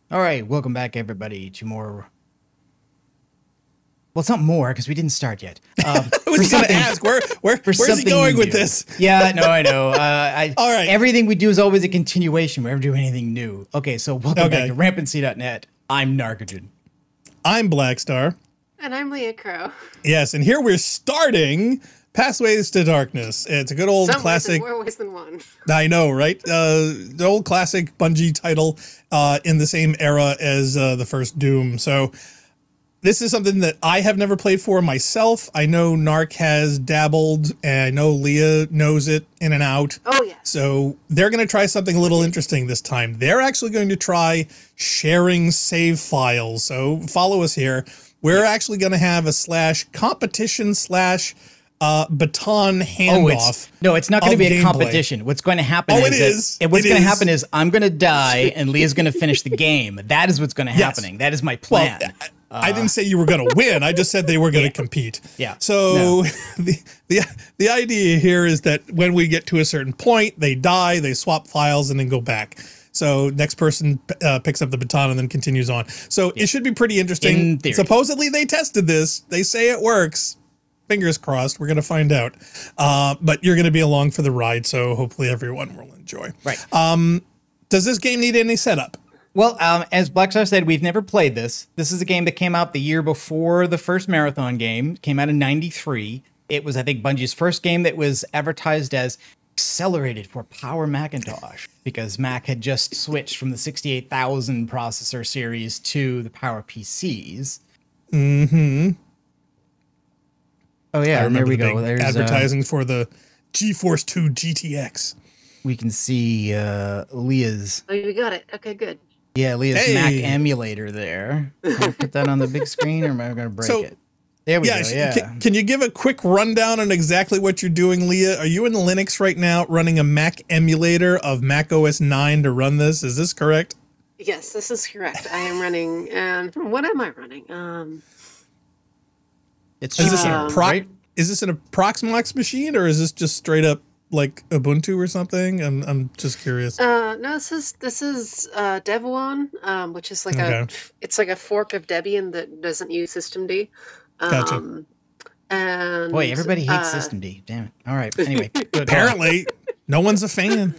All right, welcome back, everybody, to more. Well, it's not more because we didn't start yet. I was going to ask where's he going with this? Yeah, no, I know. All right. Everything we do is always a continuation. We never do anything new. Okay, so welcome back to Rampancy.net. I'm Narcogen. I'm Blackstar. And I'm Leah Crow. Yes, and here we're starting Pathways to Darkness. It's a good old classic. More ways than one. I know, right? The old classic Bungie title in the same era as the first Doom. So this is something that I have never played for myself. I know Narc has dabbled, and I know Leah knows it in and out. Oh, yes. So they're going to try something a little interesting this time. They're actually going to try sharing save files. So follow us here. We're actually going to have a competition baton handoff. It's not going to be a competition. What's going to happen is I'm going to die and Leah's going to finish the game. That is what's going to happen. Yes. That is my plan. Well, I didn't say you were going to win. I just said they were going to compete. Yeah. So the idea here is that when we get to a certain point, they die, they swap files, and then go back. So next person picks up the baton and then continues on. So it should be pretty interesting. In theory. Supposedly they tested this. They say it works. Fingers crossed. We're going to find out. But you're going to be along for the ride, so hopefully everyone will enjoy. Right. Does this game need any setup? Well, as Blackstar said, we've never played this. This is a game that came out the year before the first Marathon game. It came out in '93. It was, I think, Bungie's first game that was advertised as accelerated for Power Macintosh because Mac had just switched from the 68,000 processor series to the Power PCs. Mm-hmm. Oh, yeah, and there we go. There's advertising for the GeForce 2 GTX. We can see Leah's. Oh, you got it. Okay, good. Yeah, Leah's Mac emulator there. Can I put that on the big screen, or am I going to break it? There we go, yeah. Can you give a quick rundown on exactly what you're doing, Leah? Are you in Linux right now running a Mac emulator of Mac OS 9 to run this? Is this correct? Yes, this is correct. I am running, and what am I running? It's is this an Proxmox machine, or is this just straight up like Ubuntu or something? I'm just curious. No, this is Devuan, which is like it's like a fork of Debian that doesn't use systemd. Gotcha. And boy, everybody hates systemd. Damn it. All right. Anyway, apparently no one's a fan.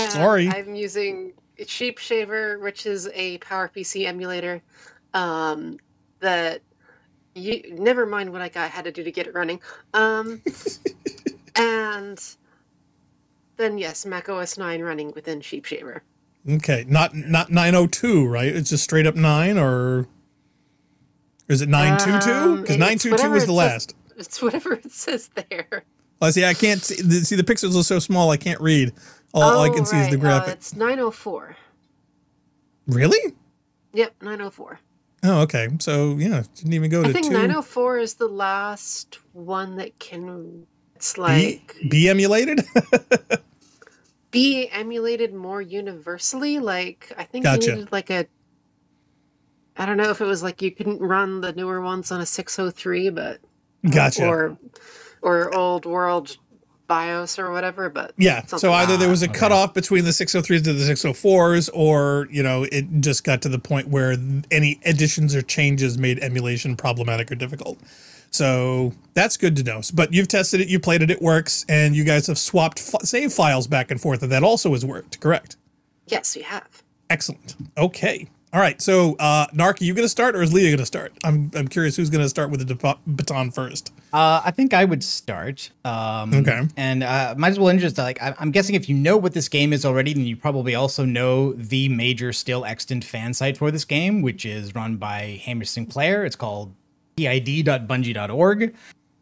Sorry. I'm using Sheep Shaver, which is a PowerPC emulator. That never mind what I had to do to get it running. And then yes, Mac OS 9 running within Sheep Shaver. Okay, not 902, right? It's just straight up 9, or is it 922? Because 922 was the last. It's whatever it says there. Oh, see, I can't see the pixels are so small I can't read. All I can see is the graphic. It's 904. Really? Yep, 904. Oh, okay. So yeah, didn't even go to 2. I think 904 is the last one that can. It's like be emulated. Be emulated more universally. Like I think Gotcha. you needed like a. I don't know if it was like you couldn't run the newer ones on a 603, but gotcha. Or old world BIOS or whatever, but yeah. So either there was a cutoff between the 603s to the 604s, or it just got to the point where any additions or changes made emulation problematic or difficult. So that's good to know. But you've tested it, you played it, it works, and you guys have swapped save files back and forth, and that also has worked, correct? Yes, we have. Excellent. Okay. All right. So, Narc, are you going to start, or is Leah going to start? I'm curious who's going to start with the baton first. I think I would start. Okay. And might as well interest. I'm guessing if you know what this game is already, then you probably also know the major still extant fan site for this game, which is run by Hamish Sinclair. It's called pid.bungie.org.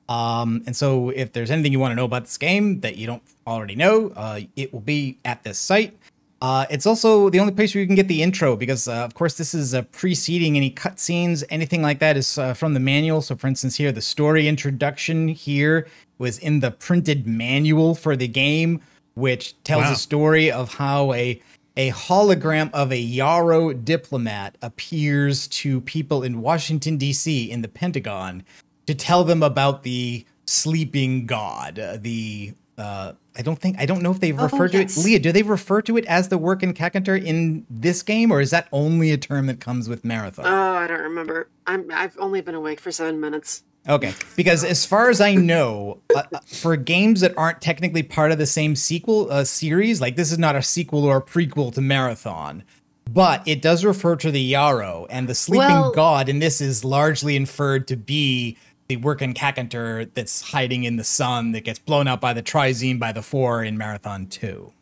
And so if there's anything you want to know about this game that you don't already know, it will be at this site. It's also the only place where you can get the intro because, of course, this is preceding any cutscenes, anything like that is from the manual. So, for instance, here, the story introduction here was in the printed manual for the game, which tells a story of how a hologram of a Yarrow diplomat appears to people in Washington, D.C. in the Pentagon to tell them about the sleeping god, the I don't know if they refer to it. Leah, do they refer to it as the work encounter in this game, or is that only a term that comes with Marathon? Oh, I don't remember. I've only been awake for 7 minutes. Okay, because as far as I know, for games that aren't technically part of the same sequel series, like this is not a sequel or a prequel to Marathon, but it does refer to the Yarrow, and the sleeping god in this is largely inferred to be the Workin Kakantar that's hiding in the sun that gets blown out by the Trizine by the Four in Marathon 2.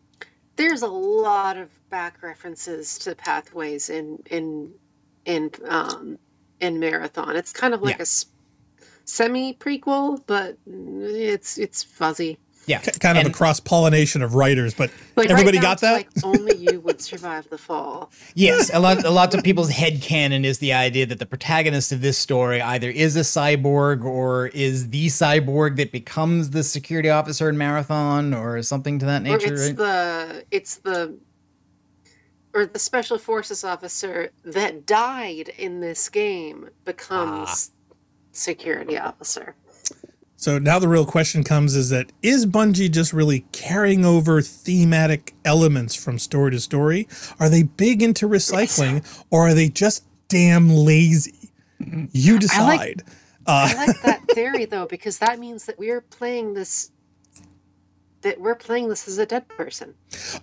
There's a lot of back references to pathways in Marathon. It's kind of like a semi prequel, but it's fuzzy. Yeah, kind of a cross pollination of writers, but like everybody right now, got that. Like only you would survive the fall. Yes, a lot of people's headcanon is the idea that the protagonist of this story either is a cyborg or is the cyborg that becomes the security officer in Marathon or something to that nature. Or the special forces officer that died in this game becomes security officer. So now the real question comes is Bungie just really carrying over thematic elements from story to story? Are they big into recycling, or are they just damn lazy? You decide. I like that theory, though, because that means that we're playing this as a dead person.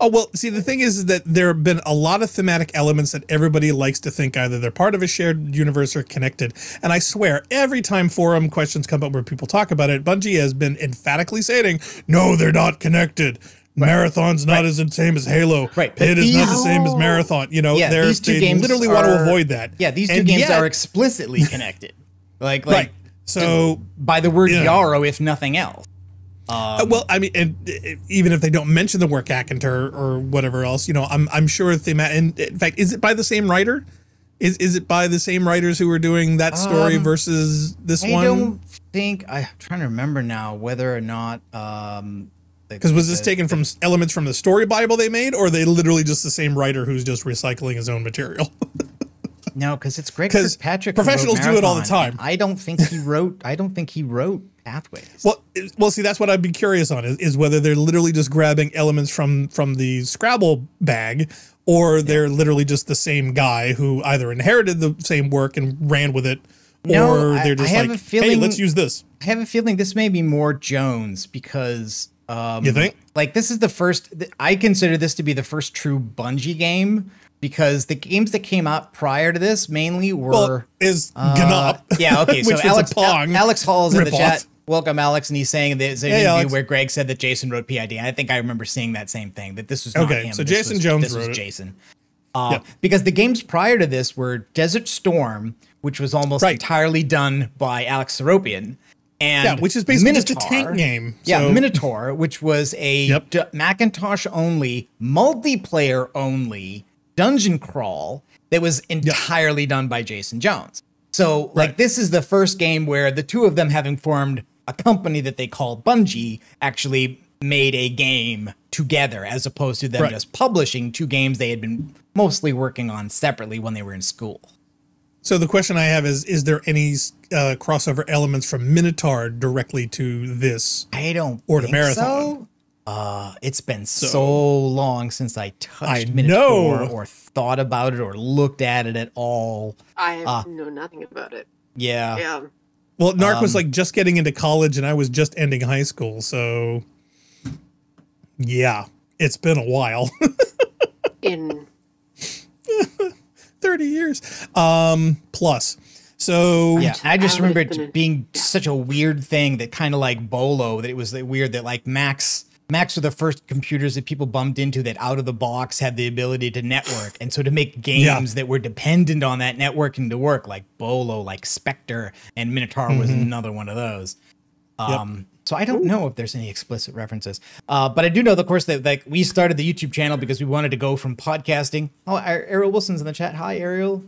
Oh, well, see, the thing is that there have been a lot of thematic elements that everybody likes to think either they're part of a shared universe or connected. And I swear, every time forum questions come up where people talk about it, Bungie has been emphatically saying, no, they're not connected. Marathon's not as the same as Halo. Right. Pit is not the same as Marathon. You know, these two games literally want to avoid that. Yeah, these two games are explicitly connected. Like so by the word Yarrow, if nothing else. Well, I mean, and even if they don't mention the work Kakantar or whatever else, you know, I'm sure they. And in fact, is it by the same writer? Is it by the same writers who were doing that story versus this one? I don't think. I'm trying to remember now whether or not. Because was this taken from elements from the story Bible they made, or are they literally just the same writer who's just recycling his own material? No, because it's Greg Kirkpatrick. Professionals do it all the time. I don't think he wrote. Pathways. Well, see, that's what I'd be curious on is whether they're literally just grabbing elements from the Scrabble bag, or they're literally just the same guy who either inherited the same work and ran with it, or they're just like, hey, let's use this. I have a feeling this may be more Jones because. You think? Like this is the first. I consider this to be the first true Bungie game. Because the games that came out prior to this mainly were Gnop. Yeah, okay. So Alex Hall is in the chat. Welcome, Alex, and he's saying there's an interview where Greg said that Jason wrote PID. And I think I remember seeing that same thing, that this was not him. So Jason Jones wrote it. This was Jason. Because the games prior to this were Desert Storm, which was almost entirely done by Alex Seropian. And which is basically just a tank game. Yeah, Minotaur, which was a Macintosh only, multiplayer only dungeon crawl that was entirely done by Jason Jones. So like this is the first game where the two of them, having formed a company that they called Bungie, actually made a game together, as opposed to them just publishing two games they had been mostly working on separately when they were in school. So the question I have is there any crossover elements from Minotaur directly to this? I don't or think to Marathon. So. It's been so long since I touched Minotaur or thought about it or looked at it at all. I know nothing about it. Yeah. Yeah. Well, Narc was like just getting into college and I was just ending high school. So yeah, it's been a while. In 30 years plus. So yeah, I just remember it being such a weird thing that kind of like Bolo, that it was weird that like Macs were the first computers that people bumped into that out of the box had the ability to network. And so to make games that were dependent on that networking to work, like Bolo, like Spectre, and Minotaur was another one of those. So I don't know if there's any explicit references. But I do know, of course, that like we started the YouTube channel because we wanted to go from podcasting. Oh, Ariel Wilson's in the chat. Hi, Ariel.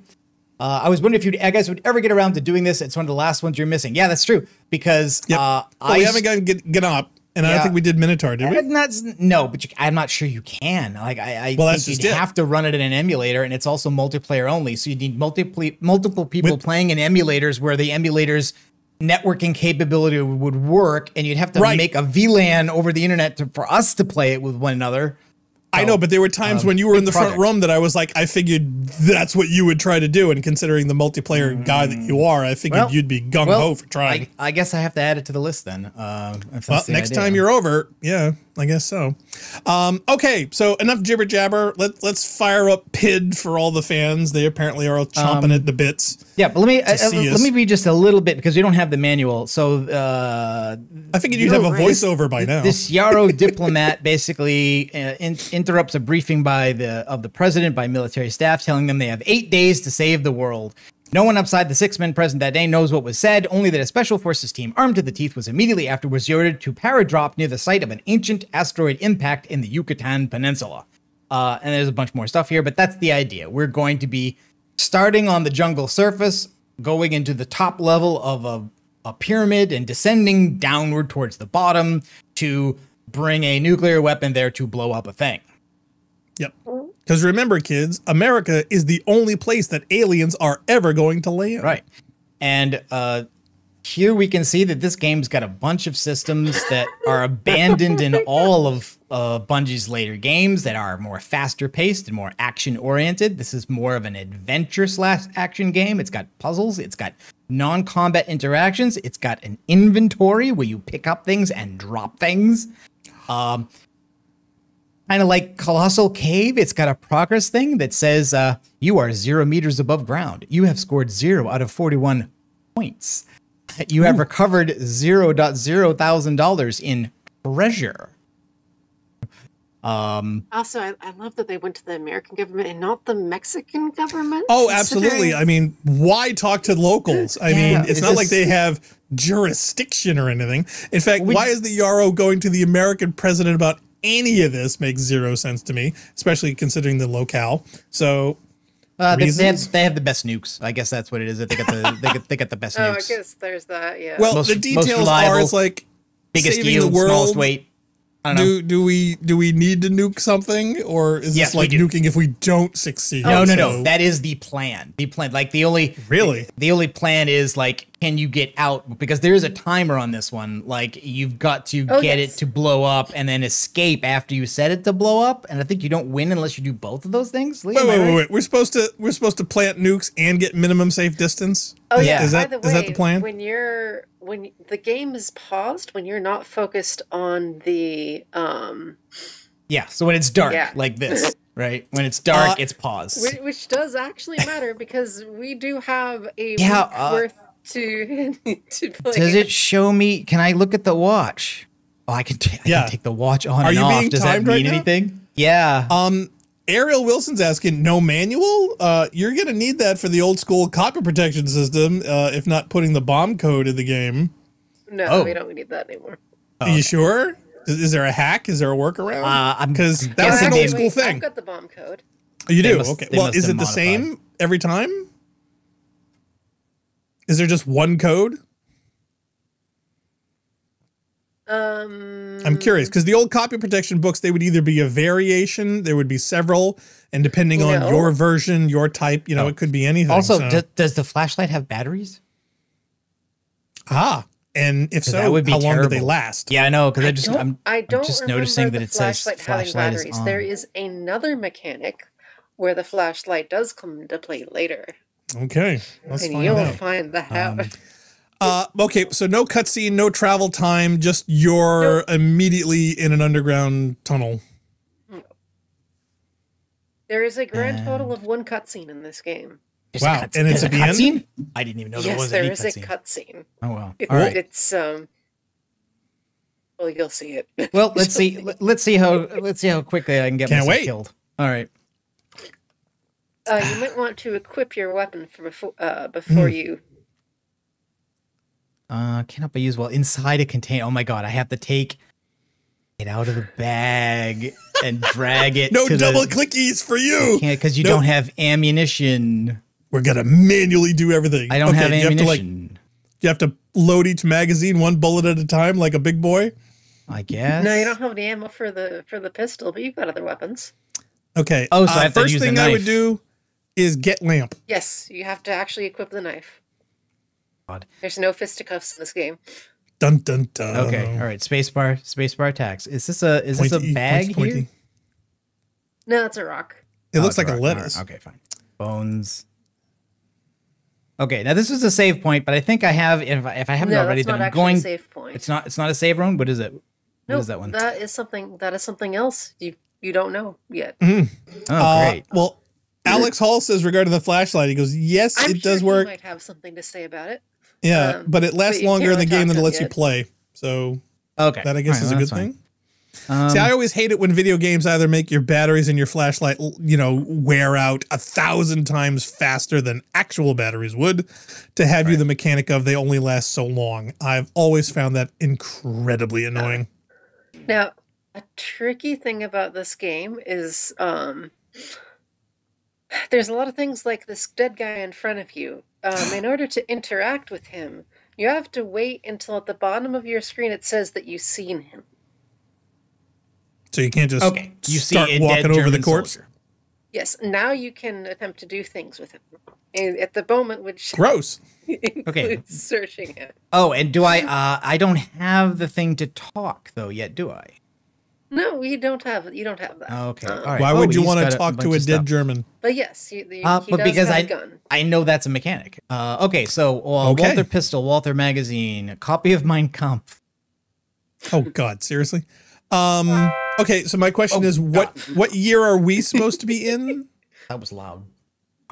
I was wondering if you guys would ever get around to doing this. It's one of the last ones you're missing. Yeah, that's true. Because we haven't gotten get up. And I don't think we did Minotaur, did we? No, but I'm not sure you can. Like I think you'd have to run it in an emulator, and it's also multiplayer only. So you need multiple people playing in emulators where the emulators networking capability would work, and you'd have to make a VLAN over the internet for us to play it with one another. I know, but there were times when you were in the front room that I was like, I figured that's what you would try to do. And considering the multiplayer guy that you are, I figured you'd be gung-ho for trying. I guess I have to add it to the list then. Well, next time you're over, yeah, I guess so. Okay, so enough jibber jabber. Let's fire up PID for all the fans. They apparently are all chomping at the bits. Yeah, but let me read just a little bit because we don't have the manual. So I figured you'd have a voiceover by now. This Yarrow diplomat basically interrupts a briefing of the president by military staff, telling them they have 8 days to save the world. No one outside the 6 men present that day knows what was said, only that a special forces team armed to the teeth was immediately afterwards ordered to paradrop near the site of an ancient asteroid impact in the Yucatan Peninsula. And there's a bunch more stuff here, but that's the idea. We're going to be starting on the jungle surface, going into the top level of a pyramid and descending downward towards the bottom to bring a nuclear weapon there to blow up a thing. Yep. Because remember, kids, America is the only place that aliens are ever going to land. Right. And here we can see that this game's got a bunch of systems that are abandoned in all of Bungie's later games that are more faster paced and more action oriented. This is more of an adventure / action game. It's got puzzles. It's got non-combat interactions. It's got an inventory where you pick up things and drop things. Kind of like Colossal Cave, it's got a progress thing that says you are 0 meters above ground. You have scored 0 out of 41 points. You have recovered $0.000 in treasure. Also, I love that they went to the American government and not the Mexican government. Oh, absolutely. I mean, why talk to locals? I mean, it's not like they have jurisdiction or anything. In fact, why is the Yarrow going to the American president about any of this? Makes 0 sense to me, especially considering the locale. So they have the best nukes. I guess that's what it is. That they got the best nukes. Oh, I guess there's that. Yeah. Well, the details are it's like biggest saving yield, the world. smallest weight. Do we need to nuke something, or is this like nuking if we don't succeed? No. That is the plan. Like the only plan is like, can you get out? Because there is a timer on this one. Like you've got to get it to blow up and then escape after you set it to blow up. And I think you don't win unless you do both of those things. Wait. We're supposed to plant nukes and get minimum safe distance. Oh yeah. Is that the plan? When the game is paused, when you're not focused on the so when it's dark like this, right? When it's dark, it's paused. Which does actually matter because we do have a week worth to play. Does it show me? Can I look at the watch? Oh, I can take the watch on and off. Does that mean anything? Yeah. Ariel Wilson's asking, no manual? You're going to need that for the old school copy protection system, if not putting the bomb code in the game. No, we don't need that anymore. Are you sure? Is there a hack? Is there a workaround? Because that's an old school thing. I've got the bomb code. Oh, you do? Okay. Well, is it the same every time? Is there just one code? I'm curious because the old copy protection books, they would either be a variation, there would be several, and depending on your version, your type, it could be anything. Also, does the flashlight have batteries? And if so, how long do they last? Yeah, I know, because I'm just just noticing that it says flashlight is on. There is another mechanic where the flashlight does come into play later. Okay, you'll find that out. Okay, so no cutscene, no travel time, just you're immediately in an underground tunnel. There is a grand total of 1 cutscene in this game. Wow, and it's a cutscene? I didn't even know there was any cutscene. Yes, there is a cutscene. Oh, wow. All right. It's well, you'll see it. Well, let's see how quickly I can get myself killed. All right. You might want to equip your weapon before you. Cannot be used while inside a container. Oh my god, I have to take it out of the bag and drag it. No double clickies for you. Because you don't have ammunition. We're gonna manually do everything. I don't have ammunition. You have to load each magazine 1 bullet at a time, like a big boy. I guess. No, you don't have any ammo for the pistol, but you've got other weapons. Okay. Oh, so I have to first use thing a knife. I would do is get lamp. Yes, you have to actually equip the knife. God. There's no fisticuffs in this game. Dun dun dun. Okay, all right. Spacebar attacks. Is this a Pointy, bag pointy. here? No, it's a rock. It looks it's like a rock. lettuce. All right, okay, fine. Bones. Okay, now this is a save point, but I think I have if I haven't already, that's then not I'm actually going. a save point. It's not a save run. What is it? No, What is that one? that is something else you don't know yet. Oh, great. Well, Alex Hall says regarding the flashlight, he goes, yes, I'm it does sure work. He might have something to say about it. Yeah, but it lasts but you longer in can't the game talk than it to lets it you yet. play. So Okay, that I guess all right, is a well, good that's fine. thing. See, I always hate it when video games either make your batteries and your flashlight, wear out 1,000 times faster than actual batteries would, to have you the mechanic of they only last so long. I've always found that incredibly annoying. Now, a tricky thing about this game is there's a lot of things like this dead guy in front of you. In order to interact with him, you have to wait until at the bottom of your screen it says that you've seen him. So you can't just You start see a walking dead over German the corpse. soldier. Yes, now you can attempt to do things with him. And at the moment, which Gross. includes searching him. Oh, and do I don't have the thing to talk though yet, do I? No, you don't have that. Okay. All right. Why Oh, would you he's want to got talk bunch to a of dead stuff. German? But yes, he But does because have a gun. I know that's a mechanic. Okay, so Okay. Walther Pistol, Walther Magazine, a copy of Mein Kampf. Oh God, seriously? Okay, so my question is, God. what year are we supposed to be in? That was loud.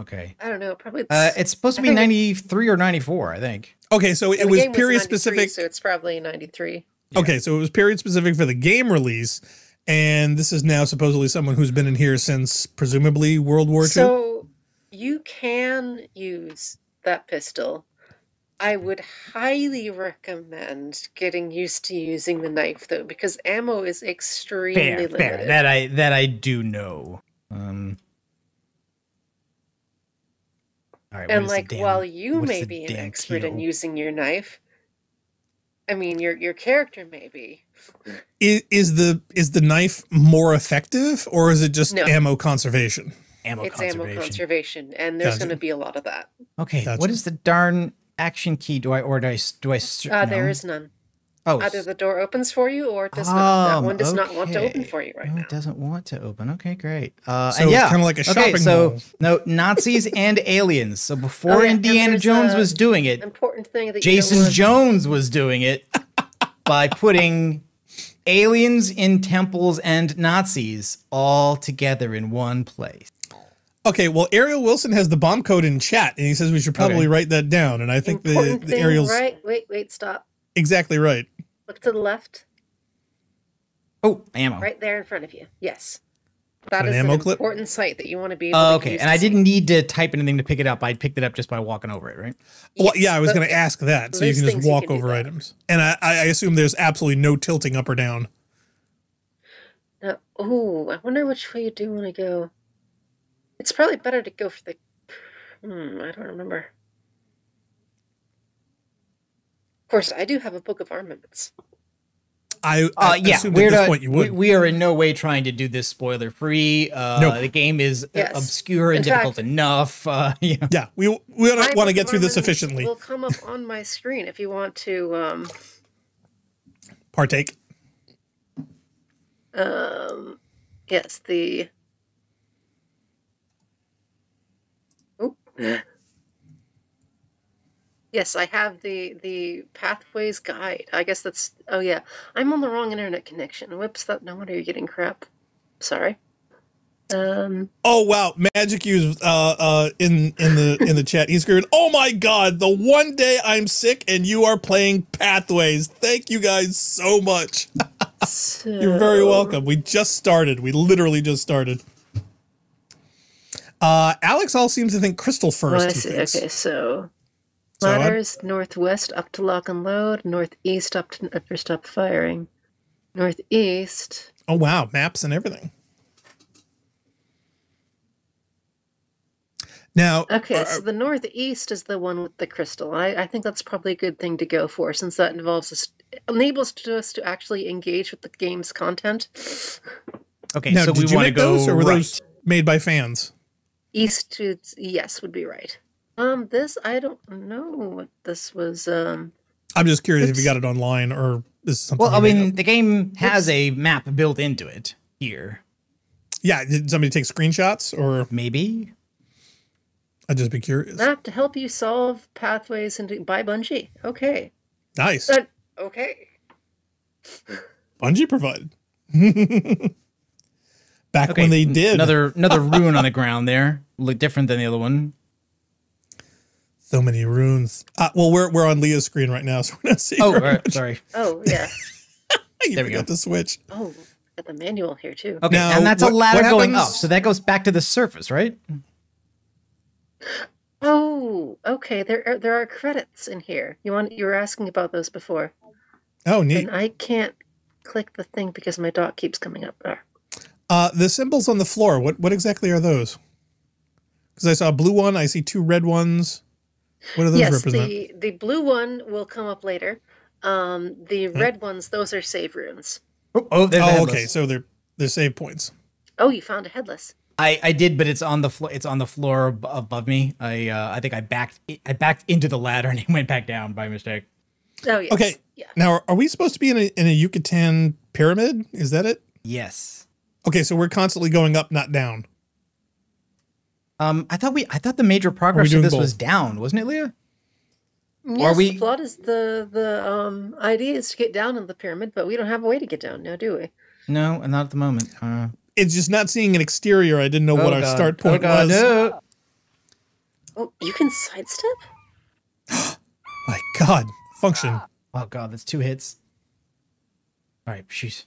Okay. I don't know. Probably. It's supposed to be 93 or 94, I think. Okay, so it was period 93, specific. so it's probably 93. Okay, so it was period specific for the game release, and this is now supposedly someone who's been in here since presumably World War II. So you can use that pistol. I would highly recommend getting used to using the knife, though, because ammo is extremely limited. Fair. That I do know. All right, And while you may be an expert in kilo? using your knife, I mean, your character may be. Is the knife more effective, or is it just No. ammo conservation? It's ammo conservation, and there's going to be a lot of that. Okay, Gotcha. what is the darn action key? Do I? There is none. Oh, Either the door opens for you, or it does not. That one does not want to open okay. for you right No, now. it doesn't want to open. Okay, great. So and yeah, it's kind of like a shopping so mall. no Nazis and aliens. So before yeah, and Indiana there's Jones a was doing it, Important thing that you Jason don't want. Jones was doing it by putting aliens in temples and Nazis all together in one place. Okay, well, Ariel Wilson has the bomb code in chat, and he says we should probably write that down. And I think Important the thing, Ariel's right? Wait, stop. exactly right. Look to the left, Oh, ammo. right there in front of you. Yes, that An is ammo an clip? important site that you want to be able to Okay, use and to I see. didn't need to type anything to pick it up. I picked it up just by walking over it, right? Well, Yes, yeah, I was but going to ask that, so you there's can just things you walk can do over that. items. And I assume there's absolutely no tilting up or down. I wonder which way you do want to go. It's probably better to go for the. I don't remember. Of course, I do have a book of armaments. I Yeah, assumed at this point you would. we are in no way trying to do this spoiler free. Nope. The game is Yes. obscure and In difficult fact- enough. You know. Yeah, we My don't want book to of get through this armaments efficiently. will come up on my screen if you want to. Partake. Yes, the. Oh. Yes, I have the Pathways Guide. I guess that's. Oh yeah, I'm on the wrong internet connection. Whoops! No wonder you're getting crap. Sorry. Oh wow, Magic U's in the chat. He's screaming, "Oh my God! The one day I'm sick and you are playing Pathways. Thank you guys so much. You're very welcome. We just started. We literally just started." Alex all seems to think Crystal first. I he see. thinks. Okay, so So I'm- ladders northwest up to lock and load, northeast up to or stop firing, northeast. Oh wow, maps and everything. Now, Okay, so the northeast is the one with the crystal. I think that's probably a good thing to go for, since that enables us to actually engage with the game's content. Okay, now so did we you want to make go those, or were right. those made by fans? East to yes would be right. This, I don't know what this was. I'm just curious if you Oops. got it online or this is something. Well, I you made mean, up. the game has a map built into it here. Yeah, did somebody take screenshots or Maybe. I'd just be curious. Map to help you solve pathways into by Bungie. Okay. Nice. Okay. Bungie provided. Back Okay, when they did. another rune on the ground there. Look different than the other one. So many runes. Well, we're on Leah's screen right now, so we're not seeing. Oh, her right, much. sorry. Oh, yeah. You There we forgot go. to switch. Oh, got the manual here too. Okay, Now, and that's a what ladder going up, happens- so that goes back to the surface, right? Oh, okay. There are credits in here. You were asking about those before, Oh, neat. and I can't click the thing because my dot keeps coming up there. The symbols on the floor. What exactly are those? Because I saw a blue one. I see 2 red ones. What do those Yes, represent? the blue one will come up later. The red ones, those are save runes. Oh, there's a Oh, headless. okay. So they're save points. Oh, you found a headless. I did, but it's on the floor. It's on the floor above me. I think I backed into the ladder and it went back down by mistake. Oh, yes. Okay. Yeah. Now, are we supposed to be in a Yucatan pyramid? Is that it? Yes. Okay, so we're constantly going up, not down. I thought the major progress of doing this was both? down, wasn't it, Leah? Yes, we- the plot is the idea is to get down in the pyramid, but we don't have a way to get down now, do we? No, not at the moment. It's just not seeing an exterior. I didn't know what our God. start point God, was. no. Oh, you can sidestep? My God, function. Oh god, that's 2 hits. All right, jeez.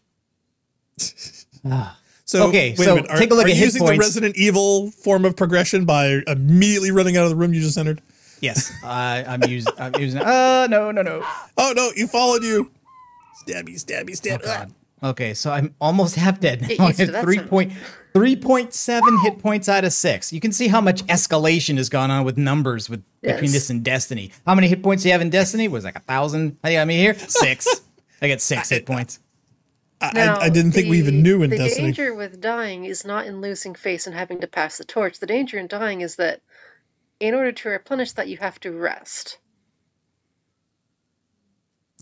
Ah. So Okay, wait so a minute. take a look are at you hit using points. the Resident Evil form of progression by immediately running out of the room you just entered? Yes, I'm using. No. Oh no, he followed you. Stabby, stabby, stab. Oh god. Okay, so I'm almost half dead now. Get I used to have that 3.7 hit points out of 6. You can see how much escalation has gone on with numbers between Yes. this and Destiny. How many hit points do you have in Destiny? Was like 1,000. I got me here 6. I get 6 hit points. I didn't think we even knew in the Destiny. danger with dying is not in losing face and having to pass the torch. The danger in dying is that in order to replenish that, you have to rest.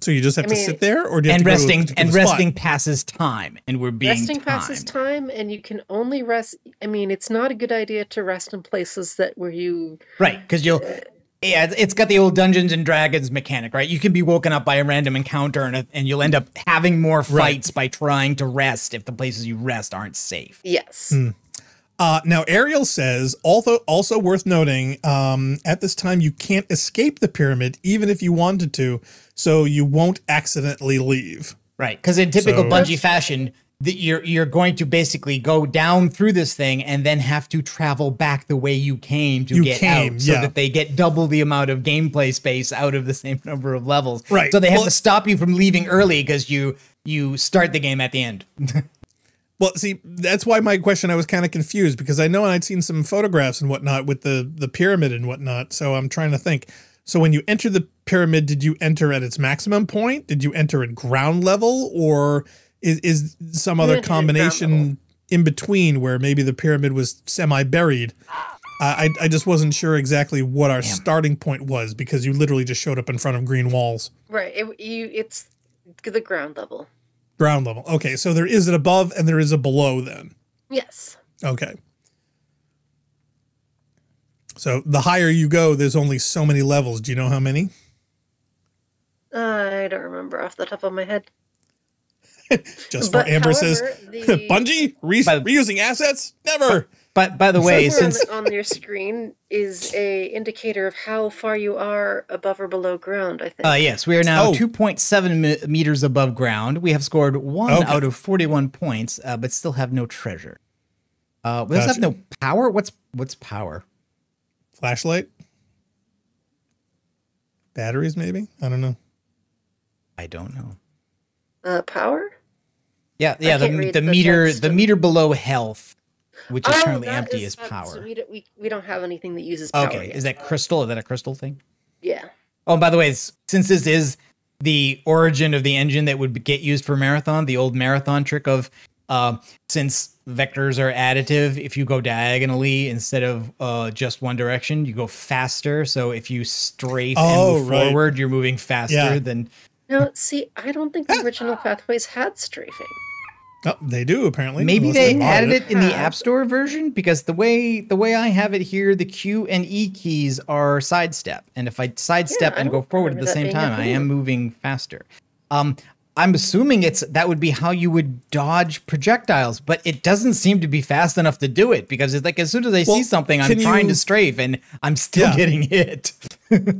So you just have I to mean- sit there, or do you have And to go to a resting particular and spot? resting passes time, and we're being Resting passes timed. time, and you can only rest. I mean, it's not a good idea to rest in places where you. Right, because you'll. Yeah, it's got the old Dungeons and Dragons mechanic, right? You can be woken up by a random encounter, and you'll end up having more fights by trying to rest if the places you rest aren't safe. Yes. Now, Ariel says, also worth noting, at this time you can't escape the pyramid, even if you wanted to, so you won't accidentally leave. Right, because in typical So- Bungie fashion, you're going to basically go down through this thing and then have to travel back the way you came to get out, so yeah. that they get double the amount of gameplay space out of the same number of levels. Right. So they have Well- to stop you from leaving early because you start the game at the end. Well, see, that's why my question, I was kind of confused, because I know I'd seen some photographs and whatnot with the pyramid and whatnot, so I'm trying to think. So when you enter the pyramid, did you enter at its maximum point? Did you enter at ground level, or is some other entered at ground combination level. in between where maybe the pyramid was semi-buried? I just wasn't sure exactly what our starting point was, because you literally just showed up in front of green walls. Right. It's the ground level. Ground level. Okay, so there is an above and there is a below then. Yes. Okay. So the higher you go, there's only so many levels. Do you know how many? I don't remember off the top of my head. Just for But Amber says, however, the- Bungie reusing assets? Never. But by the way, Somewhere since on your screen is a indicator of how far you are above or below ground, I think. yes, we are now Oh. 2.7 meters above ground. We have scored 1 Okay. out of 41 points, but still have no treasure. We also have Gotcha. no power. What's power? Flashlight? Batteries, maybe? I don't know. I don't know. Power? Yeah. can't The read the meter text. the meter below health, which is currently that empty, is so power. we don't have anything that uses power. Okay, yet. is that crystal? Is that a crystal thing? Yeah. Oh, and by the way, since this is the origin of the engine that would get used for Marathon, the old Marathon trick of Since vectors are additive, if you go diagonally instead of just one direction, you go faster. So if you strafe and move forward, you're moving faster than. No, see, I don't think the original Pathways had strafing. Oh, they do apparently. Maybe they added it in the App Store version, because the way I have it here, the Q and E keys are sidestep, and if I sidestep and go forward at the same time, I am moving faster. I'm assuming that would be how you would dodge projectiles, but it doesn't seem to be fast enough to do it, because it's like as soon as I see something, I'm trying to strafe and I'm still getting hit.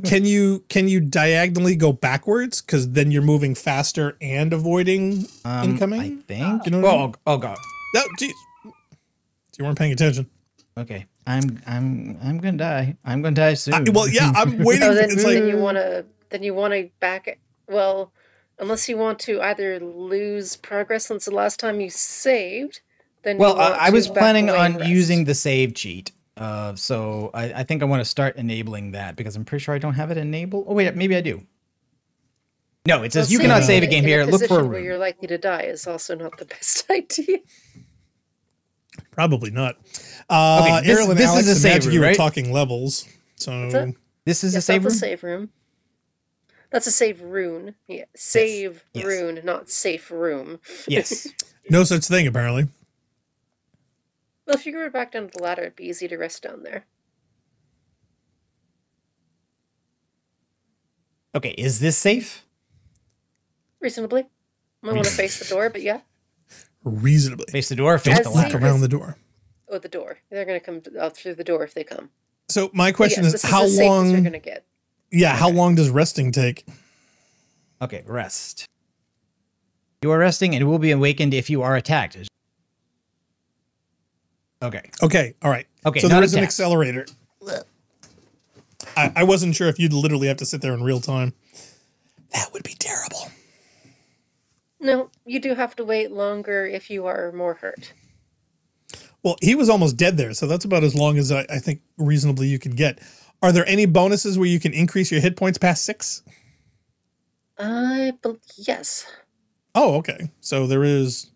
Can you diagonally go backwards? Because then you're moving faster and avoiding incoming. I think. You know what I mean? Oh god. No, jeez. You weren't paying attention. Okay, I'm gonna die. I'm gonna die soon. Well, yeah, I'm waiting. So then you wanna back it. Well, unless you want to either lose progress since the last time you saved, then I was planning on using the save cheat. So I think I want to start enabling that, because I'm pretty sure I don't have it enabled. Oh wait, maybe I do. No, it says you cannot save a game here. Look for a room where you're likely to die is also not the best idea. Probably not. Okay, this is a save room, you were right? talking levels. So this is a save room. That's a save room. That's a save rune. Yeah, save rune, not safe room. Yes. No such thing, apparently. Well, if you go back down to the ladder, it'd be easy to rest down there. Okay, is this safe? Reasonably. I want to face the door, but yeah. Reasonably. Face the door, or face the Walk ladder? around the door. Oh, the door. They're going to come out through the door if they come. So my question is, how as safe as long? you're going to get. Yeah, how long does resting take? Okay, rest. You are resting and will be awakened if you are attacked. Okay. Okay, all right. Okay, so there is an attacked. accelerator. I wasn't sure if you'd literally have to sit there in real time. That would be terrible. No, you do have to wait longer if you are more hurt. Well, he was almost dead there, so that's about as long as I think reasonably you can get. Are there any bonuses where you can increase your hit points past 6? Yes. Oh, okay. So there is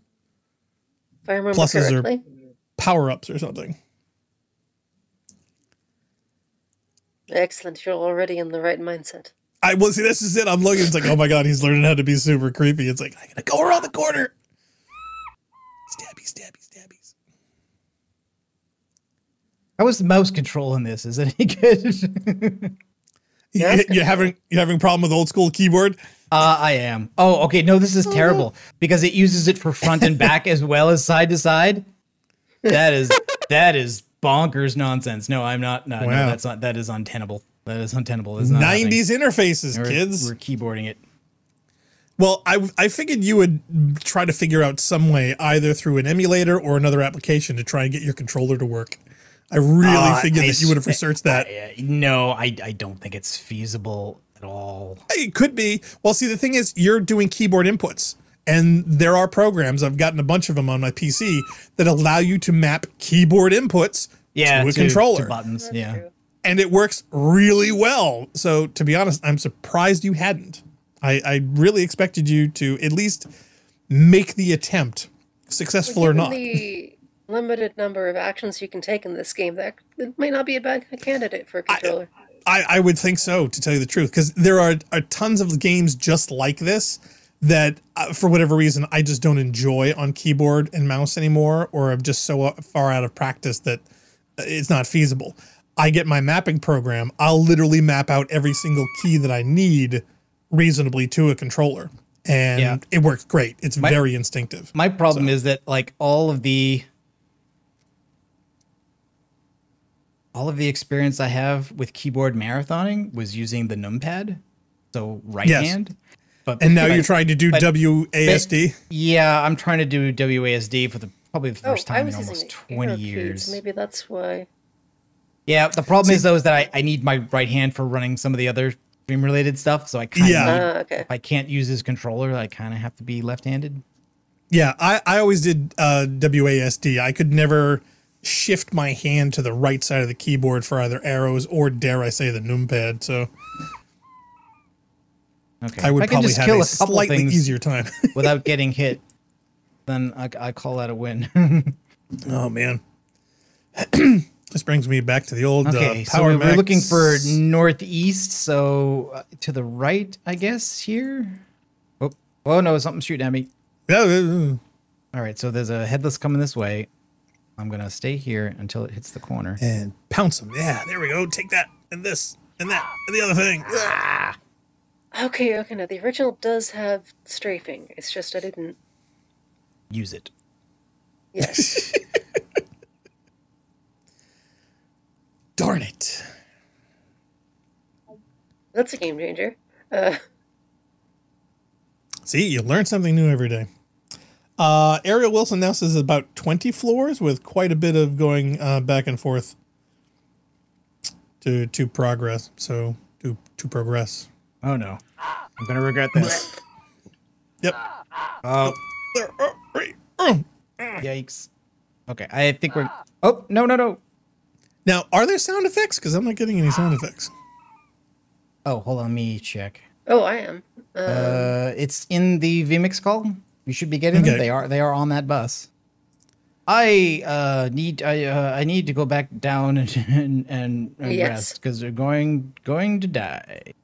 If I remember pluses correctly. or power-ups or something. Excellent. You're already in the right mindset. Well, see, this is it. I'm looking. It's like, oh my god, he's learning how to be super creepy. It's like, I gotta go around the corner. Stabby, stabby, stabbies. How is the mouse control in this? Is it any good? You're having a problem with old school keyboard? I am. Oh, okay. No, this is terrible, because it uses it for front and back as well as side to side. That is bonkers nonsense. No, I'm not. No, Wow. that is untenable. That is untenable. 90s interfaces, kids. We're keyboarding it. Well, I figured you would try to figure out some way, either through an emulator or another application, to try and get your controller to work. I really figured that you would have researched that. No, I don't think it's feasible at all. It could be. Well, see, the thing is, you're doing keyboard inputs, and there are programs, I've gotten a bunch of them on my PC, that allow you to map keyboard inputs to a controller. To buttons, That's true. And it works really well. So, to be honest, I'm surprised you hadn't. I really expected you to at least make the attempt, successful or not. The limited number of actions you can take in this game, that it may not be a bad candidate for a controller. I would think so, to tell you the truth, because there are tons of games just like this that, for whatever reason, I just don't enjoy on keyboard and mouse anymore, or I'm just so far out of practice that it's not feasible. I get my mapping program, I'll literally map out every single key that I need reasonably to a controller. And it works great. It's very instinctive. My problem is that, like, all of the experience I have with keyboard marathoning was using the numpad, so right hand. And now you're trying to do WASD? Yeah, I'm trying to do WASD for probably the first time in almost 20 years. Keys. Maybe that's why. Yeah, the problem is, though, is that I need my right hand for running some of the other stream-related stuff, so I kind of if I can't use this controller, I kind of have to be left-handed. Yeah, I always did WASD. I could never shift my hand to the right side of the keyboard for either arrows or, dare I say, the numpad, so... Okay. I would probably have a slightly easier time. without getting hit. then I call that a win. Oh man. This brings me back to the old Okay, so Power we're Max. looking for northeast, so to the right, I guess, here. Oh no, something's shooting at me. Yeah. All right, so there's a headless coming this way. I'm going to stay here until it hits the corner. And pounce them. Yeah, there we go. Take that, and this, and that, and the other thing. Ah. Okay, now the original does have strafing. It's just I didn't use it. Yes. Darn it. That's a game changer. See, you learn something new every day. Ariel Wilson now says about 20 floors with quite a bit of going back and forth to progress. So to progress. Oh no, I'm gonna regret this. Yep. Oh. Yikes. Okay, I think we're. Oh no. Now, are there sound effects? Because I'm not getting any sound effects. Oh, hold on, let me check. Oh, I am. It's in the vMix call. You should be getting them. They are on that bus. I need to go back down and Yes. rest because they're going to die.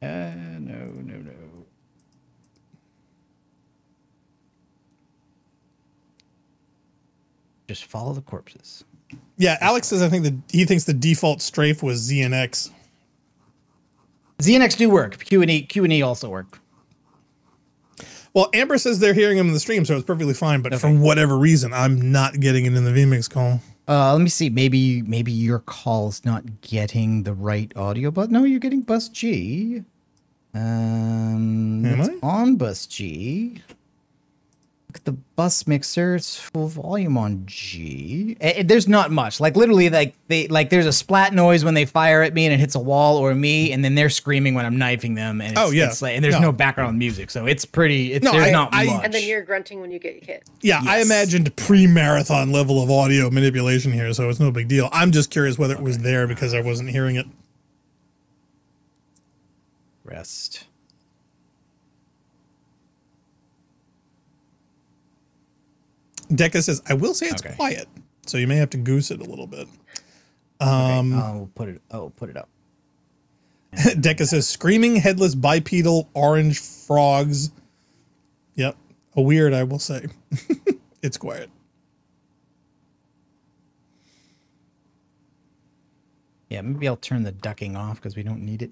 No. Just follow the corpses. Yeah, Alex says I think he thinks the default strafe was Z and X. Z and X do work. Q and E also work. Well, Amber says they're hearing him in the stream, so it's perfectly fine. But for whatever reason, I'm not getting it in the vMix call. Let me see. Maybe your call's not getting the right audio, but no, you're getting bus G. It's on bus G. Look at the bus mixer. It's full volume on G. There's not much. Like literally, there's a splat noise when they fire at me and it hits a wall or me, and then they're screaming when I'm knifing them. And it's and there's no background music, so it's pretty. There's not much. And then you're grunting when you get hit. Yeah, yes. I imagined pre-marathon level of audio manipulation here, so it's no big deal. I'm just curious whether it was there because I wasn't hearing it. Rest. Deca says, I will say it's quiet, so you may have to goose it a little bit. I'll put it up. Deca says, screaming, headless, bipedal, orange frogs. Yep. A weird, I will say. It's quiet. Yeah, maybe I'll turn the ducking off because we don't need it.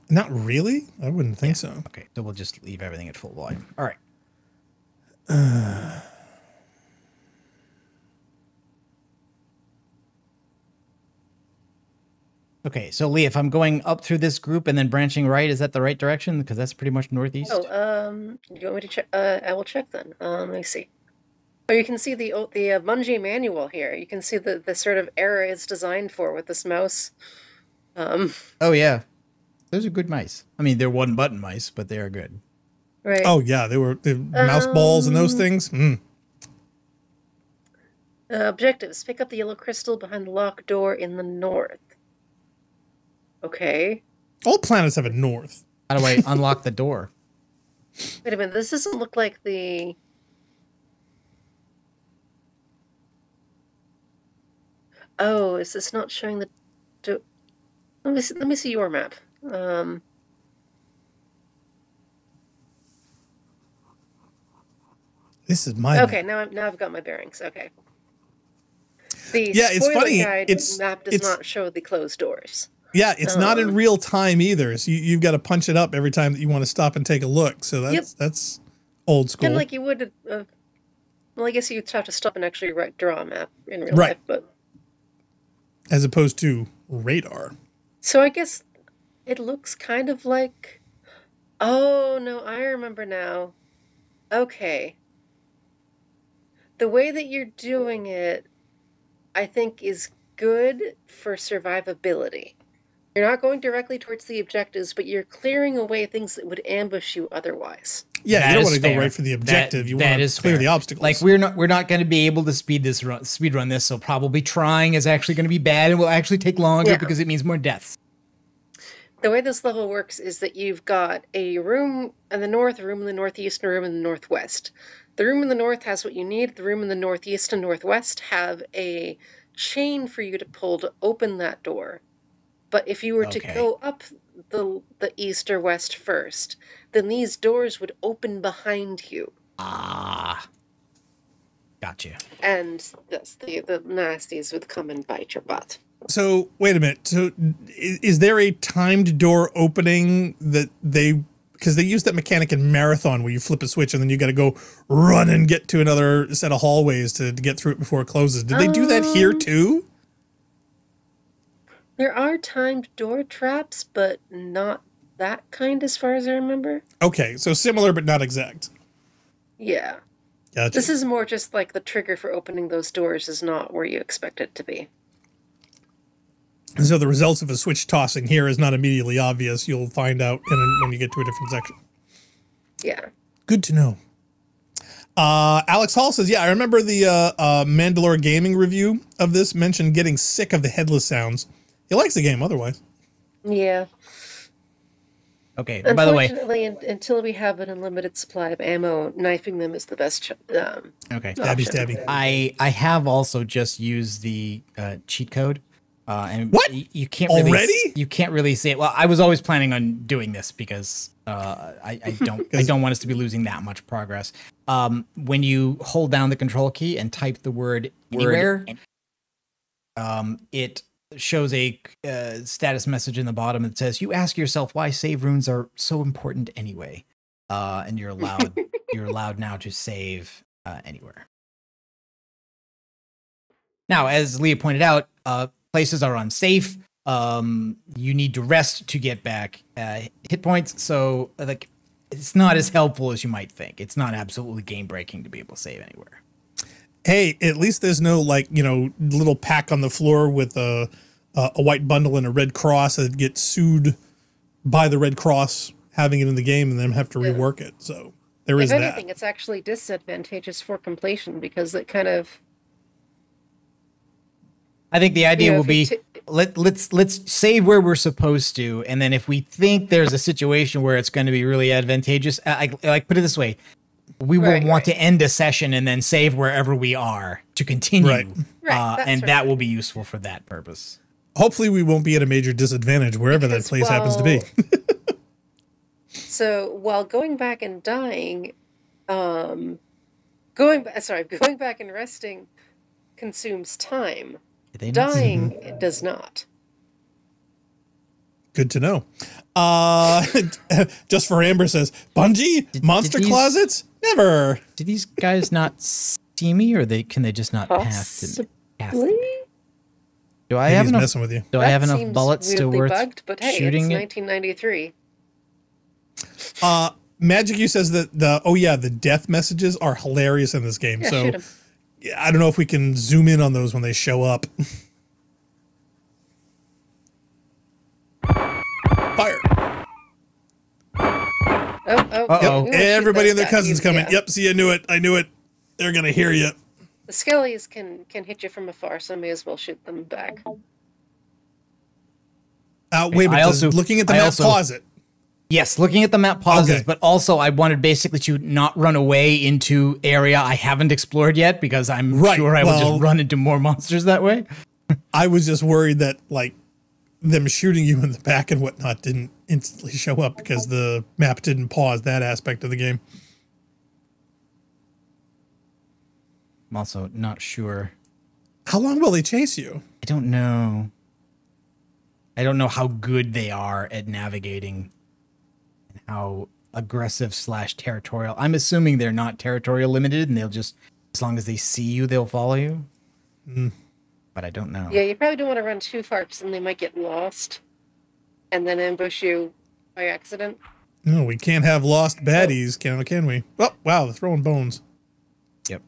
Not really? I wouldn't think so. Okay, so we'll just leave everything at full volume. All right. Okay, so Lee, if I'm going up through this group and then branching right, is that the right direction? Because that's pretty much northeast. Oh, you want me to check? I will check then. Let me see. Oh, you can see the Bungie manual here. You can see the sort of area it's designed for with this mouse. Oh yeah, those are good mice. I mean, they're one button mice, but they are good. Right. Oh yeah, they were mouse balls and those things. Objectives: pick up the yellow crystal behind the locked door in the north. Okay. All planets have a north. How do I unlock the door? Wait a minute. This doesn't look like the. Oh, is this not showing the? Let me see your map. This is my okay. map. Now I've got my bearings. Okay. The it's funny. Guide map does not show the closed doors. Yeah, it's not in real time either. So you've got to punch it up every time that you want to stop and take a look. So that's old school. Kind of like you would. Well, I guess you'd have to stop and actually draw a map in real life, but as opposed to radar. So I guess it looks kind of like. Oh no, I remember now. Okay. The way that you're doing it, I think, is good for survivability. You're not going directly towards the objectives, but you're clearing away things that would ambush you otherwise. Yeah, you don't want to go right for the objective. You want to clear the obstacles. Like we're not going to be able to speed run this, so probably trying is actually going to be bad and will actually take longer because it means more deaths. The way this level works is that you've got a room in the north, a room in the northeast, and a room in the northwest. The room in the north has what you need. The room in the northeast and northwest have a chain for you to pull to open that door. But if you were to go up the east or west first, then these doors would open behind you. Ah. Gotcha. And thus the nasties would come and bite your butt. So wait a minute. So is there a timed door opening that because they use that mechanic in Marathon where you flip a switch and then you got to go run and get to another set of hallways to get through it before it closes? Did they do that here too? There are timed door traps, but not that kind as far as I remember. Okay, so similar but not exact. Yeah. Gotcha. This is more just like the trigger for opening those doors is not where you expect it to be. So the results of a switch tossing here is not immediately obvious. You'll find out when you get to a different section. Yeah. Good to know. Alex Hall says, yeah, I remember the Mandalore Gaming review of this mentioned getting sick of the headless sounds. He likes the game otherwise. Yeah. Okay, by the way. Unfortunately, until we have an unlimited supply of ammo, knifing them is the best okay. Stabby. I have also just used the cheat code. And what? You can't really already? You can't really see it. Well, I was always planning on doing this because I don't want us to be losing that much progress. When you hold down the control key and type the word anywhere, it shows a status message in the bottom that says, "You ask yourself why save runes are so important anyway," and you're allowed now to save anywhere. Now, as Leah pointed out, places are unsafe. You need to rest to get back hit points. So like, it's not as helpful as you might think. It's not absolutely game breaking to be able to save anywhere. Hey, at least there's no little pack on the floor with a white bundle and a red cross that gets sued by the Red Cross having it in the game and then have to rework it. So there is that. If anything, it's actually disadvantageous for completion because it kind of. I think the idea will be let's save where we're supposed to, and then if we think there's a situation where it's going to be really advantageous, like put it this way, we will want to end a session and then save wherever we are to continue, and that will be useful for that purpose. Hopefully, we won't be at a major disadvantage wherever that place happens to be. So while going back and dying, going back and resting consumes time. Dying, it does not. Good to know. Just for Amber says, Bungie? Monster closets? Never. Do these guys not see me, or can they just not pass me? Do I have enough? Messing with you. Do I have enough bullets to worth bugged, but hey, shooting it's 1993. Magic U says that the death messages are hilarious in this game. Yeah, so I don't know if we can zoom in on those when they show up. Fire. Oh. Yep. Everybody and their cousins coming. Yeah. Yep. See, I knew it. They're going to hear you. The skellies can hit you from afar, so I may as well shoot them back. Wait, but looking at the map, pause it. Yes, looking at the map pauses, but also I wanted basically to not run away into area I haven't explored yet because I'm sure I will just run into more monsters that way. I was just worried that them shooting you in the back and whatnot didn't instantly show up because the map didn't pause that aspect of the game. I'm also not sure. How long will they chase you? I don't know. I don't know how good they are at navigating. How aggressive / territorial. I'm assuming they're not territorial limited and they'll just, as long as they see you, they'll follow you. But I don't know. Yeah, you probably don't want to run too far because then they might get lost and then ambush you by accident. No, we can't have lost baddies, can we? Oh, wow, they're throwing bones. Yep.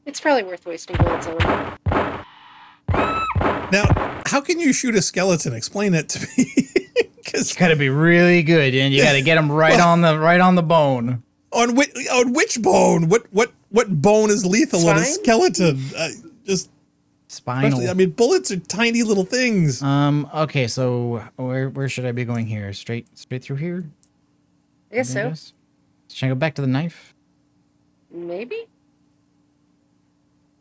It's probably worth wasting bullets on them. Now, how can you shoot a skeleton? Explain it to me. It's got to be really good, and you got to get them right on the bone. On which bone? What bone is lethal on a skeleton? Spinal. Especially, I mean, bullets are tiny little things. Okay, so where should I be going here? Straight through here? I guess so. Should I go back to the knife? Maybe?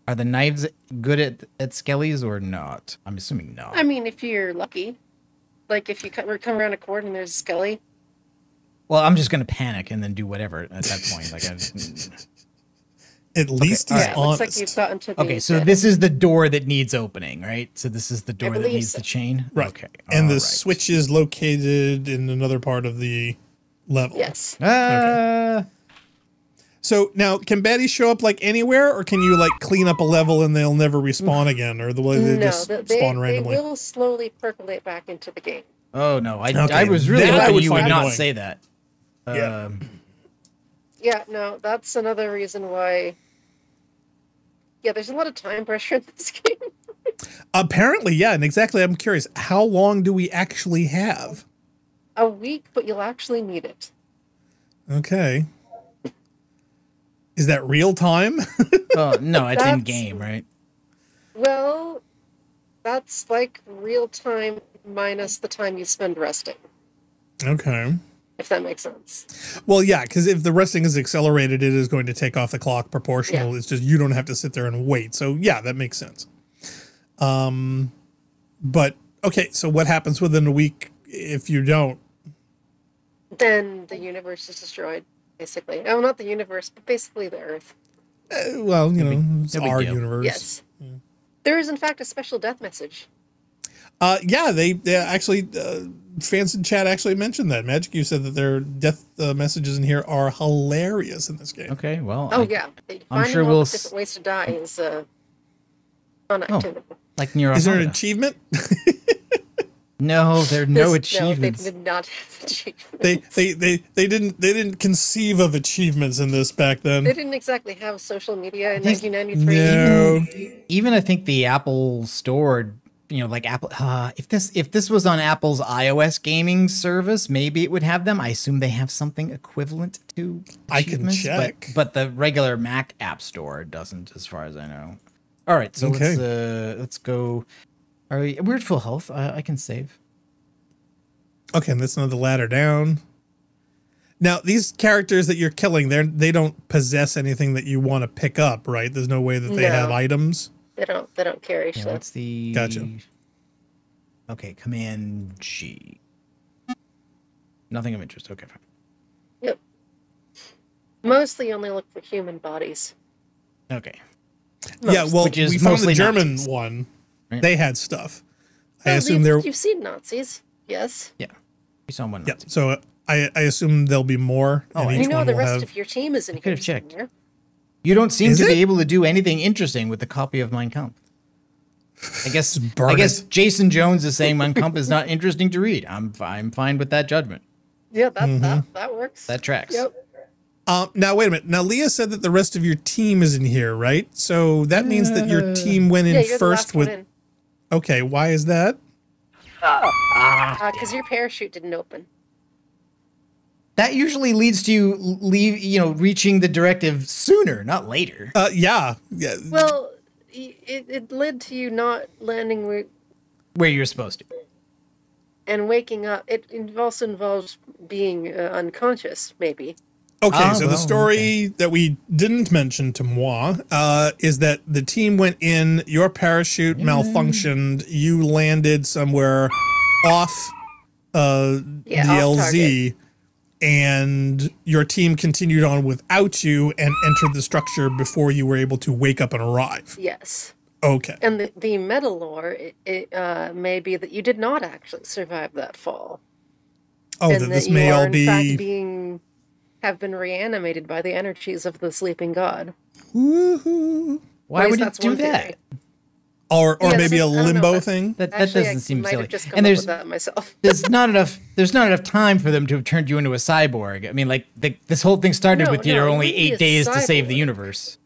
Are the knives good at skellies or not? I'm assuming not. I mean, if you're lucky. Like, if you come around a corner and there's a skelly. Well, I'm just going to panic and then do whatever at that point. Like, At least he's honest. Looks like you've gotten to the okay, so this is the door that needs opening, right? So this is the door that needs the chain? Right. Okay. And the switch is located in another part of the level. Yes. Okay. So now, can baddies show up like anywhere, or can you like clean up a level and they'll never respawn again, or the way they just spawn randomly? They will slowly percolate back into the game. Oh no, I was really hoping you would not say that. Yeah. Yeah, no, that's another reason why. Yeah, there's a lot of time pressure in this game. Apparently, yeah, and exactly. I'm curious, how long do we actually have? A week, but you'll actually need it. Okay. Is that real time? Oh no, it's in game, right? Well, that's like real time minus the time you spend resting. Okay. If that makes sense. Well, yeah, because if the resting is accelerated, it is going to take off the clock proportional. Yeah. It's just you don't have to sit there and wait. So yeah, that makes sense. But okay, so what happens within a week if you don't? Then the universe is destroyed, basically. Oh, not the universe, but basically the Earth. Well, you know, it's our universe. Yes. Yeah. There is, in fact, a special death message. Yeah, they actually, fans in chat actually mentioned that. Magic, you said that their death messages in here are hilarious in this game. Okay, well. Yeah. I'm sure we'll. Different ways to die is fun activity. Like near. Is there an achievement? No, there are no achievements. No, they did not have achievements. They didn't conceive of achievements in this back then. They didn't exactly have social media in 1993. No. Even I think the Apple Store, you know, like Apple. If this was on Apple's iOS gaming service, maybe it would have them. I assume they have something equivalent to achievements. I can check, but the regular Mac App Store doesn't, as far as I know. All right, so let's go. We're at full health. I can save. Okay, and that's another ladder down. Now, these characters that you're killing, they don't possess anything that you want to pick up, right? There's no way that they have items. They don't carry shit. What's the... Gotcha. Okay, Command G. Nothing of interest. Okay, fine. Yep. Mostly only look for human bodies. Okay. Yeah, well, we found the German one. Right? They had stuff. I assume you've seen Nazis, yes? Yeah, we saw one Nazi. Yeah, so I assume there'll be more. Oh, you know the rest of your team is in here. Could have checked. Somewhere. You don't seem to be able to do anything interesting with the copy of Mein Kampf. I guess Jason Jones is saying Mein Kampf is not interesting to read. I'm fine with that judgment. Yeah, that works. That tracks. Yep. Now, wait a minute. Now, Leah said that the rest of your team is in here, right? So that means that your team went in first with... In. Okay, why is that? Because your parachute didn't open. That usually leads to you reaching the directive sooner, not later. Yeah. Well, it led to you not landing where you're supposed to. And waking up. It also involves being unconscious, maybe. Okay, so the story that we didn't mention to moi is that the team went in, your parachute malfunctioned, you landed somewhere off the LZ, and your team continued on without you and entered the structure before you were able to wake up and arrive. Yes. Okay. And the meta lore, it may be that you did not actually survive that fall. Oh, that this may all be... in fact have been reanimated by the energies of the sleeping god. Woohoo! Why would you do that? Or maybe a limbo thing? That doesn't seem silly. And there's that myself. there's not enough time for them to have turned you into a cyborg. I mean, like this whole thing started with you're only 8 days to save the universe.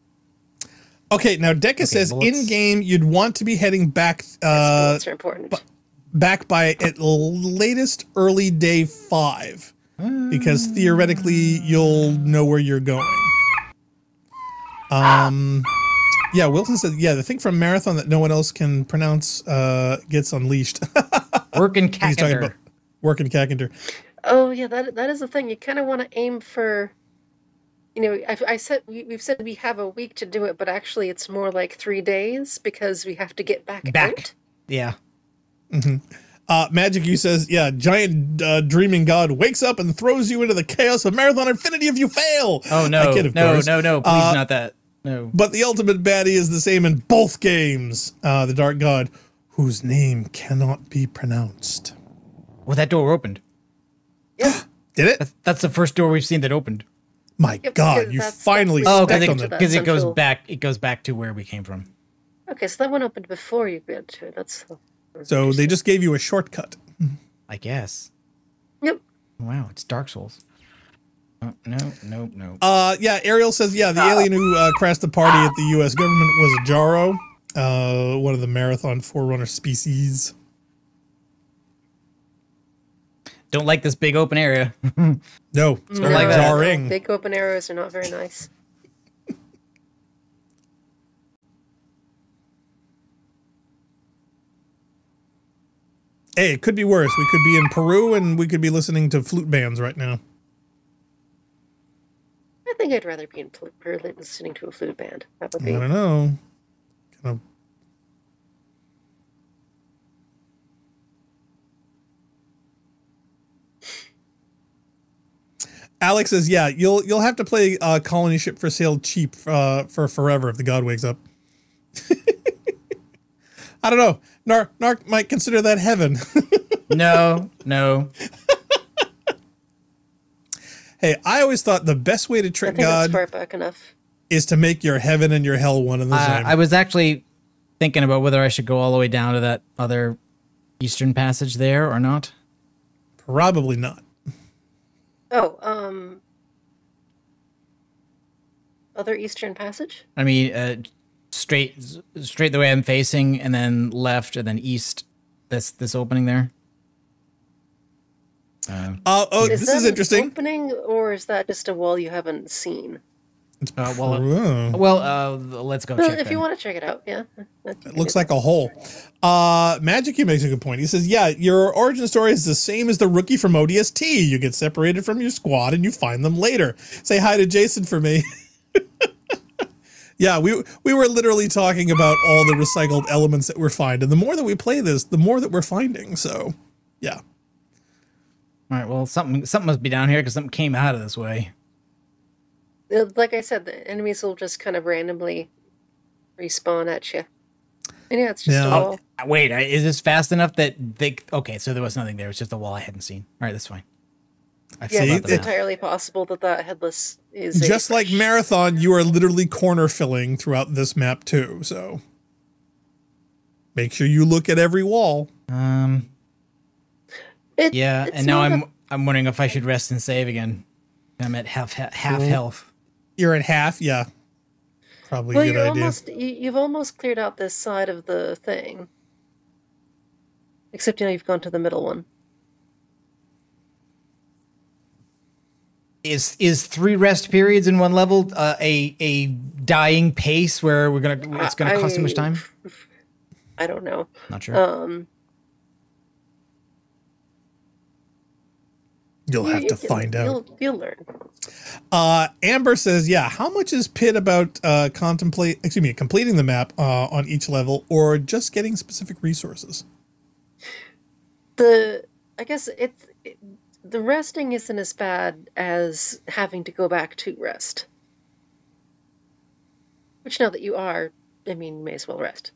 Okay, now Decca says in game you'd want to be heading back bullets are important. Back by at latest early day 5. Because theoretically you'll know where you're going. Yeah, Wilson said, yeah, the thing from Marathon that no one else can pronounce gets unleashed. Working He's talking about Cacender. Working Cacender. Oh yeah, that is the thing. You kind of want to aim for, I said we've said we have a week to do it, but actually it's more like 3 days because we have to get back out. Yeah. Magic U says, yeah, giant dreaming god wakes up and throws you into the chaos of Marathon Infinity if you fail. Oh no, I kid, of no, course. no, please not that. No. But the ultimate baddie is the same in both games. The dark god, whose name cannot be pronounced. Well, that door opened. Yeah. Did it? That's the first door we've seen that opened. My Yep, God, because you that's finally where stepped you on expect that. Because it goes Central. back. It goes back to where we came from. Okay, so that one opened before you get to it. That's So they just gave you a shortcut. I guess. Yep. Wow, it's Dark Souls. Oh, no. Yeah, Ariel says, yeah, the alien who crashed the party at the U.S. government was a Jaro, one of the Marathon Forerunner species. Don't like this big open area. No, it's very like that. jarring. Big open arrows are not very nice. Hey, it could be worse. We could be in Peru and we could be listening to flute bands right now. I think I'd rather be in Berlin listening to a flute band. That would I be. don't know. Kind of. Alex says, yeah, you'll have to play Colony Ship for Sale cheap for forever if the god wakes up. I don't know. Narc might consider that heaven. No. Hey, I always thought the best way to I trick think that's God far back enough. is to make your heaven and your hell one and the same. I was actually thinking about whether I should go all the way down to that other eastern passage there or not. Probably not. Oh, other Eastern Passage? I mean, straight the way I'm facing, and then left, and then east. This opening there. This that is an interesting. Opening, or is that just a wall you haven't seen? Let's go Well, check. if you want to check it out, yeah. It looks like a hole. Magic, he makes a good point. He says, yeah, your origin story is the same as the rookie from ODST. You get separated from your squad and you find them later. Say hi to Jason for me. Yeah, we were literally talking about all the recycled elements that we're finding. And the more that we play this, the more that we're finding. So, yeah. All right. Well, something must be down here because something came out of this way. Like I said, the enemies will just kind of randomly respawn at you. And yeah, it's just a wall. Wait, is this fast enough that they... Okay, so there was nothing there. It's just a wall I hadn't seen. All right, that's fine. Yeah, it's entirely possible that headless is just like Marathon. You are literally corner filling throughout this map too. So make sure you look at every wall. Yeah, and now I'm wondering if I should rest and save again. I'm at half health. You're at half, yeah. Probably a good idea. You've almost cleared out this side of the thing. Except you've gone to the middle one. Is 3 rest periods in one level a dying pace where it's gonna cost too much time? I don't know. Not sure. You'll have to find out. You'll learn. Amber says, yeah, how much is Pit about completing the map on each level or just getting specific resources? I guess the resting isn't as bad as having to go back to rest. Which now that you are, I mean, you may as well rest.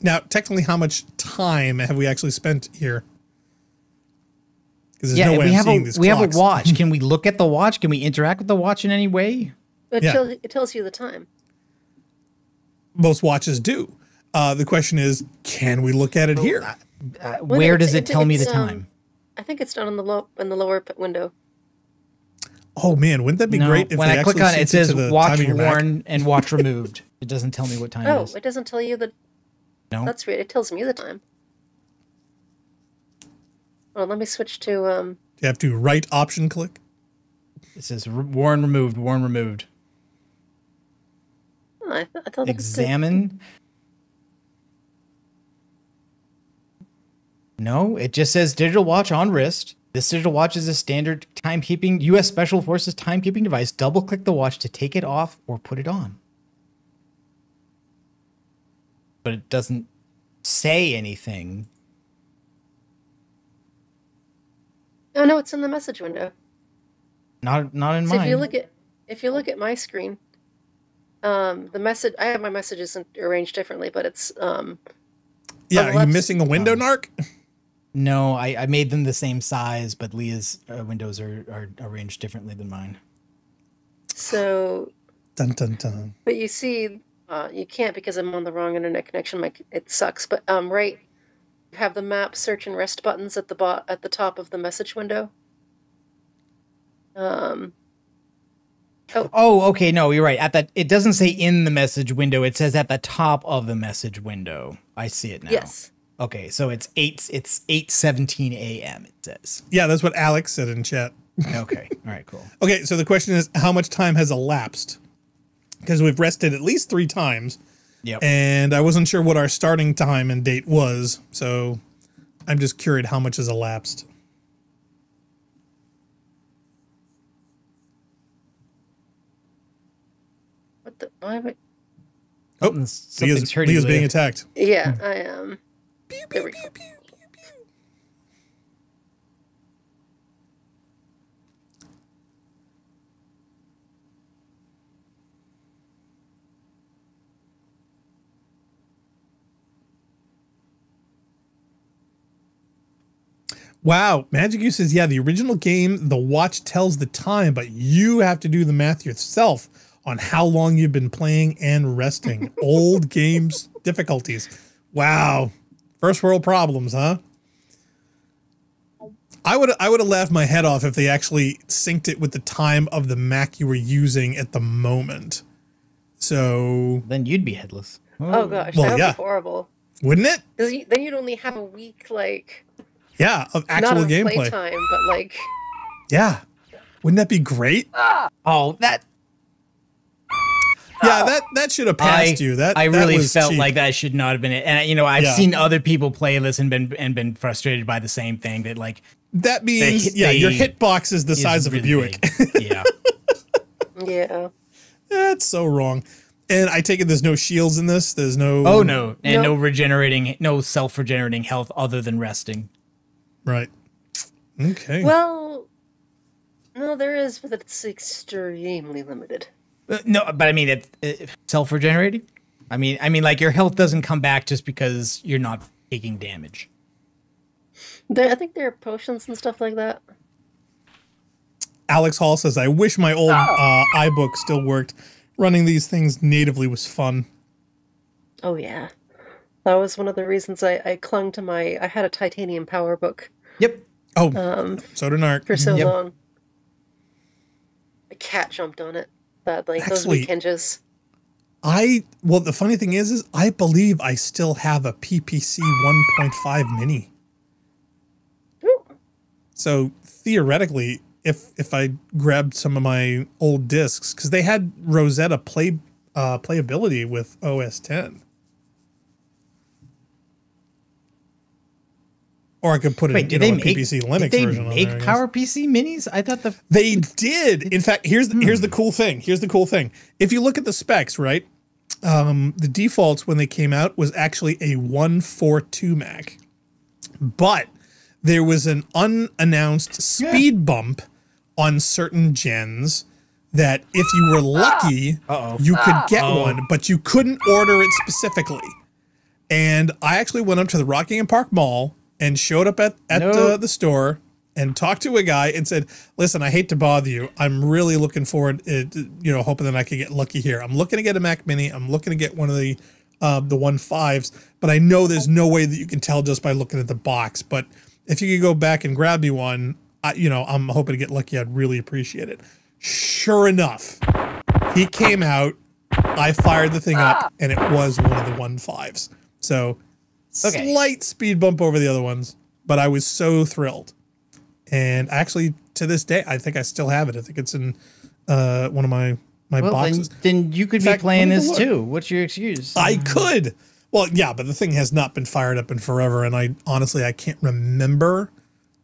Now, technically, how much time have we actually spent here? Because there's no way we I'm have seeing these we have clocks. a watch. Can we look at the watch? Can we interact with the watch in any way? It tells you the time. Most watches do. The question is, can we look at it here? Where does it tell me the time? I think it's down in the lower window. Oh man, wouldn't that be great if when they I click actually on it, it synced says to the watch time of your Mac? worn and watch removed. It doesn't tell me what time it is. It doesn't tell you that. No, that's weird. It tells me the time. Well, let me switch to. You have to right option click. It says Warren removed. Warren removed. Oh, I thought Examine. No, it just says digital watch on wrist. This digital watch is a standard timekeeping U.S. Special Forces timekeeping device. Double click the watch to take it off or put it on. But it doesn't say anything. Oh no, it's in the message window. Not in mine. If you look at my screen, the message, I have my messages arranged differently, but it's Yeah, are you missing a window, Narc? No, I made them the same size, but Leah's windows are arranged differently than mine. So, dun dun dun. But you see, you can't because I'm on the wrong internet connection. It sucks. But right, you have the map, search, and rest buttons at the top of the message window. Oh, okay. No, you're right. It doesn't say in the message window. It says at the top of the message window. I see it now. Yes. Okay, so it's 8:17 a.m. It says. Yeah, that's what Alex said in chat. Okay. All right. Cool. Okay, so the question is, how much time has elapsed? Because we've rested at least 3 times. Yep. And I wasn't sure what our starting time and date was, so I'm just curious how much has elapsed. What the? Why would? Oh, Leah's being attacked. Yeah, I am. There we go. Wow, Magic U says, yeah, the original game, the watch tells the time, but you have to do the math yourself on how long you've been playing and resting. Old games difficulties. Wow. First world problems, huh? I would have laughed my head off if they actually synced it with the time of the Mac you were using at the moment. So then you'd be headless. Oh gosh, that would be horrible. Wouldn't it? Then you'd only have a week, like, yeah, of actual gameplay. Not of playtime, but like, yeah, wouldn't that be great? Oh, that. Yeah, that should have passed you. I really felt like that should not have been it. And you know, I've seen other people play this and been frustrated by the same thing. That like that means your hitbox is the size of a Buick. Yeah. Yeah. That's so wrong. And I take it there's no shields in this. There's no. Oh no, and no self-regenerating health other than resting. Right. Okay. Well, no, there is, but it's extremely limited. No, but I mean, it self-regenerating. I mean, like your health doesn't come back just because you're not taking damage. I think there are potions and stuff like that. Alex Hall says, I wish my old iBook still worked. Running these things natively was fun. Oh, yeah. That was one of the reasons I clung to I had a titanium power book. Yep. Oh, so did Narc. For so long. A cat jumped on it. Badly. Those weak hinges. Well, the funny thing is I believe I still have a PPC 1.5 mini. Ooh. So theoretically, if I grabbed some of my old discs, because they had Rosetta playability with OS 10. Or I could put a PPC Linux version on there. Did they make PowerPC minis? I thought they did. In fact, here's the cool thing. Here's the cool thing. If you look at the specs, right, the defaults when they came out was actually a 142 Mac, but there was an unannounced speed bump on certain gens that if you were lucky, you could get one, but you couldn't order it specifically. And I actually went up to the Rockingham Park Mall and showed up at the store and talked to a guy and said, listen, I hate to bother you. I'm really looking forward to, hoping that I could get lucky here. I'm looking to get a Mac Mini. I'm looking to get one of the 1.5s, but I know there's no way that you can tell just by looking at the box. But if you could go back and grab me one, I'm hoping to get lucky. I'd really appreciate it. Sure enough, he came out, I fired the thing up, and it was one of the 1.5s. So slight speed bump over the other ones, but I was so thrilled. And I actually to this day. I think I still have it. I think it's in one of my boxes. Then you could be fact, playing let me this look. too. What's your excuse? I could. Well, yeah, but the thing has not been fired up in forever, and I can't remember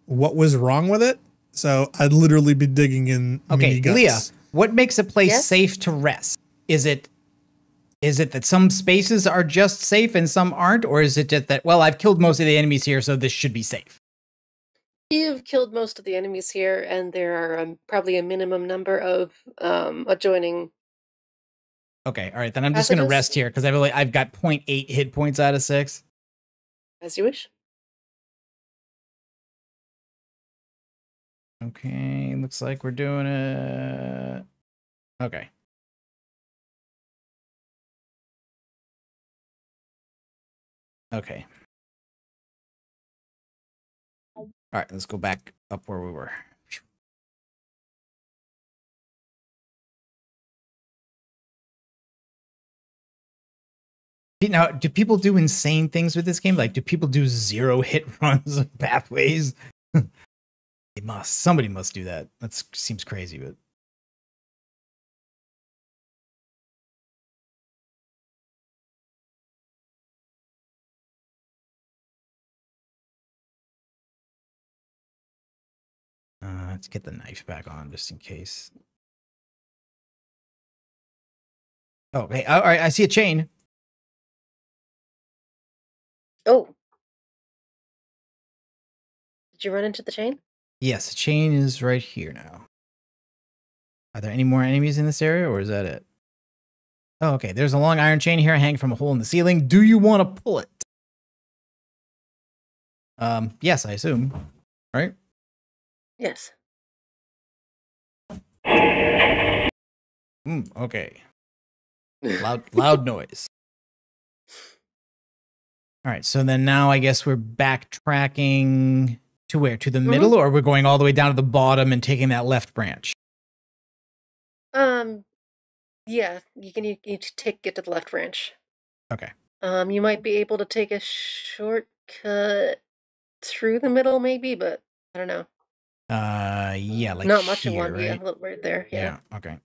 what was wrong with it. So I'd literally be digging in mini guts. Leah, what makes a place Yes? safe to rest? Is it that some spaces are just safe and some aren't, or is it just that, well, I've killed most of the enemies here, so this should be safe? You've killed most of the enemies here, and there are probably a minimum number of adjoining. Okay, all right, then I'm just gonna Passages? rest here because I've got 0.8 hit points out of 6. As you wish. Okay, looks like we're doing it. Okay. Okay. All right, let's go back up where we were. Now, do people do insane things with this game? Like, do people do 0 hit runs of pathways? They must. Somebody must do that. That seems crazy, but. Let's get the knife back on just in case. Okay, all right, I see a chain. Oh. Did you run into the chain? Yes, the chain is right here now. Are there any more enemies in this area, or is that it? Oh, okay. There's a long iron chain here hanging from a hole in the ceiling. Do you want to pull it? Yes, I assume. Right? Yes. Okay. Loud noise. All right, so then now I guess we're backtracking to where? To the middle, or we're going all the way down to the bottom and taking that left branch? Yeah, you get to the left branch. Okay. You might be able to take a shortcut through the middle, maybe, but I don't know. Yeah, like Not much here, of one, right? yeah, a little right there. Yeah. Okay.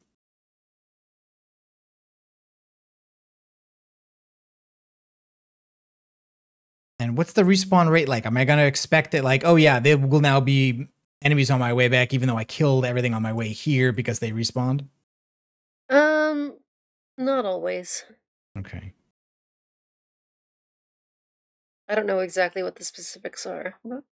And what's the respawn rate like? Am I gonna expect it like, oh yeah, there will now be enemies on my way back, even though I killed everything on my way here because they respawned? Not always. Okay. I don't know exactly what the specifics are. But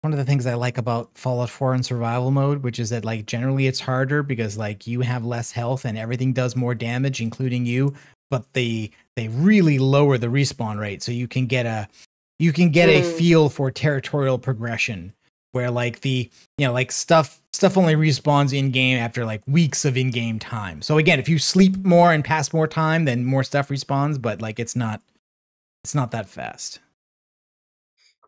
One of the things I like about Fallout 4 in survival mode, which is that like generally it's harder because like you have less health and everything does more damage, including you, but they really lower the respawn rate, so you can get a feel for territorial progression where like like stuff only respawns in game after like weeks of in-game time. So again, if you sleep more and pass more time, then more stuff respawns, but like it's not that fast.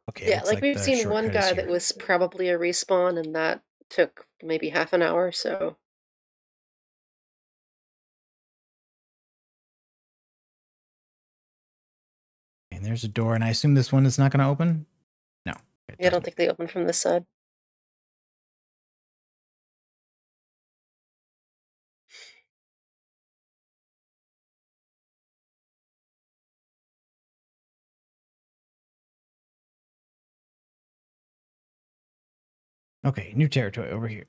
Okay, yeah, like we've seen one guy that was probably a respawn, and that took maybe half an hour, so. And there's a door, and I assume this one is not going to open? No. Yeah, I don't think they open from this side. Okay, new territory over here.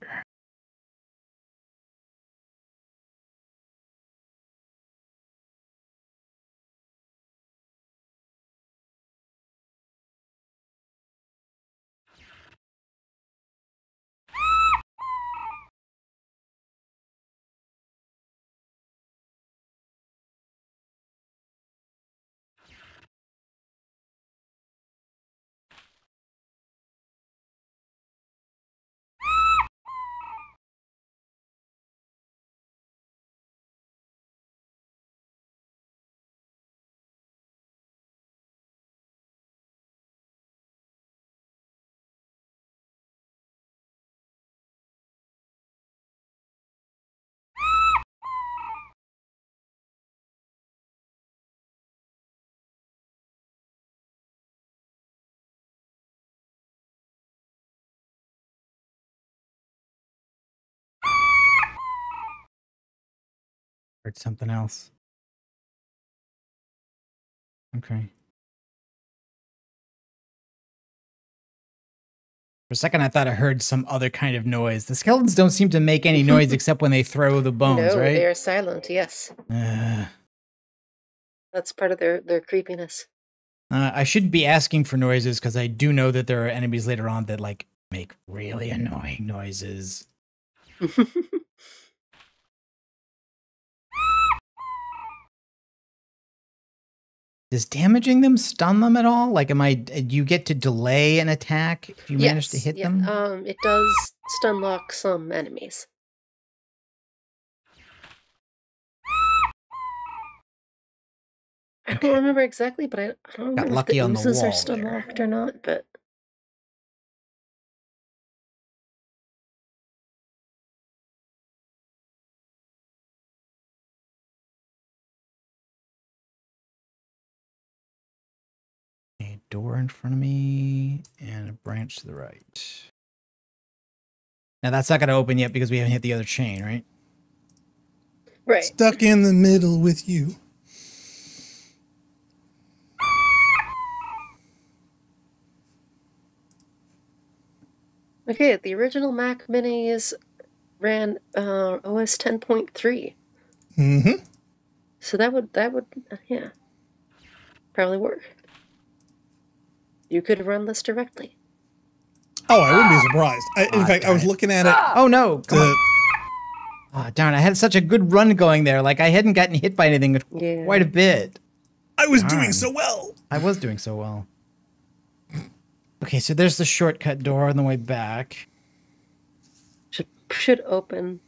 Heard something else. Okay. For a second, I thought I heard some other kind of noise. The skeletons don't seem to make any noise except when they throw the bones, No, right? they are silent, yes. That's part of their creepiness. I shouldn't be asking for noises because I do know that there are enemies later on that like make really annoying noises. Does damaging them stun them at all? Like, do you get to delay an attack if you manage to hit them? It does stun lock some enemies. I don't remember exactly, but I don't remember lucky if on the the oozes are wall stun there. locked or not, but... A door in front of me and a branch to the right. Now that's not going to open yet because we haven't hit the other chain, right? Right. Stuck in the middle with you. Okay, the original Mac Minis ran OS 10.3. Mm-hmm. So that would yeah, probably work. You could run this directly. Oh, I wouldn't be surprised. In fact, I was looking at it. Oh no! Come on. Oh, darn, I had such a good run going there. Like, I hadn't gotten hit by anything quite a bit. I was doing so well. I was doing so well. Okay, so there's the shortcut door on the way back. Should open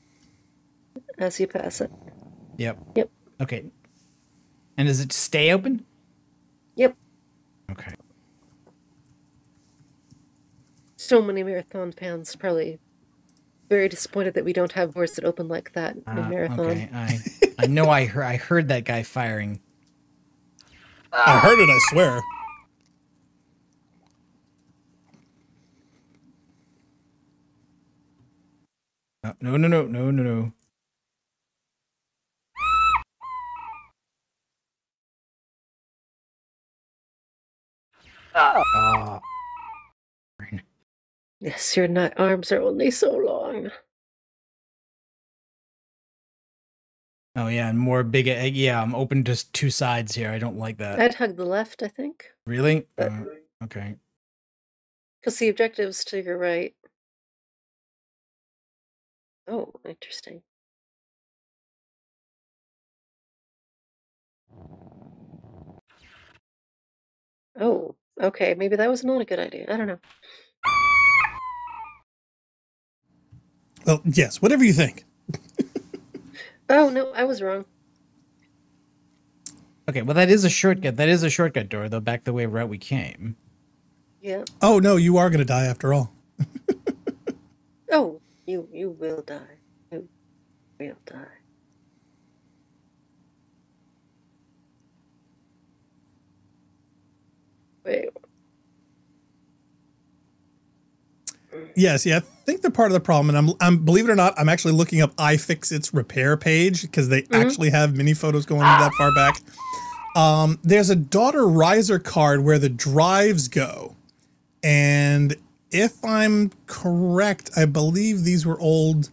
as you pass it. Yep. Yep. Okay. And does it stay open? Yep. Okay. So many Marathon fans probably very disappointed that we don't have doors that open like that in Marathon. Okay, I know I heard that guy firing. I heard it, I swear. No. Yes, your arms are only so long. Oh yeah, and more big. Yeah, I'm open to two sides here. I don't like that. I'd hug the left, I think. Really? Okay. Because the objective's to your right. Oh, interesting. Oh, okay. Maybe that was not a good idea. I don't know. Well, yes, whatever you think. Oh, no, I was wrong. Okay, well, that is a shortcut. That is a shortcut door, though, back the way route we came. Yeah. Oh, no, you are going to die after all. Oh, you will die. You will die. Wait. Yes, yeah, I think the part of the problem, and I'm believe it or not, I'm actually looking up iFixit's repair page because they actually have mini photos going that far back. There's a daughter riser card where the drives go, and if I'm correct, I believe these were old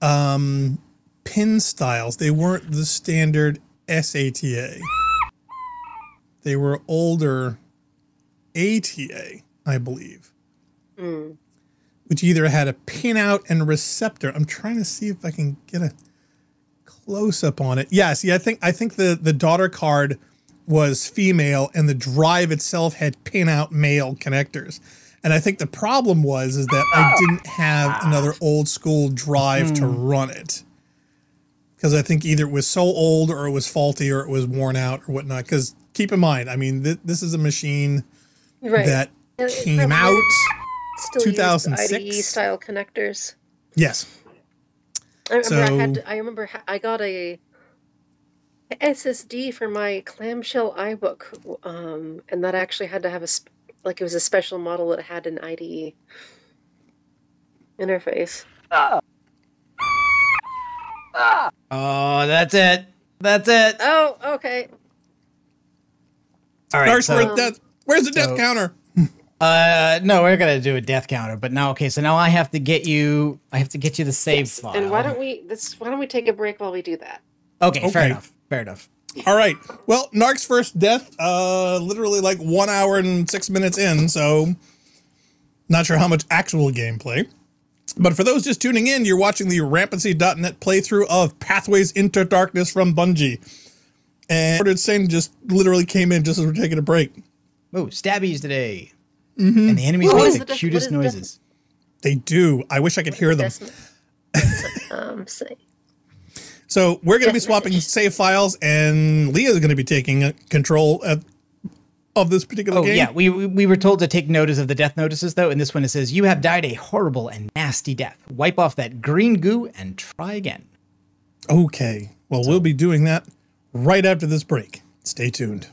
pin styles. They weren't the standard SATA. They were older ATA, I believe. Which either had a pinout and a receptor. I'm trying to see if I can get a close up on it. Yeah, see, I think the daughter card was female and the drive itself had pinout male connectors. And I think the problem was that I didn't have another old school drive to run it. Because I think either it was so old or it was faulty or it was worn out or whatnot. Because keep in mind, I mean, this is a machine that came out still 2006 IDE style connectors. Yes. I remember I got a SSD for my clamshell iBook, and that actually had to have it was a special model that had an IDE interface. Oh, that's it. That's it. Oh, okay. All right. Dark So, Sword death. Where's the death so- counter? no, we're gonna do a death counter. But now, okay. So now I have to get you. I have to get you the save file. And why don't we take a break while we do that? Okay. Fair Okay. enough. Fair enough. All right. Well, Narc's first death, literally like 1 hour and 6 minutes in, so not sure how much actual gameplay. But for those just tuning in, you're watching the Rampancy.net playthrough of Pathways into Darkness from Bungie. And Ordered Sane just literally came in just as we're taking a break. Oh, stabbies today. And the enemies What is make the the cutest what is the noises. They do. I wish I could hear them. Say. So we're going to be swapping save files, and Leah is going to be taking control of this particular game. Yeah, we were told to take notice of the death notices, though. In this one, it says, you have died a horrible and nasty death. Wipe off that green goo and try again. Okay. Well, we'll be doing that right after this break. Stay tuned.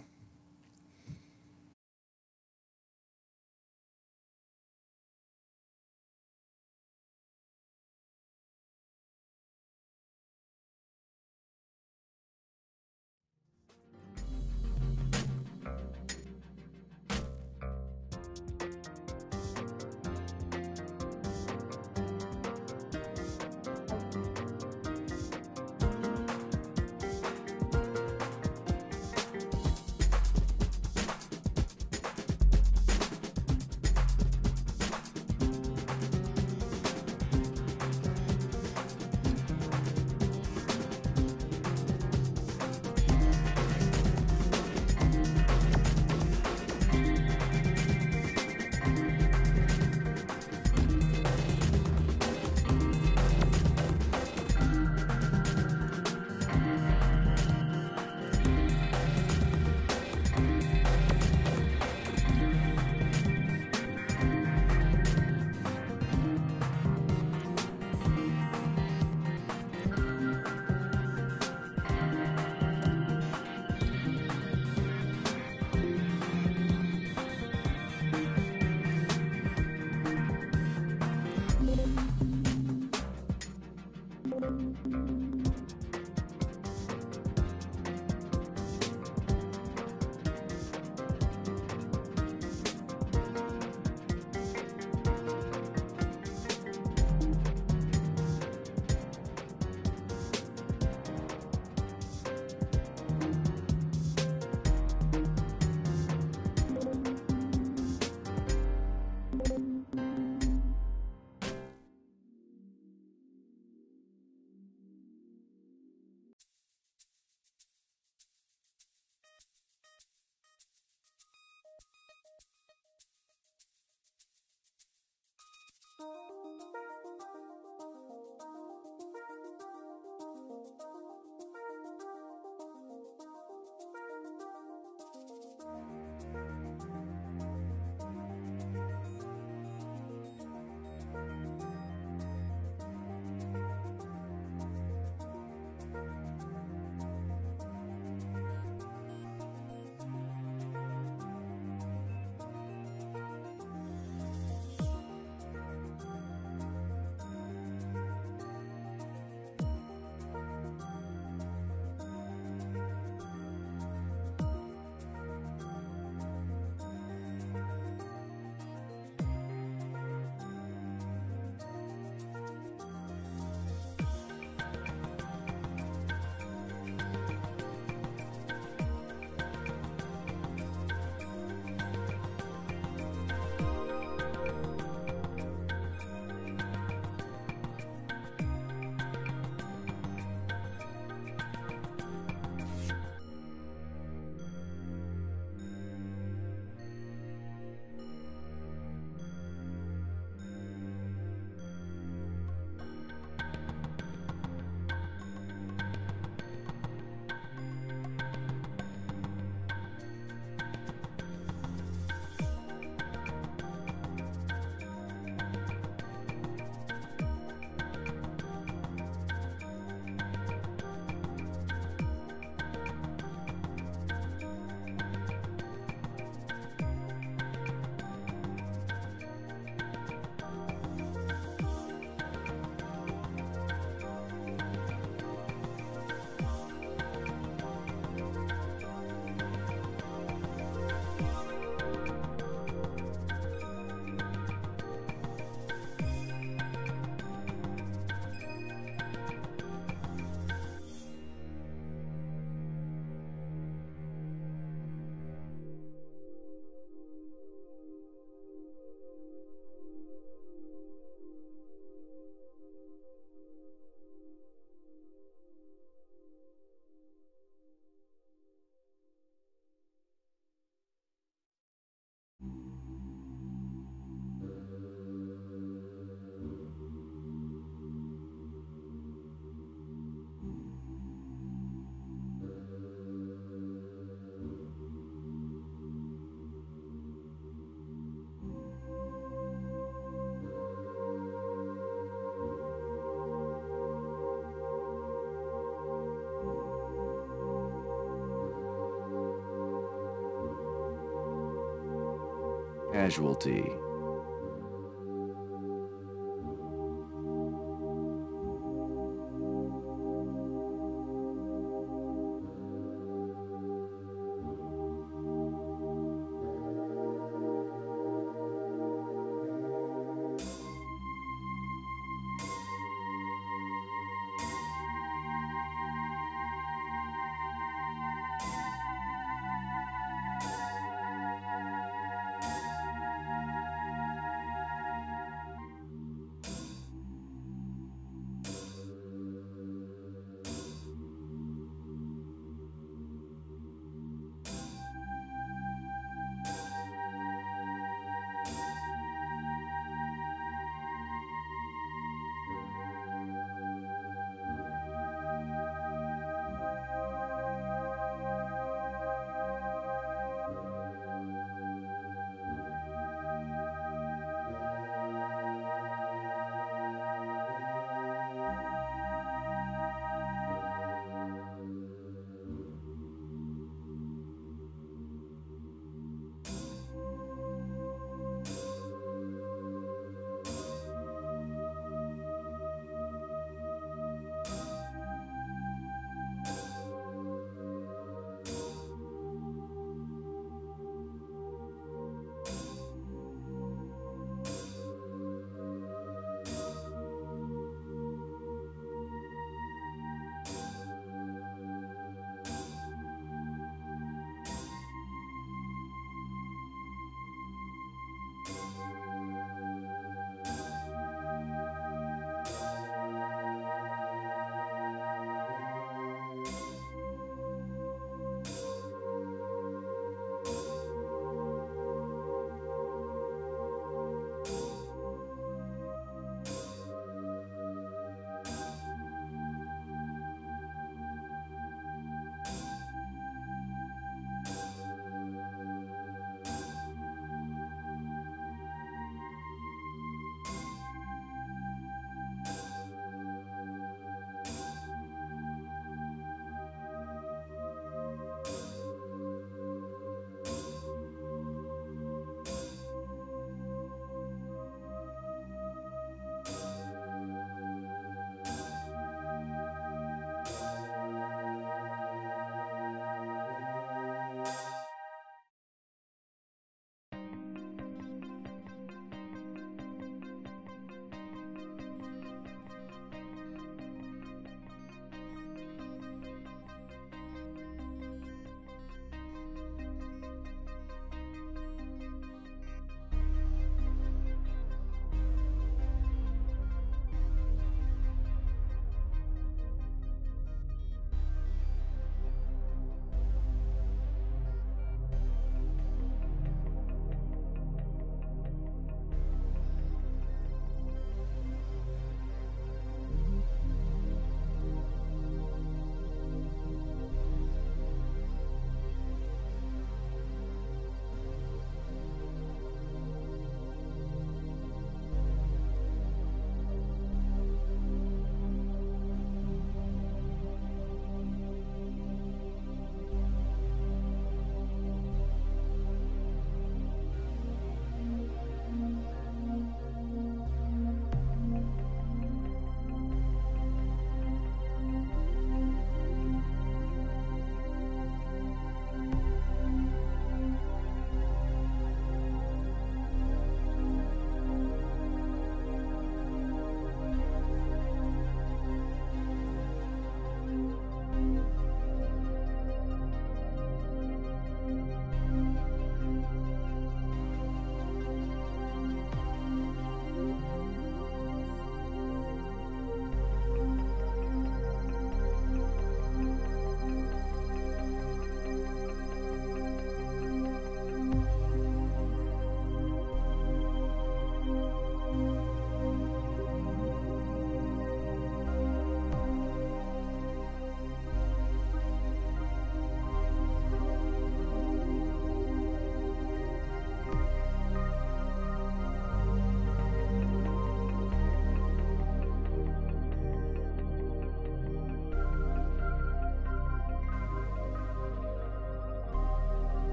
casualty.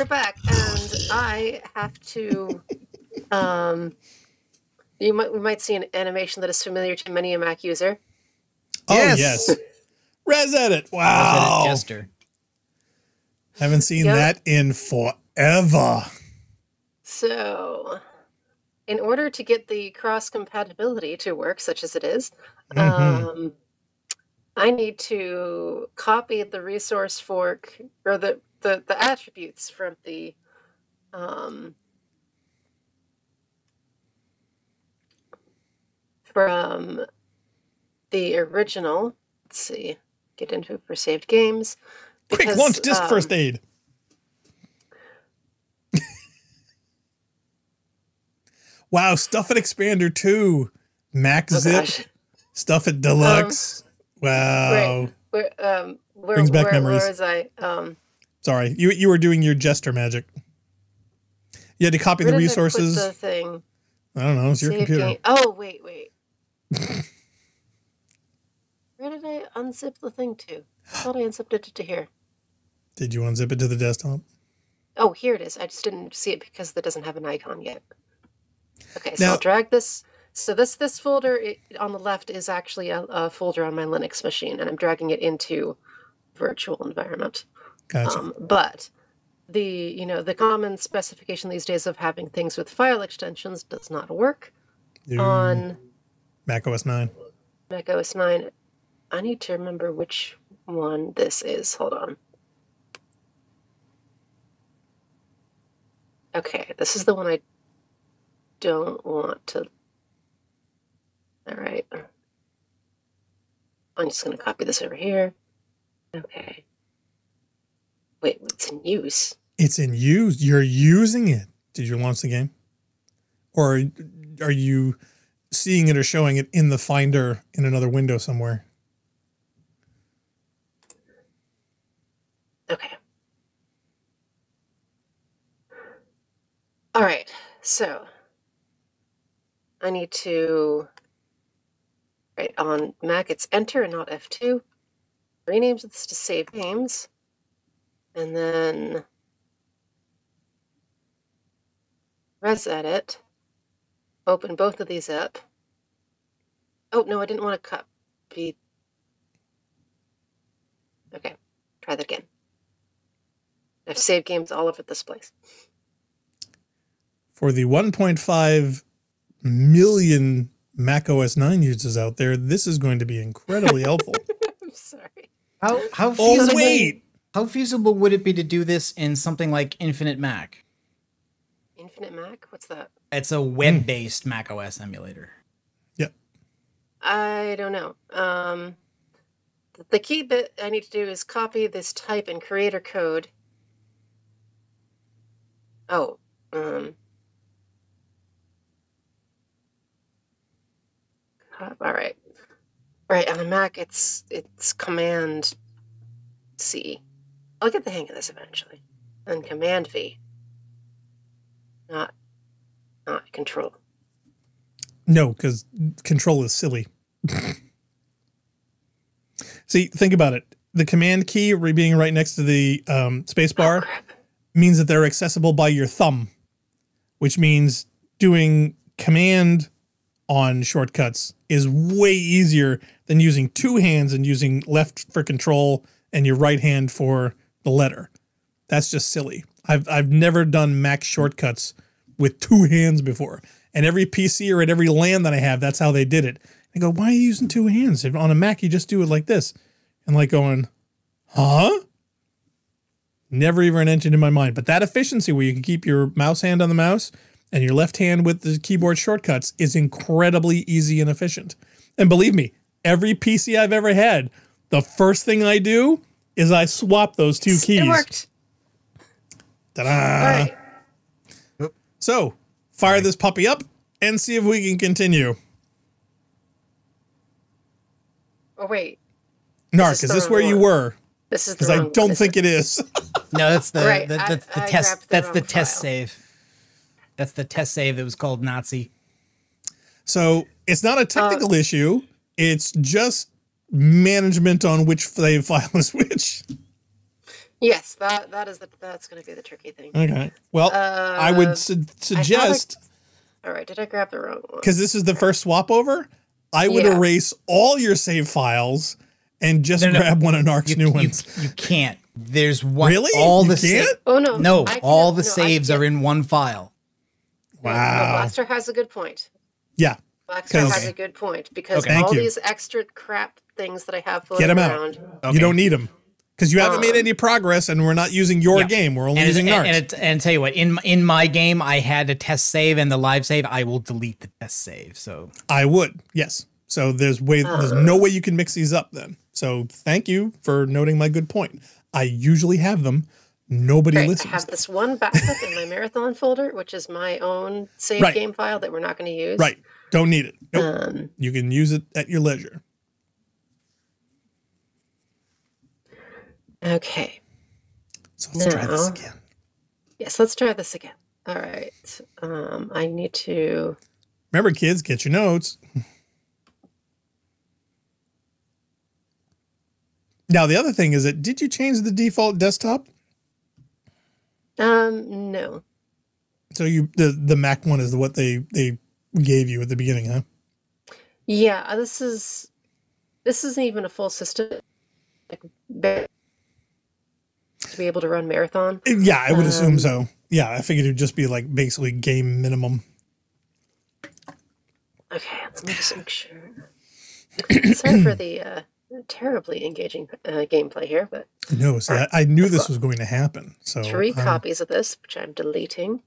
we're back, and I have to. We might see an animation that is familiar to many a Mac user. Oh yes, Res Edit. Wow, Res Edit Jester. Haven't seen that in forever. So, in order to get the cross compatibility to work, such as it is, I need to copy the resource fork or the attributes from the original. Let's see, get into it for saved games. Quick, launch disk first aid. Wow, Stuff It Expander 2, Mac Zip, Stuff It Deluxe. Wow. Brings back memories. Where was I? Sorry, you were doing your jester magic. You had to copy the resources. I put the thing? I don't know. It's your computer. Game. Oh, wait. Where did I unzip the thing to? I thought I unzipped it to here. Did you unzip it to the desktop? Oh, here it is. I just didn't see it because it doesn't have an icon yet. Okay, so now, I'll drag this. So this folder on the left is actually a folder on my Linux machine, and I'm dragging it into virtual environment. Gotcha. But the common specification these days of having things with file extensions does not work on Mac OS 9. Mac OS 9. I need to remember which one this is. Hold on. Okay, this is the one I don't want to. All right. I'm just going to copy this over here. Okay. Wait, what's in use? It's in use. You're using it. Did you launch the game? Or are you seeing it or showing it in the Finder in another window somewhere? Okay. All right. So I need to, right, on Mac, it's Enter and not F2. Rename this to Save Games. And then Res Edit. Open both of these up. Oh, no, I didn't want to copy. Okay, try that again. I've saved games all over this place. For the 1.5 million Mac OS 9 users out there, this is going to be incredibly helpful. I'm sorry. How feasible, how feasible would it be to do this in something like Infinite Mac? Infinite Mac? What's that? It's a web-based Mac OS emulator. Yep. I don't know. The key bit I need to do is copy this type and creator code. Oh, all right. Right, on a Mac, it's Command C. I'll get the hang of this eventually. And Command V. Not Control. No, because Control is silly. See, think about it. The Command key being right next to the space bar means that they're accessible by your thumb, which means doing Command on shortcuts is way easier than using two hands and using left for Control and your right hand for the letter. That's just silly. I've never done Mac shortcuts with two hands before. And every PC or at every LAN that I have, that's how they did it. I go, why are you using two hands? If on a Mac, you just do it like this. And like going, huh? Never even entered in my mind. But that efficiency where you can keep your mouse hand on the mouse and your left hand with the keyboard shortcuts is incredibly easy and efficient. And believe me, every PC I've ever had, the first thing I do is I swap those two keys. It worked. Ta-da! All right. So, fire this puppy up and see if we can continue. Oh, wait. Narc, is this where you were? This is because I don't think it is. No, that's the Right, that's the I test. That's the wrong test file. save. That's the test save that was called Nazi. So it's not a technical issue. It's just management on which file is which. Yes, that's going to be the tricky thing. Okay. Well, I would suggest. All right, did I grab the wrong one? Because this is the first swap over, I would erase all your save files and just grab one of Narc's new ones. You can't. There's one. Really? All you the can't? Oh no! No, all the saves are in one file. Wow. No, Blaster has a good point. Yeah. Blaster has a good point because all these extra crap things that I have floating around. Okay. You don't need them. Because you haven't made any progress, and we're not using your game. We're only using Narc's. And tell you what, in my game, I had a test save and the live save. I will delete the test save. So I would, yes. So there's no way you can mix these up then. So thank you for noting my good point. I usually have them. Nobody listens. I have this one backup in my marathon folder, which is my own save game file that we're not going to use. Right. Don't need it. Nope. You can use it at your leisure. Okay. So let's try this again. Yes, let's try this again. All right. I need to... Remember, kids, get your notes. Now, the other thing is that, did you change the default desktop? No. So the Mac one is what they gave you at the beginning, huh? Yeah, this isn't even a full system. To be able to run Marathon? Yeah, I would assume so. Yeah, I figured it would just be like basically game minimum. Okay, let me just make sure. Sorry for the terribly engaging gameplay here, but... No, so I knew this was going to happen. So 3 copies of this, which I'm deleting.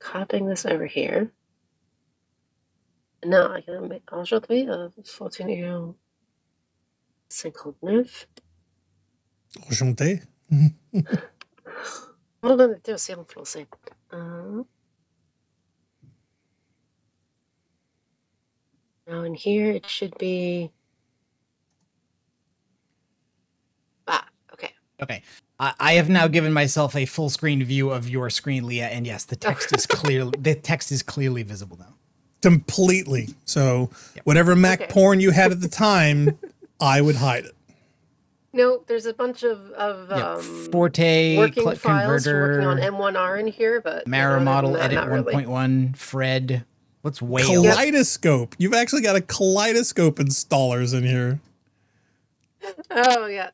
Copying this over here. Non, aujourd'hui, 41 59. Enchanté. On va mettre aussi en français. Now in here it should be... okay. Okay. I have now given myself a full screen view of your screen, Leah, and yes, the text is clearly visible now. Completely. So whatever Mac porn you had at the time, I would hide it. No, there's a bunch of Forte working files converter, working on M1R in here, but Mara model edit 1.1, Fred. What's Whale? Kaleidoscope. You've actually got a kaleidoscope installers in here. Oh yeah.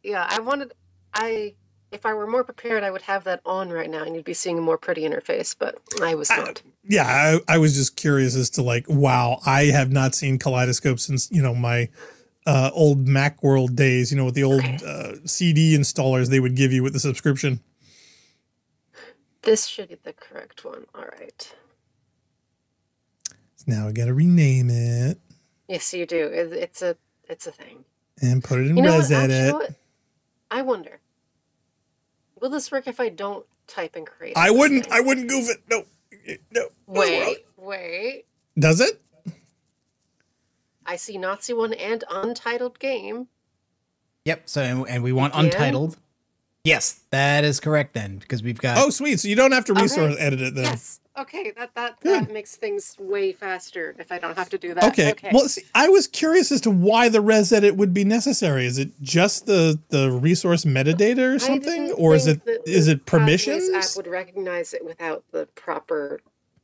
If I were more prepared, I would have that on right now, and you'd be seeing a more pretty interface. But I was not. I was just curious as to like, wow, I have not seen Kaleidoscope since my old Macworld days. With the old CD installers they would give you with the subscription. This should be the correct one. All right. So now I got to rename it. Yes, you do. It's a thing. And put it in Res Edit. I wonder. Will this work if I don't type and create? I wouldn't goof it. No. Wait. Does it? I see Nazi one and untitled game. Yep. So and we want untitled. Yes, that is correct then, because we've got. Oh, sweet. So you don't have to resource edit it then. Yes. Okay. That makes things way faster if I don't have to do that. Okay. Well, see, I was curious as to why the res edit would be necessary. Is it just the resource metadata or something, or is it permissions? This app would recognize it without the proper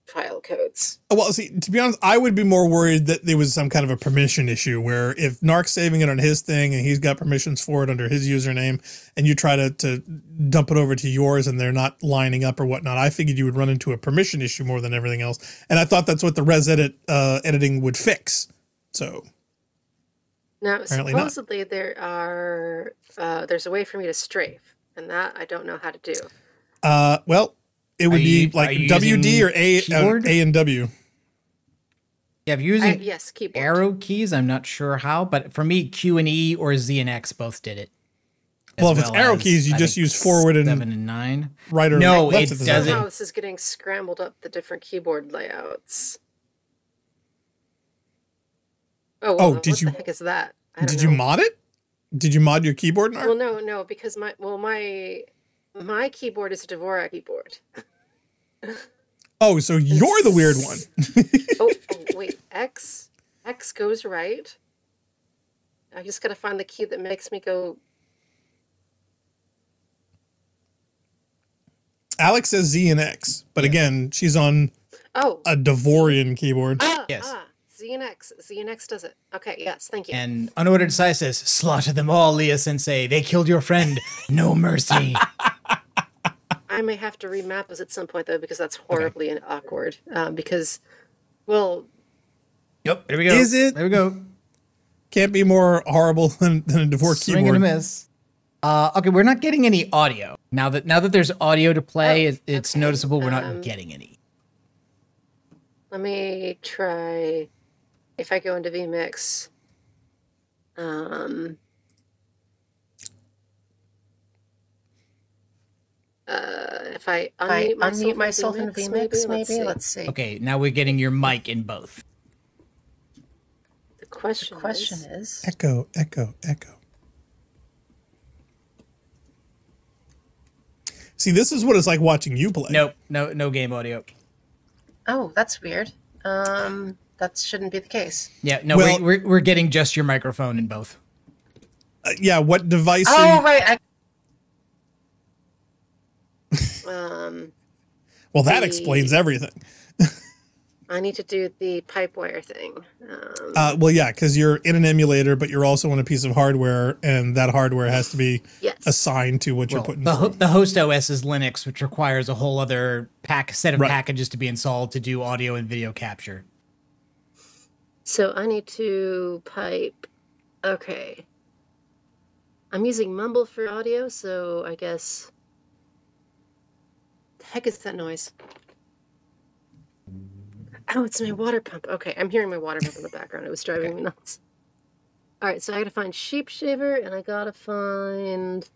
file codes. Well, see, to be honest, I would be more worried that there was some kind of a permission issue where if Narc's saving it on his thing and he's got permissions for it under his username and you try to dump it over to yours and they're not lining up or whatnot, I figured you would run into a permission issue more than everything else. And I thought that's what the res edit editing would fix. So now, supposedly there's a way for me to strafe, and that I don't know how to do. Well, it would be like WD or A and W. Yeah, if you're using keyboard. arrow keys, I'm not sure how, but for me, Q and E or Z and X both did it. Well, if it's arrow keys, you just use forward and 7 and 9. Right or no, left. It doesn't. Somehow this is getting scrambled up the different keyboard layouts. What the heck is that? Did you mod it? Did you mod your keyboard? Well, no, because my keyboard is a Dvorak keyboard. Oh, so you're the weird one. Oh, wait. X goes right. I just gotta find the key that makes me go. Alex says Z and X, but again, she's on a Devorian keyboard. Yes. Z and X. Z and X does it. Okay, yes, thank you. And Unordered Sai says, slaughter them all, Leah Sensei. They killed your friend. No mercy. I may have to remap this at some point, though, because that's horribly awkward. Because, well... Yep, there we go. Is it? There we go. Can't be more horrible than a Devor Swing keyboard. and a miss. Okay, we're not getting any audio. Now that there's audio to play, it's noticeable we're not getting any. Let me try... If I go into vMix... if I unmute myself in vMix, maybe? Let's see. Okay, now we're getting your mic in both. The question is... Echo, echo, echo. See, this is what it's like watching you play. Nope, no game audio. Oh, that's weird. That shouldn't be the case. Yeah, no, well, we're getting just your microphone in both. Yeah, what device? Oh, right. Well, that explains everything. I need to do the pipe wire thing. Well, yeah, because you're in an emulator, but you're also on a piece of hardware, and that hardware has to be assigned to what you're putting through. The host OS is Linux, which requires a whole other set of packages to be installed to do audio and video capture. So I need to pipe. Okay. I'm using Mumble for audio, so I guess... The heck is that noise? Oh, it's my water pump. Okay, I'm hearing my water pump in the background. It was driving me nuts. All right, so I gotta find Sheep Shaver, and I gotta find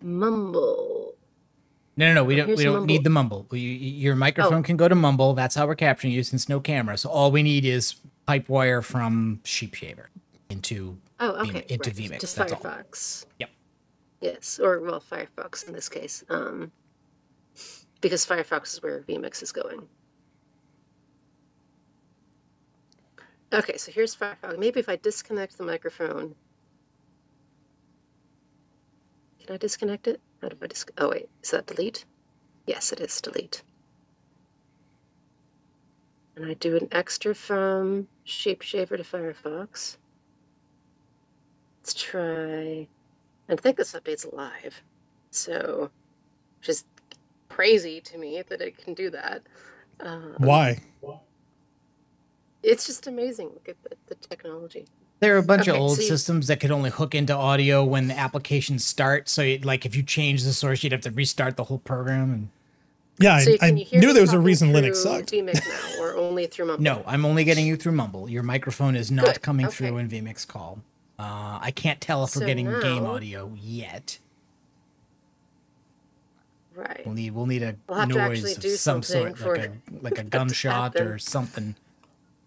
Mumble. No, we don't need the Mumble. Your microphone can go to Mumble. That's how we're capturing you since no camera. So all we need is pipe wire from Sheep Shaver into vMix. Just That's Firefox. All. Yep. Yes, or well, Firefox in this case, because Firefox is where vMix is going. Okay, so here's Firefox. Maybe if I disconnect the microphone. Can I disconnect it? How do I oh wait, is that delete? Yes, it is delete. And I do an extra from Sheep Shaver to Firefox. Let's try, and I think this update's live. So, which is crazy to me that it can do that. Why? It's just amazing. Look at the technology. There are a bunch of old systems that could only hook into audio when the application starts. So, like, if you change the source, you'd have to restart the whole program. And yeah, so I knew there was a reason Linux sucked. vMix now, or only through Mumble? No, I'm only getting you through Mumble. Your microphone is not coming through in vMix call. I can't tell if we're getting game audio yet. Right. We'll need a noise of some sort, like a gunshot or something.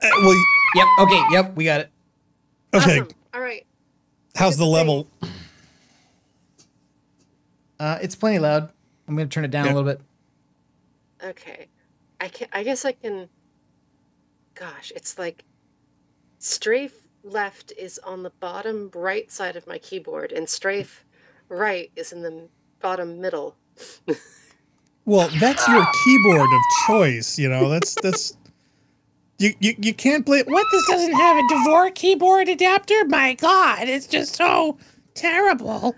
Well, yep. Okay. Yep. We got it. Okay. Awesome. All right. How's the level? It's plenty loud. I'm gonna turn it down a little bit. Okay. I guess I can. Gosh, it's like strafe left is on the bottom right side of my keyboard, and strafe right is in the bottom middle. Well, that's your keyboard of choice. You know, that's. You can't play. What? This doesn't have a Devor keyboard adapter? My God, it's just so terrible.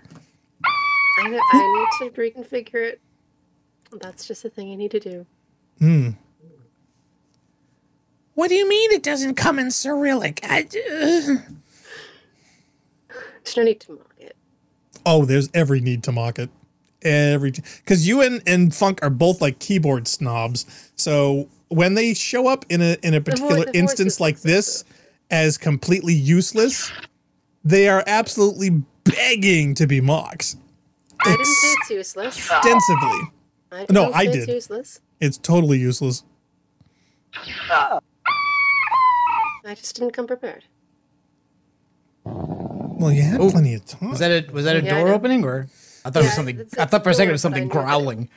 I need to reconfigure it. That's just a thing I need to do. What do you mean it doesn't come in Cyrillic? There's no need to mock it. Oh, there's every need to mock it. Because you and Funk are both like keyboard snobs. So when they show up in a particular instance like this as completely useless, they are absolutely begging to be mocked. I didn't say it's useless. Extensively. I did. It's useless. It's totally useless. I just didn't come prepared. Well, you had plenty of time. Was that a door opening, or I thought it was something? I thought for a second it was something growling.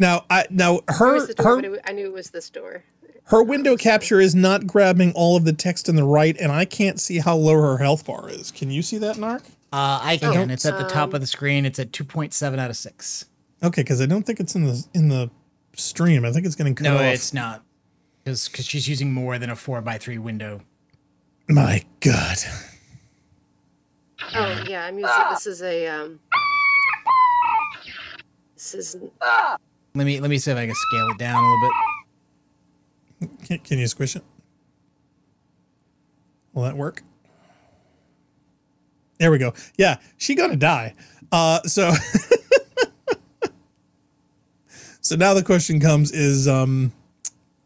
Now, Where was the door? her But I knew it was this door. her window capture is not grabbing all of the text in the right, and I can't see how low her health bar is. Can you see that, Narc? I can. It's at the top of the screen. It's at 2.7 out of 6. Okay, because I don't think it's in the stream. I think it's getting cut off. No, it's not. Because she's using more than a 4x3 window. My God. Oh yeah, I'm using. This is a. This is. Let me see if I can scale it down a little bit. Can you squish it? Will that work? There we go. Yeah, she gonna die. So so now the question comes is,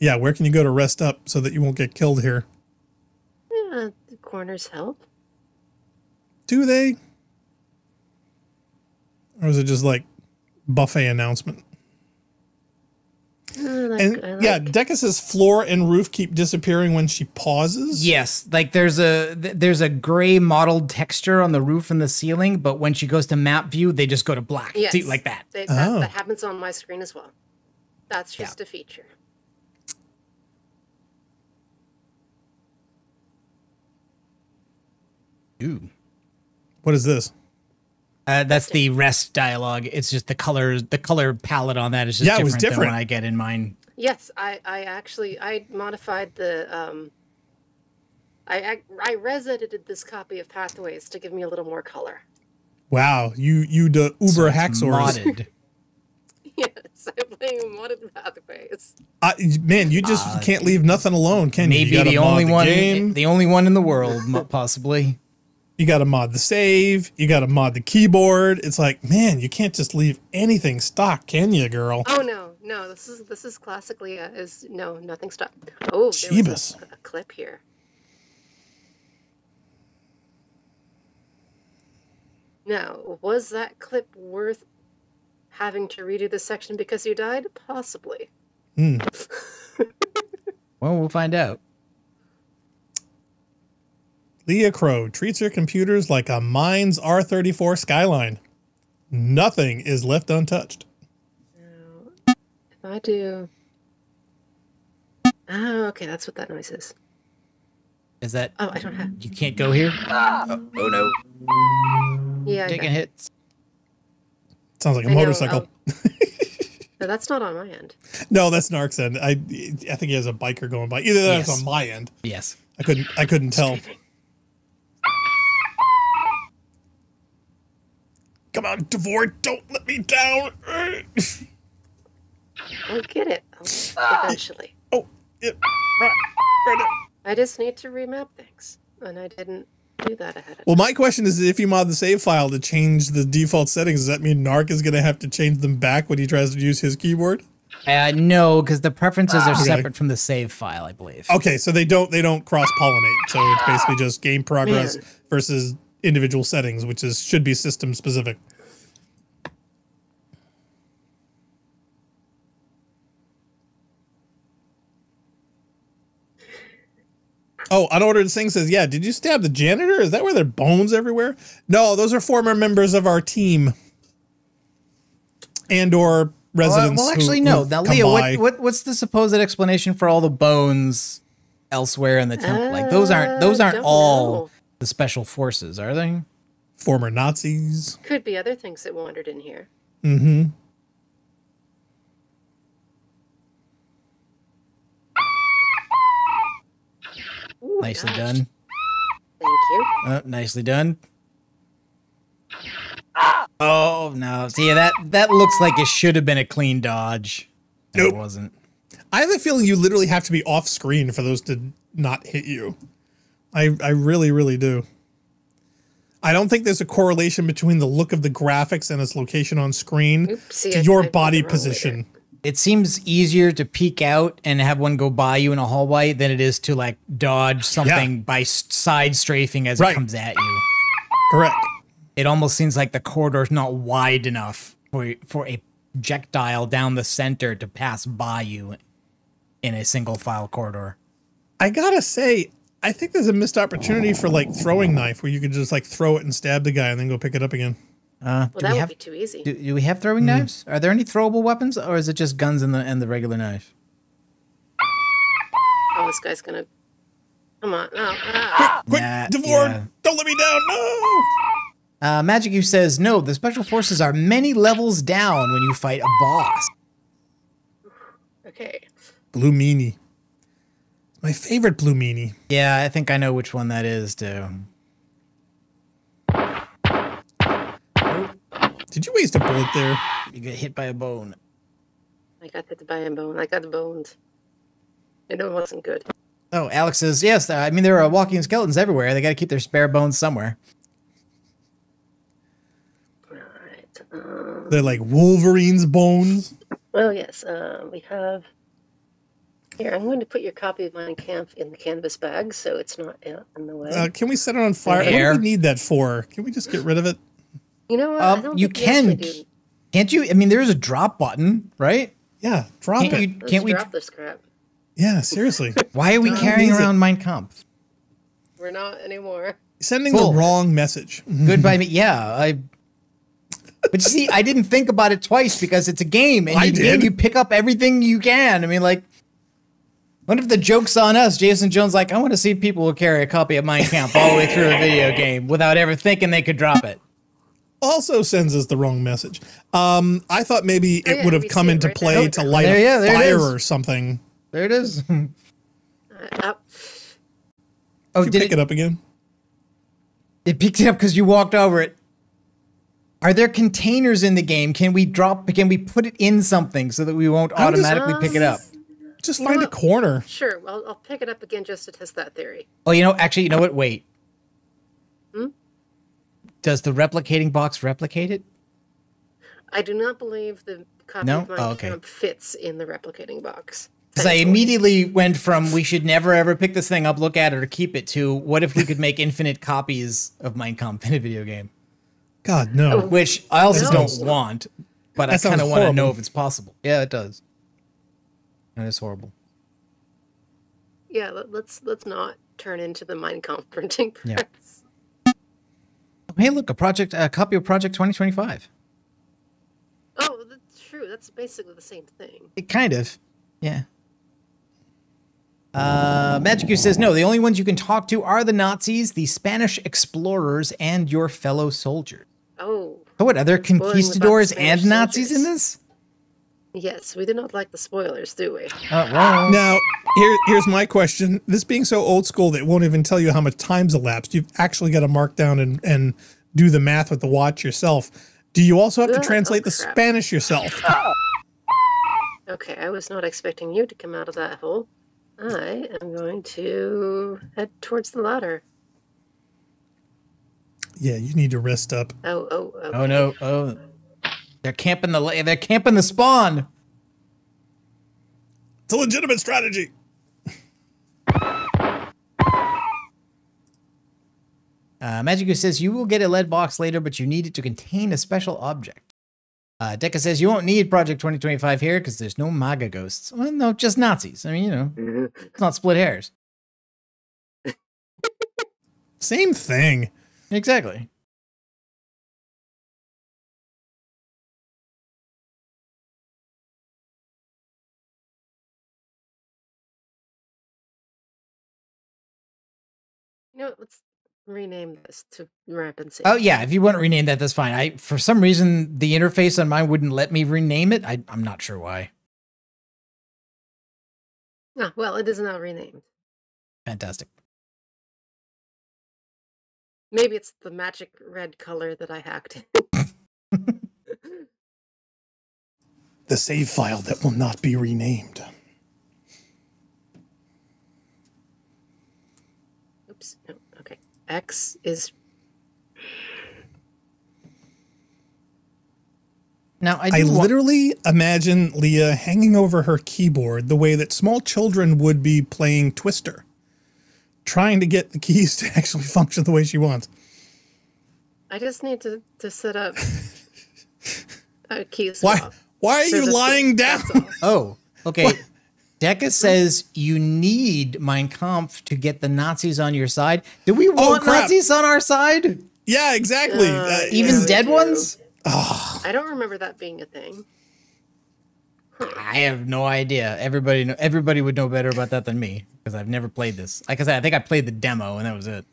yeah, where can you go to rest up so that you won't get killed here? Yeah, the corners help. Do they? Or is it just like buffet announcement? Yeah, Deca says floor and roof keep disappearing when she pauses. Yes, like there's a gray mottled texture on the roof and the ceiling, but when she goes to map view, they just go to black. Yes, See, like that. That happens on my screen as well. That's just a feature. Ooh. What is this? That's the rest dialogue. It's just the color palette on that is just different than what I get in mine. Yes, I modified the I res-edited this copy of Pathways to give me a little more color. Wow, you the Uber hacksaws. Modded. Yes, I'm playing modded Pathways. Man, you just can't leave nothing alone, can you? Maybe the only one, the only one in the world, possibly. You got to mod the save. You got to mod the keyboard. It's like, man, you can't just leave anything stock, can you, girl? Oh no, this is classically nothing stock. Oh, there was a clip here. Now, was that clip worth having to redo this section because you died? Possibly. Well, we'll find out. Leah Crow treats her computers like a mine's R34 Skyline. Nothing is left untouched. Now, if I do... Oh, okay, that's what that noise is. Is that... Oh, I don't have... You can't go here? Oh no. Yeah, taking hits. Sounds like a motorcycle. No, that's not on my end. No, that's Narc's end. I think he has a biker going by. Either that's on my end. Yes. I couldn't tell. Come on, Devore, don't let me down. I'll get it. Eventually. Oh, yeah. Right. I just need to remap things, and I didn't do that ahead of time. Well, my question is, if you mod the save file to change the default settings, does that mean Narc is going to have to change them back when he tries to use his keyboard? No, because the preferences are separate from the save file, I believe. Okay, so they don't cross-pollinate. So it's basically just game progress versus individual settings, which should be system specific. Oh, unordered thing says, yeah, did you stab the janitor? Is that where there are bones everywhere? No, those are former members of our team. And or residents. Well, actually, no. Now, Leah, what's the supposed explanation for all the bones elsewhere in the temple? Like those aren't all the special forces, are they? Former Nazis. Could be other things that wandered in here. Mm-hmm. Ooh, nicely done. Thank you. Nicely done. Oh no! See, that looks like it should have been a clean dodge. Nope. It wasn't. I have a feeling you literally have to be off screen for those to not hit you. I really, really do. I don't think there's a correlation between the look of the graphics and its location on screen to your body position. It seems easier to peek out and have one go by you in a hallway than it is to like dodge something by side strafing as it comes at you. Correct. It almost seems like the corridor's not wide enough for a projectile down the center to pass by you in a single file corridor. I gotta say, I think there's a missed opportunity for like throwing knife where you could just like throw it and stab the guy and then go pick it up again. Well, that would be too easy. Do we have throwing knives? Are there any throwable weapons, or is it just guns and the regular knife? Oh, this guy's gonna. Come on! No! Quick, Devore! Yeah. Don't let me down! No! Magic U says no. The special forces are many levels down when you fight a boss. Okay. Blue meanie. My favorite blue meanie. Yeah, I think I know which one that is too. Did you waste a bullet there? You get hit by a bone. I got hit by a bone. I got boned. It wasn't good. Oh, Alex says yes. I mean, there are walking skeletons everywhere. They got to keep their spare bones somewhere. Right. They're like Wolverine's bones. Well, yes. We have. Here, I'm going to put your copy of Mein Kampf in the canvas bag, so it's not in the way. Can we set it on fire? What do we need that for? Can we just get rid of it? You know what? I don't You think we actually can. do. Can't you? I mean, there's a drop button, right? Yeah, drop it. Let's Can't we? drop this crap? Yeah, seriously. Why are we carrying around Mein Kampf? We're not anymore. Sending Cool. the wrong message. Goodbye, me. Yeah, But you see, I didn't think about it twice because it's a game, and I in the game did. you pick up everything you can. I mean, like, what if the joke's on us? Jason Jones, like, I want to see people who carry a copy of Mein Kampf all the way through a video game without ever thinking they could drop it. Also sends us the wrong message. I thought maybe it would have we come see it into right play there. to light There a it fire is. or something. There it is. Up. Oh, Did you pick it up again? It picked it up because you walked over it. Are there containers in the game? Can we put it in something so that we won't automatically pick it up? Just You find know a corner. Sure. Well, I'll pick it up again just to test that theory. Oh, actually, you know what? Wait. Does the replicating box replicate it? I do not believe the copy No? of Mein Oh, okay. Kampf fits in the replicating box. Because I Thankfully. immediately went from we should never ever pick this thing up, look at it, or keep it to what if we could make infinite copies of Mein Kampf in a video game? God, no. Which I also No. don't want, but I That kind of sounds want to know horrible. if it's possible. Yeah, it does. That is horrible. Yeah, let's not turn into the Mein Kampf printing press. Yeah. Hey, look, a copy of Project 2025. Oh, that's true. That's basically the same thing. It kind of, yeah. Magic U says, no, the only ones you can talk to are the Nazis, the Spanish explorers, and your fellow soldiers. Oh, So what, are there Spoiling about conquistadors Spanish and Nazis soldiers. in this? yes. We do not like the spoilers, do we? Well, Now, here's my question. This being so old school that it won't even tell you how much time's elapsed, you've actually got to mark down and do the math with the watch yourself. Do you also have to Ugh, translate oh, the crap. Spanish yourself? Okay, I was not expecting you to come out of that hole. I am going to head towards the ladder. Yeah, you need to rest up. Oh, oh no, oh. They're camping the spawn. It's a legitimate strategy. Magic U says, you will get a lead box later, but you need it to contain a special object. Deca says, you won't need Project 2025 here because there's no MAGA ghosts. Well, no, just Nazis. I mean, it's not split hairs. Same thing. Exactly. let's rename this to Rampancy. Oh, yeah, if you want to rename that, that's fine. For some reason, the interface on mine wouldn't let me rename it. I'm not sure why. Ah, well, it is now renamed. Fantastic. Maybe it's the magic red color that I hacked. The save file that will not be renamed. Oops. No, okay. X is. Now, I literally imagine Leah hanging over her keyboard the way that small children would be playing Twister, trying to get the keys to actually function the way she wants. I just need to set up a key Why? swap. Why are for you this lying game, down? that's all. Oh, okay. What? Deca says you need Mein Kampf to get the Nazis on your side. Do we want crap. Nazis on our side? Yeah, exactly. Even they dead do. ones? I don't remember that being a thing. I have no idea. Everybody would know better about that than me because I've never played this. Like I said, I think I played the demo and that was it.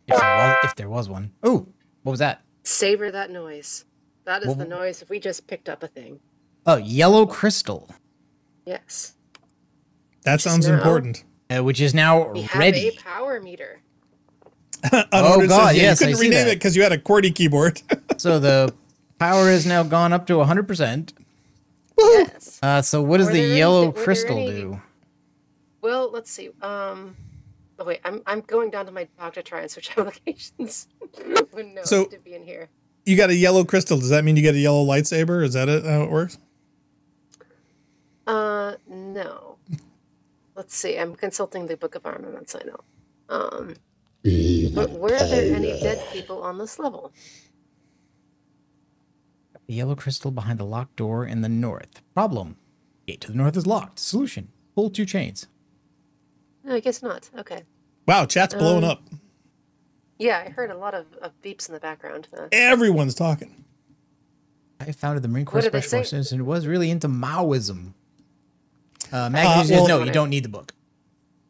If there was one. Oh, what was that? Savor that noise. That is Well- the noise if we just picked up a thing. Oh, yellow crystal, Yes. That sounds now- important. which is now We have ready. a power meter. Unordered God, says, yes, you I couldn't see rename that. it because you had a QWERTY keyboard. So the power has now gone up to 100%. Yes. So what does Were the there any- yellow were there crystal any- do? Well, let's see. Oh wait, I'm going down to my dock to try and switch applications. Wouldn't know So- it to be in here. You got a yellow crystal. Does that mean you get a yellow lightsaber? Is that how it works? No. Let's see. I'm consulting the Book of Armaments. I know. But were there any dead people on this level? The yellow crystal behind the locked door in the north. Problem. Gate to the north is locked. Solution. Pull 2 chains. No, I guess not. Okay. Wow, chat's blowing up. Yeah, I heard a lot of beeps in the background. Everyone's talking. I founded the Marine Corps What did they Special say? Forces and was really into Maoism. Maggie says, well- no, you don't need the book.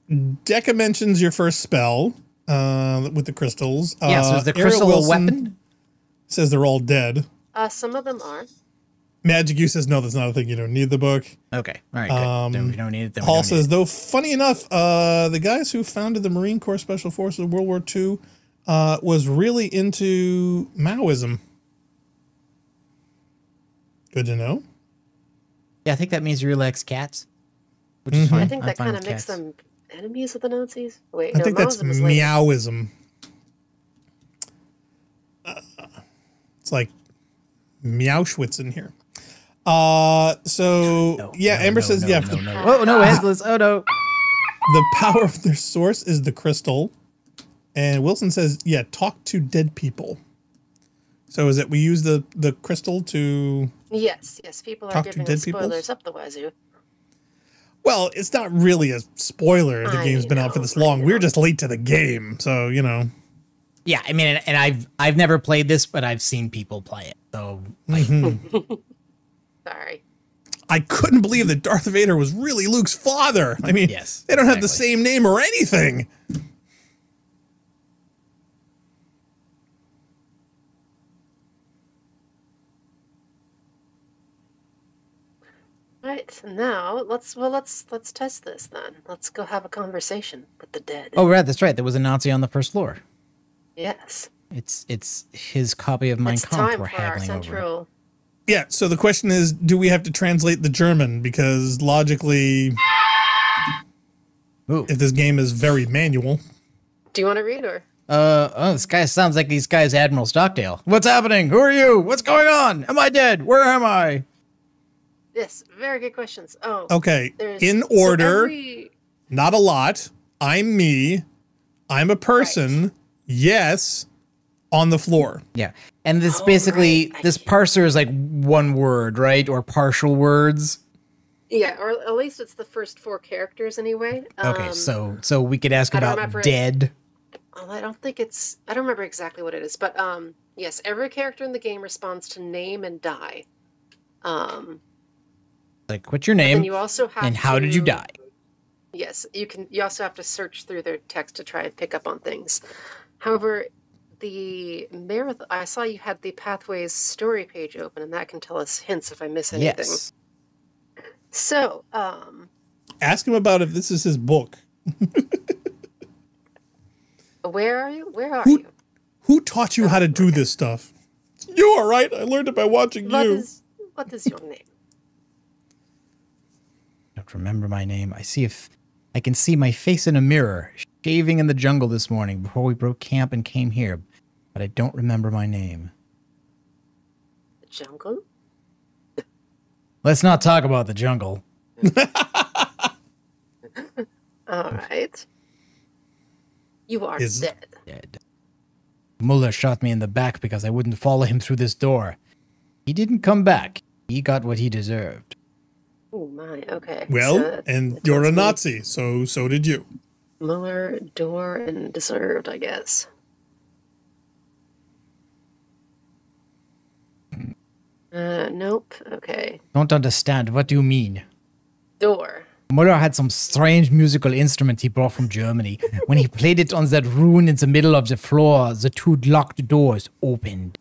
Deca mentions your first spell with the crystals. Yeah, so is the Ariel crystal a Wilson weapon? says they're all dead. Some of them are. Magic U says, no, that's not a thing. You don't need the book. Okay, all right, good. Then we don't need it. Then we Paul don't need says, it. though, funny enough, the guys who founded the Marine Corps Special Forces in World War II was really into Maoism. Good to know. Yeah, I think that means you relax cats, which is fine. I think I'm that fine kind with of makes cats. them enemies of the Nazis. Wait, I no, think that's Maoism is later. Meowism. It's like Meowschwitz in here. Amber says, no. Oh no, headless. Oh no. the power of their source is the crystal. And Wilson says, yeah, talk to dead people. So is it we use the crystal to... Yes, people are Talk to giving dead us spoilers peoples? up the wazoo. Well, it's not really a spoiler. The I game's been out for know, this long. I We're know. just late to the game. So, you know. Yeah, I mean, and I've never played this, but I've seen people play it. So like, Sorry. I couldn't believe that Darth Vader was really Luke's father. I mean, Yes, they don't have the exactly. same name or anything. Right, now let's test this then. Let's go have a conversation with the dead. oh right, that's right. There was a Nazi on the first floor. Yes. It's his copy of Mein It's Kampf time we're for our haggling over. central. Yeah, so the question is, do we have to translate the German? Because logically, Ooh. if this game is very manual. Do you want to read or? This guy sounds like these guys Admiral Stockdale. What's happening? Who are you? What's going on? Am I dead? Where am I? Yes, very good questions. Oh. Okay, there's- in so order, every- not a lot. I'm me. I'm a person. Yes, on the floor. Yeah. And this Oh, basically, right. this parser is like one word, right? Or partial words. Yeah, or at least it's the first 4 characters anyway. Okay, so we could ask I don't about remember it. dead. I don't remember exactly what it is, but yes, every character in the game responds to name and die. Like, what's your And name? you also have And how did you to- die? Yes, you also have to search through their text to try and pick up on things. However, the marathon, I saw you had the Pathways story page open, and that can tell us hints if I miss anything. Yes. So, Ask him about if this is his book. where are you? Where are Who- you? Who taught you how to do this stuff? You are right. I learned it by watching you. What is your name? I don't remember my name. I can see my face in a mirror, shaving in the jungle this morning before we broke camp and came here, but I don't remember my name. The jungle? Let's not talk about the jungle. All right. You are Is- dead. Dead. Muller shot me in the back because I wouldn't follow him through this door. He didn't come back. He got what he deserved. Oh my, okay. Well, So and it you're a tells me Nazi, so did you. Muller, door, and deserved, I guess. Nope. Okay. Don't understand. What do you mean? Door. Muller had some strange musical instrument he brought from Germany. When he played it on that rune in the middle of the floor, the two locked doors opened.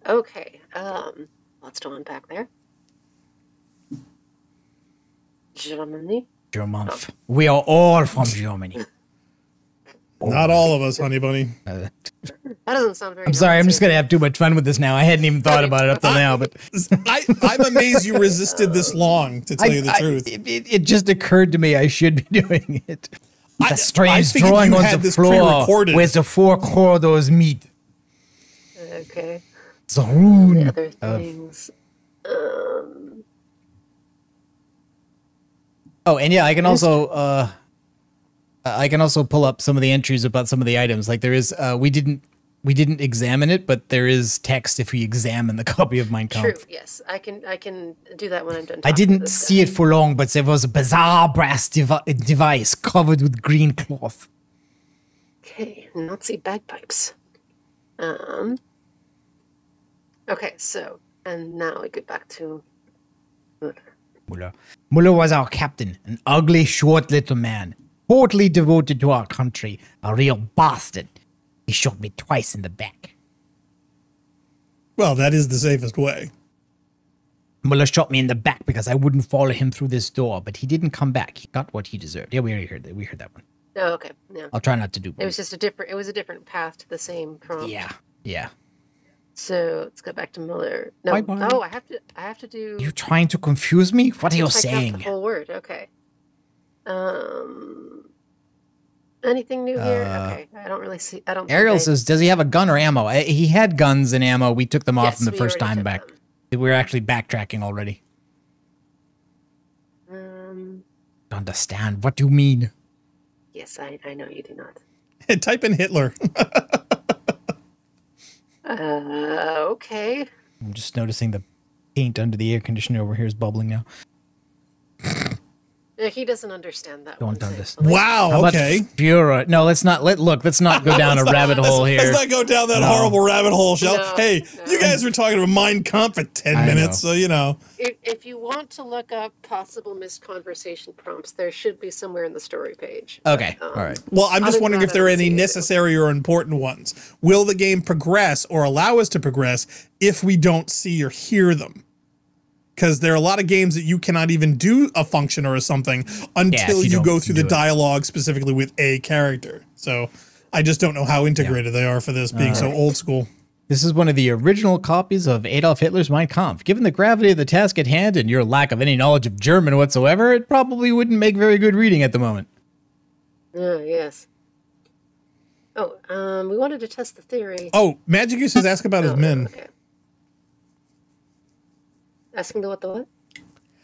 Okay. Let's do one back there. Germany. German. We are all from Germany. Not all of us, honey bunny. That doesn't sound very. I'm sorry. I'm just gonna have too much fun with this now. I hadn't even thought about it up till now, but I'm amazed you resisted this long. To tell you the truth, it just occurred to me I should be doing it. The I strange figured drawing you on had the this floor pre-recorded. where the four corridors meet. Okay. The rune. The other things. Oh, and yeah, I can also pull up some of the entries about some of the items. Like there is, we didn't examine it, but there is text if we examine the copy of Mein Kampf. True. Yes, I can do that when I'm done. I didn't see it for long, but there was a bizarre brass device covered with green cloth. Okay, Nazi bagpipes. Okay, so and now we get back to. Muller was our captain, an ugly, short little man, totally devoted to our country, a real bastard. He shot me twice in the back. well, that is the safest way. Muller shot me in the back because I wouldn't follow him through this door, but he didn't come back. He got what he deserved. Yeah, we already heard that. We heard that one. Oh, okay. Yeah. I'll try not to do. It was just a different. It was a different path to the same prompt. Yeah. So let's go back to Muller. No. Bye-bye. Oh, I have to do. You trying to confuse me? What are you Check out saying? the whole word. Okay. Anything new here? Okay. I don't really see. I don't. Ariel says, does he have a gun or ammo? He had guns and ammo. We took them off Yes, him the we first already time took back. them. We're actually backtracking already. Um. Understand. What do you mean? Yes, I know you do not. Type in Hitler. Okay. I'm just noticing the paint under the air conditioner over here is bubbling now. Yeah, he doesn't understand that. Don't one. understand. Wow. How about Okay. Fura? No, let's not. Let's not go down a rabbit hole here. Let's not go down that horrible rabbit hole, shall? No, Hey, no. you guys were talking about Mein Kampf for 10 minutes, so you know. If you want to look up possible missed conversation prompts, there should be somewhere in the story page. Okay. But, All right. Well, I'm just other wondering than if that, there are I don't any see anything. necessary or important ones. Will the game progress or allow us to progress if we don't see or hear them? Because there are a lot of games that you cannot even do a function or a something until you you don't go through the do it. dialogue specifically with a character. So I just don't know how integrated they are for this being so old school. This is one of the original copies of Adolf Hitler's Mein Kampf. Given the gravity of the task at hand and your lack of any knowledge of German whatsoever, it probably wouldn't make very good reading at the moment. Yes. Oh, we wanted to test the theory. Oh, Magic Goose is asking about his men. Okay. Asking the what?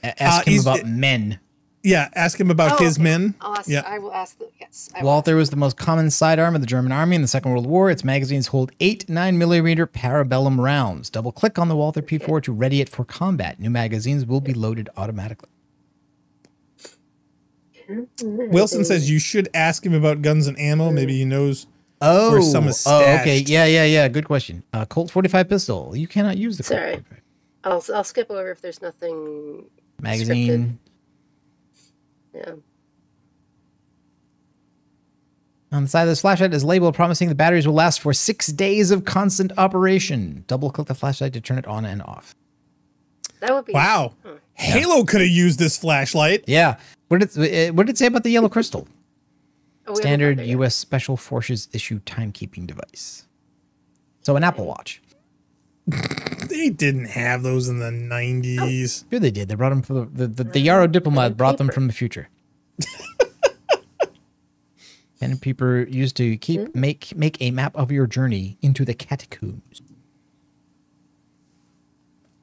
Ask him about men. Yeah, ask him about his okay. men. I'll ask. Yeah. I will ask. Yes. I will. Walther was the most common sidearm of the German army in the Second World War. Its magazines hold 8 9mm parabellum rounds. Double-click on the Walther P4 to ready it for combat. New magazines will be loaded automatically. Wilson says you should ask him about guns and ammo. Maybe he knows Oh, where some is okay. stashed. Yeah. Good question. Colt 45 pistol. You cannot use the Colt Sorry. 45. I'll skip over if there's nothing. Magazine. Scripted. Yeah. On the side of this flashlight is labeled promising the batteries will last for 6 days of constant operation. Double-click the flashlight to turn it on and off. That would be. Wow. Halo could have used this flashlight. Yeah. What did it say about the yellow crystal? Oh, we haven't Standard got there yet. U.S. Special Forces issue timekeeping device. So an Apple Watch. They didn't have those in the 90s. Sure they did. They brought them for the Yarrow diplomat brought them from the future. Pen and paper used to make a map of your journey into the catacombs.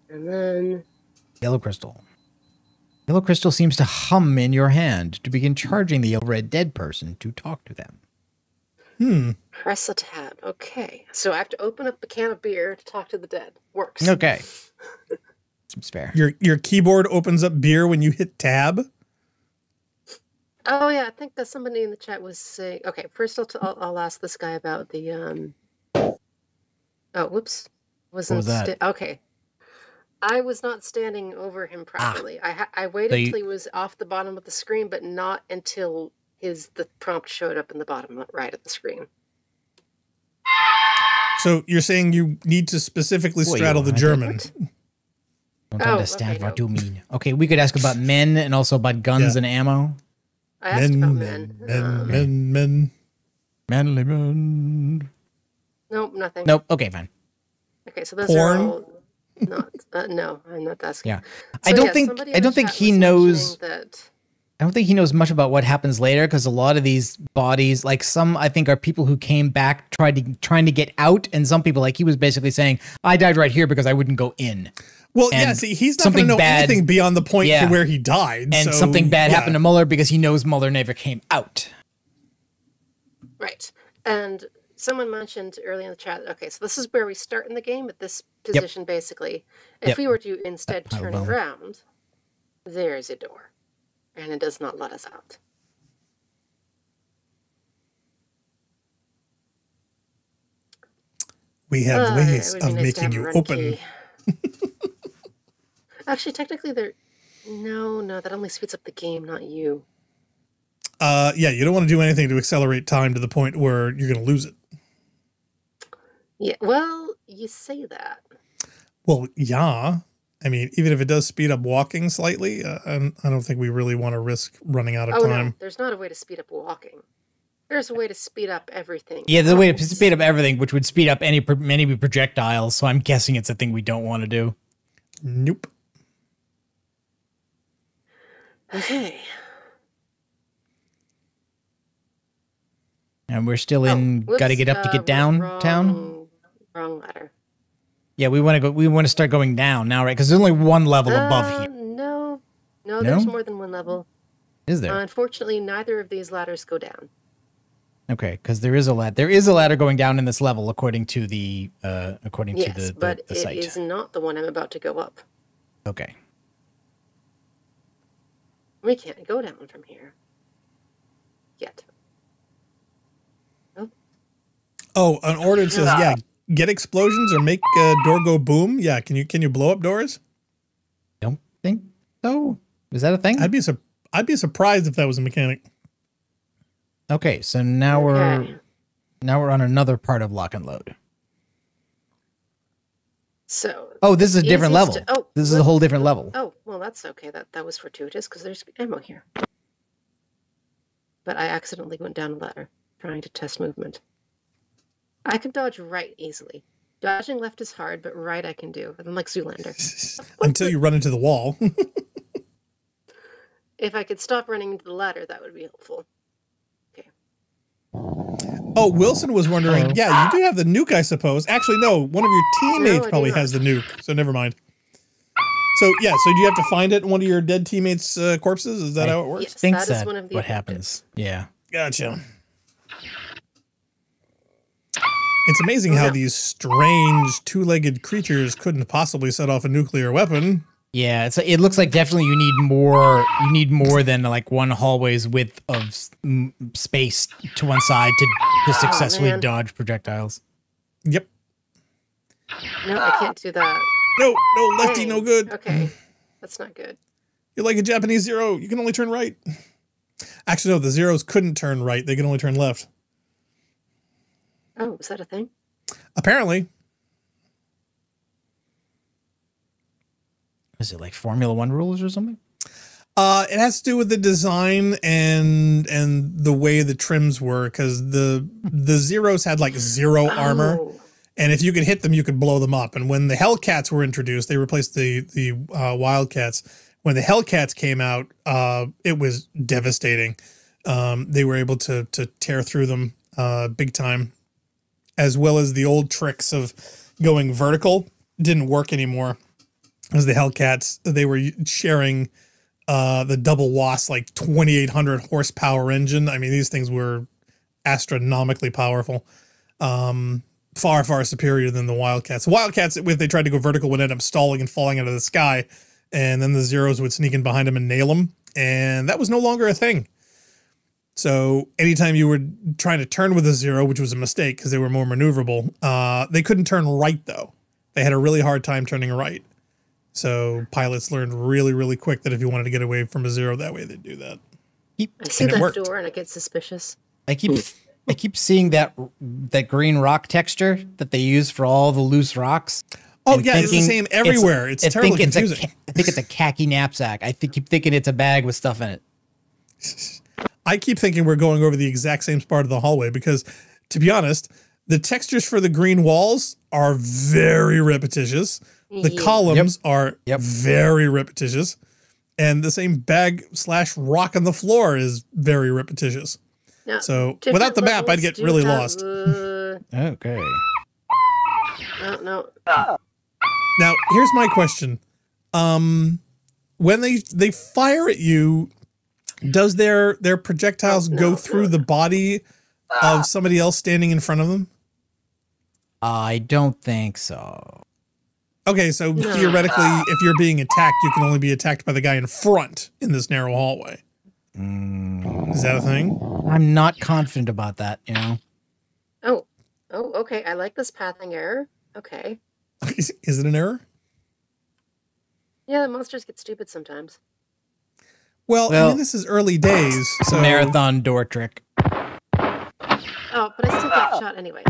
And then. Yellow crystal. Yellow crystal seems to hum in your hand to begin charging the red dead person to talk to them. Press a tab. Okay. So I have to open up a can of beer to talk to the dead. Works. Okay. Seems fair. Your keyboard opens up beer when you hit tab. Oh yeah, I think that somebody in the chat was saying. Okay, first I'll ask this guy about the. Oh, whoops. What was that? Okay. I was not standing over him properly. I So waited you, till he was off the bottom of the screen, but not until the prompt showed up in the bottom right of the screen. So you're saying you need to specifically straddle the German. Don't understand what you mean. Okay, we could ask about men and also about guns and ammo. I asked about men. Men. Manly men. Nope, nothing. Nope. Okay, fine. Okay, so those Porn? are all not. No, I'm not asking. Yeah, So, I don't think he knows. That. I don't think he knows much about what happens later because a lot of these bodies, like some, I think, are people who came back trying to get out, and some people, like he was basically saying, "I died right here because I wouldn't go in." Well, yeah. See, he's not going to know anything beyond the point to where he died, and something bad happened to Muller because he knows Muller never came out. Right, and someone mentioned earlier in the chat. Okay, so this is where we start in the game at this position, basically. If we were to instead turn around, there's a door. And it does not let us out. We have ways of making you open. Actually, technically, no, that only speeds up the game, not you. Yeah, you don't want to do anything to accelerate time to the point where you're going to lose it. Yeah, well, you say that. Well, yeah. I mean, even if it does speed up walking slightly, I don't think we really want to risk running out of time. No, there's not a way to speed up walking. There's a way to speed up everything. Yeah, there's a way to speed up everything, which would speed up many projectiles. So I'm guessing it's a thing we don't want to do. Nope. Okay. And we're still in. Got to get up to get downtown. Wrong ladder. Yeah, we want to go. We want to start going down now, right? Because there's only one level above here. No, there's more than one level. Is there? Unfortunately, neither of these ladders go down. Okay, because there is a ladder. There is a ladder going down in this level, according to the to the but site. It is not the one I'm about to go up. Okay. We can't go down from here yet. Nope. Oh, an order says, get explosions or make a door go boom. Yeah, can you blow up doors? Don't think so. Is that a thing? I'd be surprised if that was a mechanic. Okay, so now we're on another part of lock and load. So this is a different level. This is a whole different level. Oh, well, that's okay. That was fortuitous because there's ammo here. But I accidentally went down a ladder trying to test movement. I can dodge right easily. Dodging left is hard, but right I can do. I'm like Zoolander. Until you run into the wall. If I could stop running into the ladder, that would be helpful. Okay. Oh, Wilson was wondering, yeah, you do have the nuke, I suppose. Actually, no, one of your teammates probably has the nuke, so never mind. So, yeah, so do you have to find it in one of your dead teammates' corpses? Is that how it works? Yes, I think that is one of the what happens. Yeah. Gotcha. It's amazing how these strange two-legged creatures couldn't possibly set off a nuclear weapon. Yeah, it looks like definitely you need more. You need more than like one hallway's width of space to one side to successfully dodge projectiles. Yep. No, I can't do that. No, lefty, no good. Okay, that's not good. You're like a Japanese zero. You can only turn right. Actually, no, the zeros couldn't turn right. They can only turn left. Oh, is that a thing? Apparently. Is it like Formula One rules or something? It has to do with the design and the way the trims were, because the zeros had like zero armor, and if you could hit them, you could blow them up. And when the Hellcats were introduced, they replaced the Wildcats. When the Hellcats came out, it was devastating. They were able to tear through them big time, as well as the old tricks of going vertical didn't work anymore. As the Hellcats, they were sharing the double WASP, like 2,800 horsepower engine. I mean, these things were astronomically powerful. Far, far superior than the Wildcats. The Wildcats, if they tried to go vertical, would end up stalling and falling out of the sky. And then the zeros would sneak in behind them and nail them. And that was no longer a thing. So anytime you were trying to turn with a zero, which was a mistake because they were more maneuverable, they couldn't turn right, though. They had a really hard time turning right. So pilots learned really, really quick that if you wanted to get away from a zero that way, they'd do that. I see And it that worked. door and I get suspicious. I keep seeing that green rock texture that they use for all the loose rocks. Oh and yeah, it's the same everywhere. It's terribly confusing. I think it's a khaki knapsack. Keep thinking it's a bag with stuff in it. I keep thinking we're going over the exact same part of the hallway because, to be honest, the textures for the green walls are very repetitious. The columns are very repetitious. And the same bag/rock on the floor is very repetitious. Now, So without the map, I'd get really lost. Okay. No. Now, here's my question. When they fire at you, does their projectiles go through the body of somebody else standing in front of them? I don't think so. Okay, so theoretically, if you're being attacked, you can only be attacked by the guy in front in this narrow hallway. Is that a thing? I'm not confident about that, you know. Oh, okay. I like this pathing error. Okay. Is it an error? Yeah, the monsters get stupid sometimes. Well, I mean, this is early days. It's So a marathon door trick. Oh, but I still got shot anyway.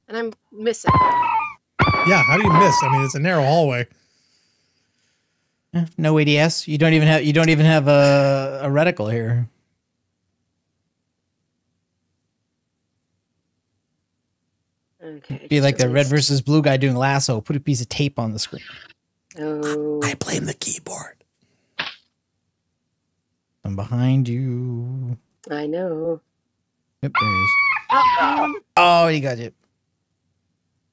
And I'm missing. yeah, how do you miss? I mean, it's a narrow hallway. No ADS. You don't even have a reticle here. Okay. Be like the red versus blue guy doing lasso. Put a piece of tape on the screen. Oh. I blame the keyboard. I'm behind you. I know. Yep, there he is. Oh, he got it.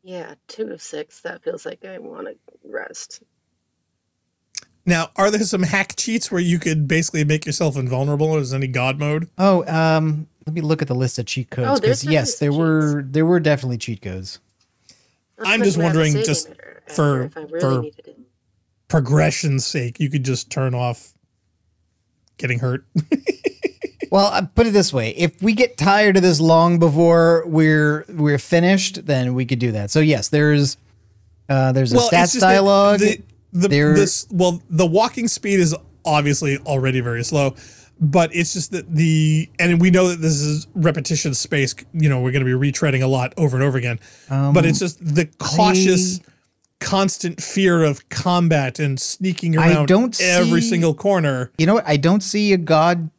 Yeah, 2 of 6. That feels like I want to rest. Now, are there some hack cheats where you could basically make yourself invulnerable? Is any god mode? Oh, let me look at the list of cheat codes. Oh, there's Yes, there were definitely cheat codes. I'm just wondering, just for if I really needed it. progression's sake, you could just turn off getting hurt. Well, I put it this way: if we get tired of this long before we're finished, then we could do that. So yes, there's a stats dialogue. The walking speed is obviously already very slow, but it's just that and we know that this is repetition space. You know, we're going to be retreading a lot over and over again, but it's just the cautious, constant fear of combat and sneaking around every single corner. You know what? I don't see a god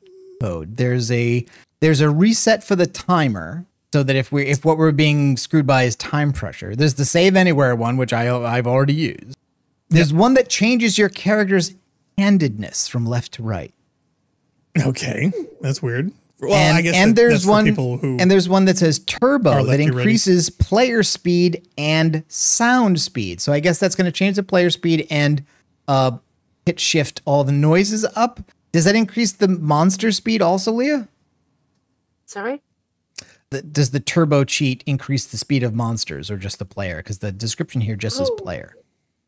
code. There's a reset for the timer, so that if what we're being screwed by is time pressure. There's the save anywhere one, which I've already used. There's one that changes your character's handedness from left to right. Okay, that's weird. Well, I guess there's one that says turbo that increases player speed and sound speed. So I guess that's going to change the player speed and hit shift all the noises up. Does that increase the monster speed also, Leah? Sorry? Does the turbo cheat increase the speed of monsters or just the player? Because the description here just says player.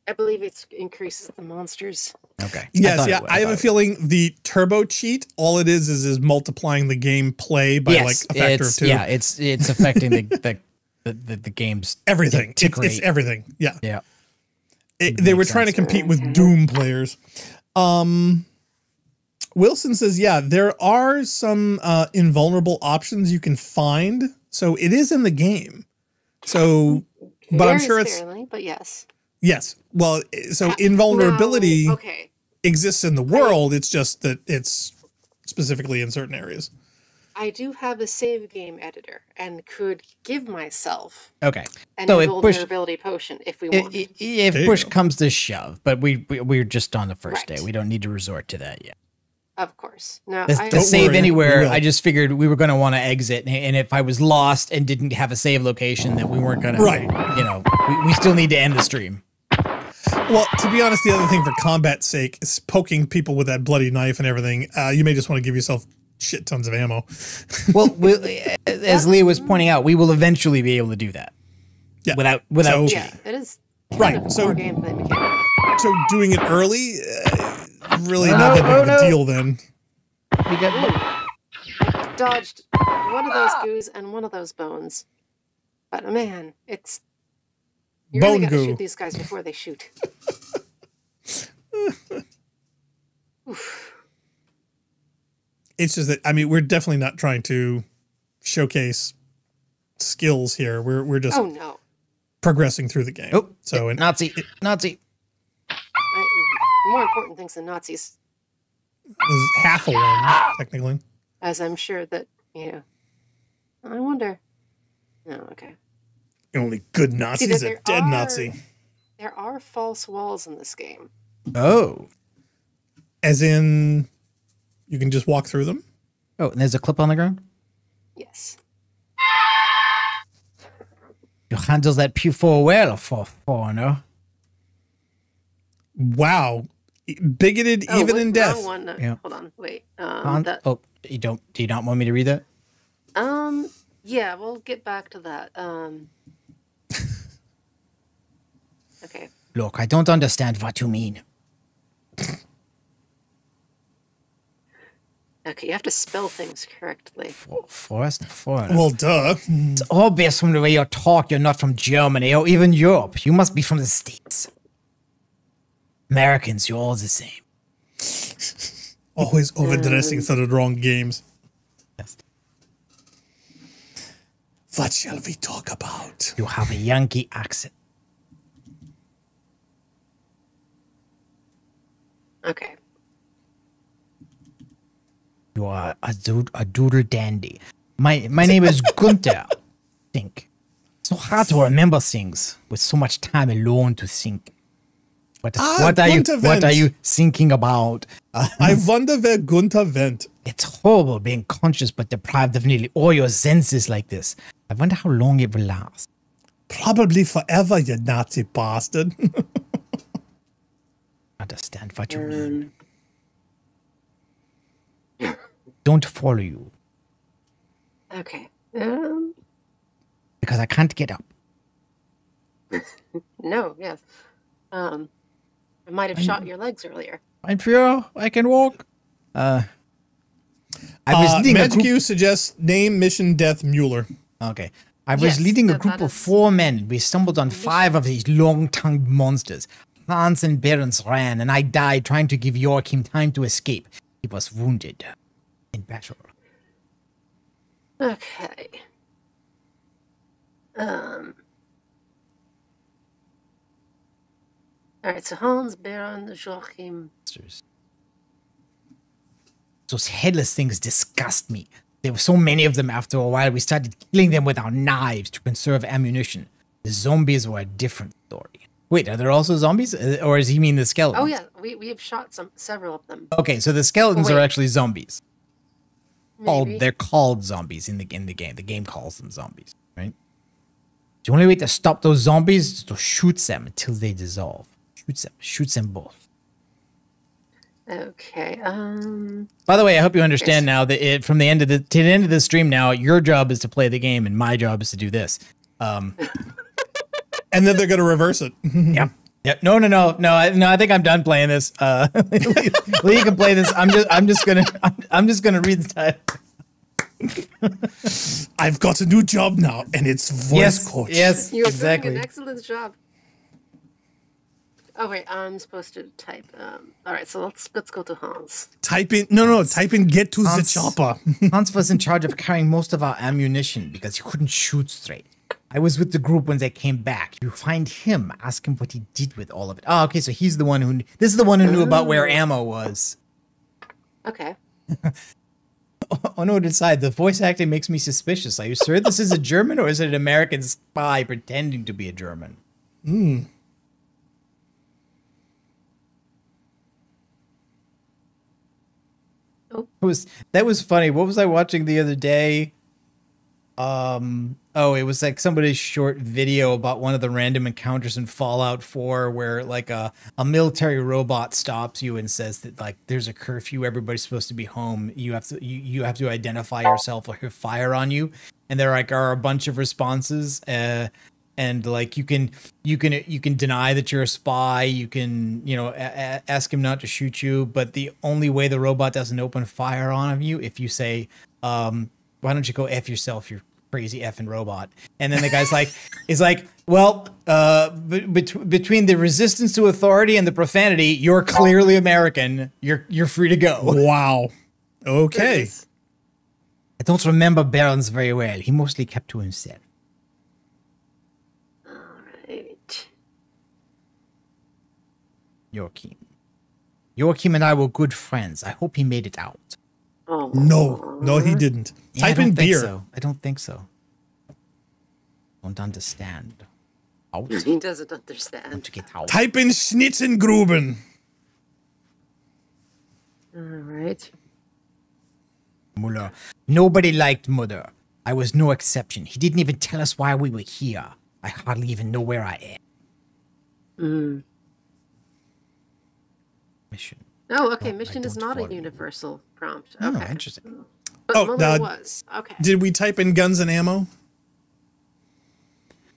I believe it increases the monsters. Okay. Yes, I have a feeling the turbo cheat, all it is multiplying the game play by like a factor of 2. Yeah, it's affecting the game's everything. It's everything. Yeah. Yeah. They were trying to compete with Doom players. Wilson says, yeah, there are some invulnerable options you can find. So it is in the game. So, but I'm sure it's... But yes. Yes. Well, so invulnerability exists in the world. It's just that it's specifically in certain areas. I do have a save game editor and could give myself an invulnerability potion if we want. If push comes to shove, but we're just on the first day. We don't need to resort to that yet. Of course. No, the save anywhere, I just figured we were going to want to exit. And if I was lost and didn't have a save location, that we weren't going to, we still need to end the stream. Well, to be honest, the other thing for combat's sake is poking people with that bloody knife and everything. You may just want to give yourself shit tons of ammo. Well, as Leah was pointing out, we will eventually be able to do that. Yeah. Without cheating. It is right. So doing it early, really not that big of a deal then. I dodged one of those goos and one of those bones. But man, you really got to shoot these guys before they shoot. It's just that, I mean, we're definitely not trying to showcase skills here. We're just progressing through the game. Oh, so Nazi. More important things than Nazis. There's half a one, technically. As I'm sure that, I wonder. No, okay. Only good Nazi is a dead Nazi. There are false walls in this game. Oh. As in, you can just walk through them? Oh, and there's a clip on the ground? Yes. You handle that Q4 well, for foreigner. Wow. Bigoted even in death. One. Yeah. Hold on, wait. Do you not want me to read that? Yeah, we'll get back to that. Okay. Look, I don't understand what you mean. Okay, you have to spell things correctly. Forest? Foreigner. Well, duh. It's obvious from the way you talk you're not from Germany or even Europe. You must be from the States. Americans, you're all the same. Always overdressing for the wrong games. Yes. What shall we talk about? You have a Yankee accent. Okay. You are a doodle dandy. My name is Gunther. Think. So hard to remember things with so much time alone to think. What are you thinking about? I wonder where Gunther went. It's horrible being conscious but deprived of nearly all your senses like this. I wonder how long it will last. Probably forever, you Nazi bastard. Understand what you mean. Don't follow you. Okay. Because I can't get up. No, yes. I might have shot your legs earlier. I'm sure I can walk. I was leading Magic U suggests name, mission, death, Mueller. Okay. I was leading a group of 4 men. We stumbled on 5 of these long-tongued monsters. Hans and Behrens ran, and I died trying to give Joachim time to escape. He was wounded in battle. Okay. All right, so Hans, Baron, Joachim. Those headless things disgust me. There were so many of them after a while, we started killing them with our knives to conserve ammunition. The zombies were a different story. Wait, are there also zombies? Or does he mean the skeletons? Oh, yeah, we have shot several of them. Okay, so the skeletons are actually zombies. Maybe. They're called zombies in the game. The game calls them zombies, right? The only way to stop those zombies is to shoot them until they dissolve. Shoot them both. Okay. By the way, I hope you understand now that from the end of to the end of the stream now, your job is to play the game and my job is to do this. And then they're going to reverse it. Yep. Yep. No. I think I'm done playing this. Lee can play this. I'm just gonna read the title. I've got a new job now, and it's voice coach. Yes, you're exactly. doing an excellent job. Oh wait, I'm supposed to type. All right, so let's go to Hans. Type in type in get to the chopper. Hans was in charge of carrying most of our ammunition because he couldn't shoot straight. I was with the group when they came back. You find him, ask him what he did with all of it. Oh, okay, so he's the one who. This is the one who knew about where ammo was. Okay. Oh no, decide. The voice acting makes me suspicious. Are you sure this is a German or is it an American spy pretending to be a German? That was funny. What was I watching the other day? It was like somebody's short video about one of the random encounters in Fallout 4 where like a military robot stops you and says that like there's a curfew, everybody's supposed to be home. You have to identify yourself or he'll fire on you. And there are a bunch of responses and like you can deny that you're a spy, you can ask him not to shoot you, but the only way the robot doesn't open fire on you if you say why don't you go F yourself, you're crazy effing robot. And then the guy's like, well, between the resistance to authority and the profanity, you're clearly American. You're free to go. Wow. Okay. I don't remember Barons very well. He mostly kept to himself. All right. Joachim and I were good friends. I hope he made it out. Oh. No, he didn't. Yeah, Type in beer. I don't think so. Don't understand. Out. He doesn't understand. Want to get out. Type in Schnitzengruben. All right. Muller. Nobody liked Muller. I was no exception. He didn't even tell us why we were here. I hardly even know where I am. Mission. Oh, okay. Mission is not a universal prompt. Oh, okay. interesting. But Muller was. Okay. Did we type in guns and ammo?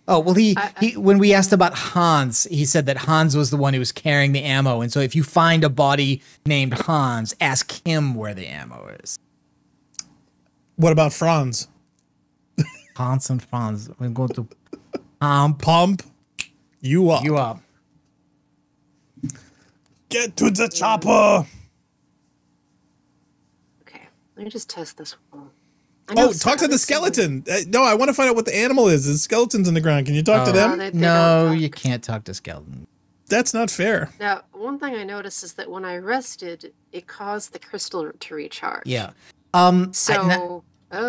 Oh, well, he when we asked about Hans, he said that Hans was the one who was carrying the ammo. And so if you find a body named Hans, ask him where the ammo is. What about Franz? Hans and Franz. We're going to pump you up. You up. Get to the chopper. Okay. Let me just test this one. Oh, talk to the skeleton. No, I want to find out what the animal is. There's skeletons in the ground. Can you talk to them? No, you can't talk to skeletons. That's not fair. Now, one thing I noticed is that when I rested, it caused the crystal to recharge. Yeah. So. No. I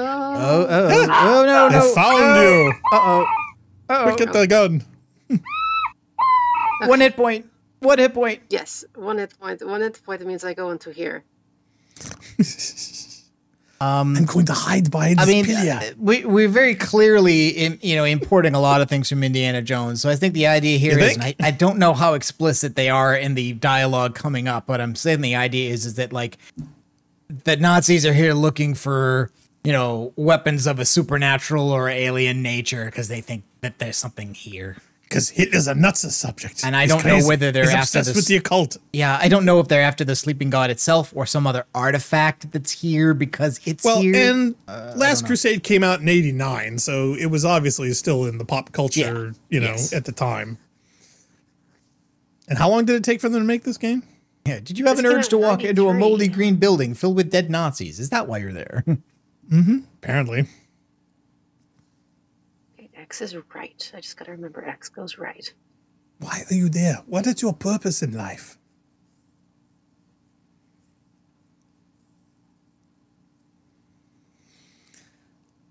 found you. Uh-oh. Get the gun. Okay. 1 hit point. 1 hit point. Yes, 1 hit point. 1 hit point means I go into here. I'm going to hide behind this pillar. We're very clearly importing a lot of things from Indiana Jones. So I think the idea here is, and I don't know how explicit they are in the dialogue coming up, but I'm saying the idea is that like the Nazis are here looking for, weapons of a supernatural or alien nature because they think that there's something here. Because Hitler's a Nazi subject. And I don't know whether they're after obsessed with the occult. Yeah, I don't know if they're after the sleeping god itself or some other artifact that's here because it's here. Well, and Last Crusade came out in '89, so it was obviously still in the pop culture, at the time. And how long did it take for them to make this game? Yeah, did you have an urge to walk into a moldy green building filled with dead Nazis? Is that why you're there? Apparently. X is right. I just got to remember X goes right. Why are you there? What is your purpose in life?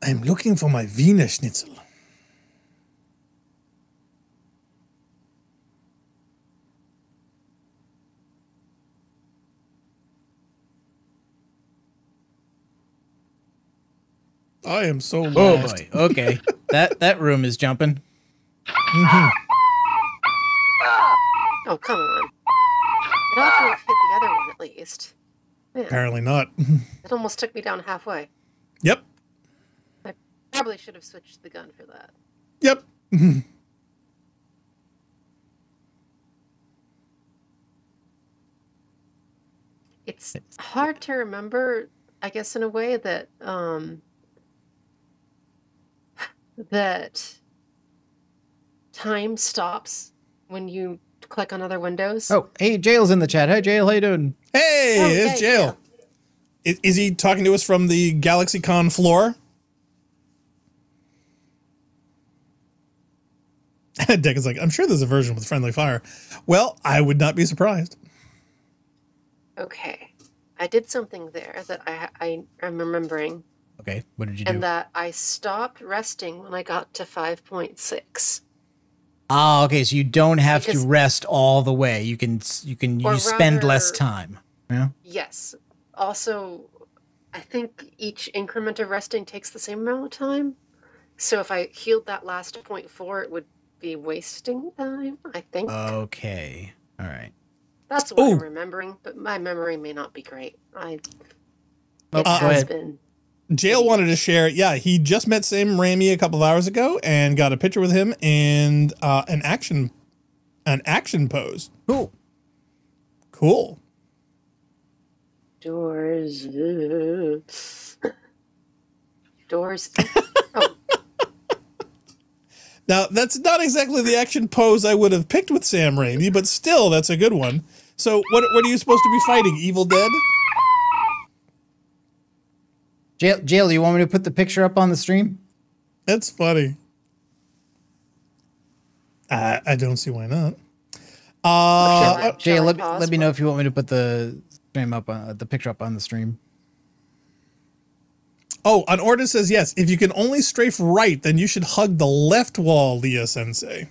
I'm looking for my Wiener Schnitzel. I am so lost. Oh boy. Okay. that room is jumping. Oh, come on. It ought to have hit the other one at least. Man, apparently not. It almost took me down halfway. Yep. I probably should have switched the gun for that. Yep. It's hard to remember, I guess, in a way that that time stops when you click on other windows. Oh, hey, Jail's in the chat. Hi, Jail. How you doing? Hey, it's Jail. Yeah. Is he talking to us from the GalaxyCon floor? Dick is like, I'm sure there's a version with friendly fire. Well, I would not be surprised. Okay. I did something there that I am remembering. Okay, what did you do? And that I stopped resting when I got to 5.6. Ah, okay, so you don't have to rest all the way. You spend less time. Yeah. Yes. Also, I think each increment of resting takes the same amount of time. So if I healed that last 0.4, it would be wasting time, I think. Okay. All right. That's what I'm remembering, but my memory may not be great. It has been. Jail wanted to share. Yeah, he just met Sam Raimi a couple of hours ago and got a picture with him and an action pose. Cool. Doors. Doors. Oh. Now, that's not exactly the action pose I would have picked with Sam Raimi, but still, that's a good one. So, what are you supposed to be fighting? Evil Dead? Jail, do you want me to put the picture up on the stream? That's funny. I don't see why not. Jay, let me know if you want me to put the stream up, the picture up on the stream. Oh, on order says yes. If you can only strafe right, then you should hug the left wall, Leah Sensei.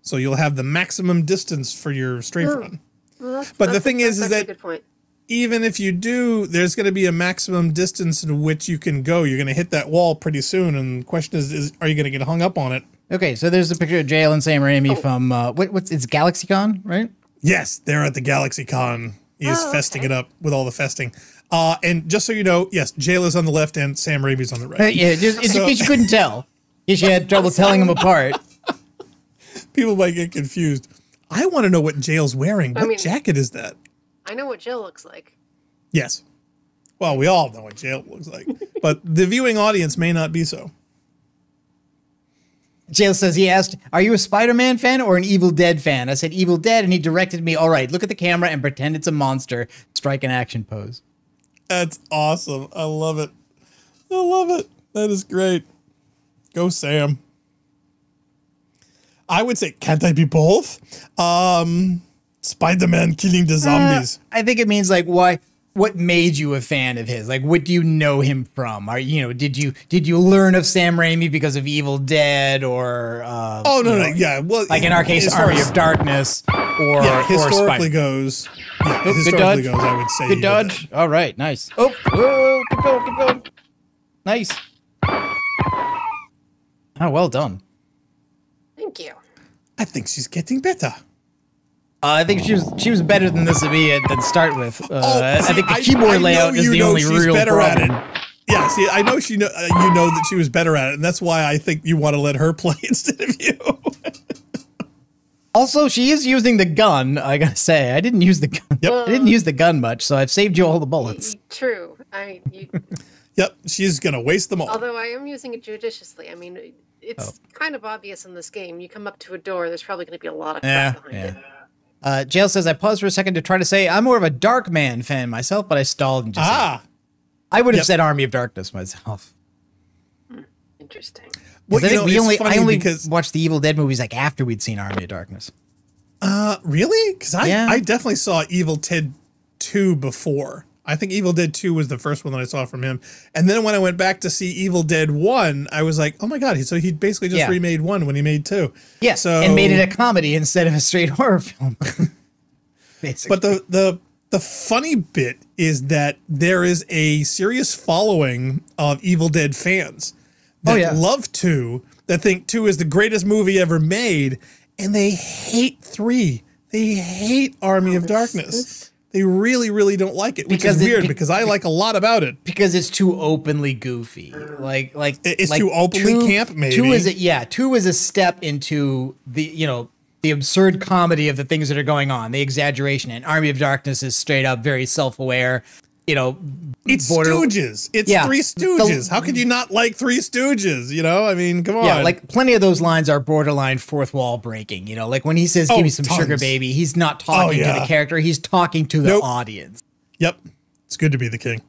So you'll have the maximum distance for your strafe run. Well, but the thing is that good point. Even if you do, there's going to be a maximum distance to which you can go. You're going to hit that wall pretty soon, and the question is are you going to get hung up on it? Okay, so there's a picture of Jail and Sam Raimi from it's GalaxyCon, right? Yes, they're at the GalaxyCon. He is festing it up with all the festing. And just so you know, yes, Jail is on the left and Sam Raimi's on the right. Yeah, just in case you couldn't tell, in case you had trouble telling them apart. People might get confused. I want to know what Jail's wearing. What jacket is that? I know what Jill looks like. Yes. Well, we all know what Jail looks like, but the viewing audience may not be so. Jail says, he asked, are you a Spider-Man fan or an Evil Dead fan? I said, Evil Dead, and he directed me, all right, look at the camera and pretend it's a monster. Strike an action pose. That's awesome. I love it. I love it. That is great. Go, Sam. I would say, can't I be both? Spider-Man killing the zombies. I think it means like what made you a fan of his? Like, what do you know him from? Did you learn of Sam Raimi because of Evil Dead or yeah. Well, like in our case, Army of Darkness or historically goes. Yeah, historically goes, I would say. Good dodge. All right, nice. Oh, keep going. Nice. Oh, well done. Thank you. I think she's getting better. I think she was better than this to be than start with. I think the keyboard layout is the only real problem. Yeah, see, I know you know that she was better at it, and that's why I think you want to let her play instead of you. Also, she is using the gun. I gotta say, I didn't use the gun. Yep. I didn't use the gun much, so I've saved you all the bullets. True. Yep, she's gonna waste them all. Although I am using it judiciously. I mean, it's kind of obvious in this game. You come up to a door, there's probably going to be a lot of crap behind it. Jail says, I paused for a second to try to say, I'm more of a Darkman fan myself, but I stalled and just said, I would have said Army of Darkness myself. Interesting. Well, I think I only watched the Evil Dead movies like after we'd seen Army of Darkness. Really? Because I definitely saw Evil Dead 2 before. I think Evil Dead 2 was the first one that I saw from him. And then when I went back to see Evil Dead 1, I was like, oh my God, so he basically just remade 1 when he made 2. Yeah, and made it a comedy instead of a straight horror film. Basically. But the funny bit is that there is a serious following of Evil Dead fans that love 2, that think 2 is the greatest movie ever made, and they hate 3. They hate Army of Darkness. They really, really don't like it, which is weird because I like a lot about it. Because it's too openly goofy. It's too openly camp, maybe. 2 is a step into the absurd comedy of the things that are going on, the exaggeration. And Army of Darkness is straight up very self-aware. It's Stooges. It's Three Stooges. How could you not like Three Stooges? I mean, come on. Yeah, like plenty of those lines are borderline fourth wall breaking. Like when he says, give me some sugar, baby, he's not talking to the character. He's talking to the audience. Yep. It's good to be the king.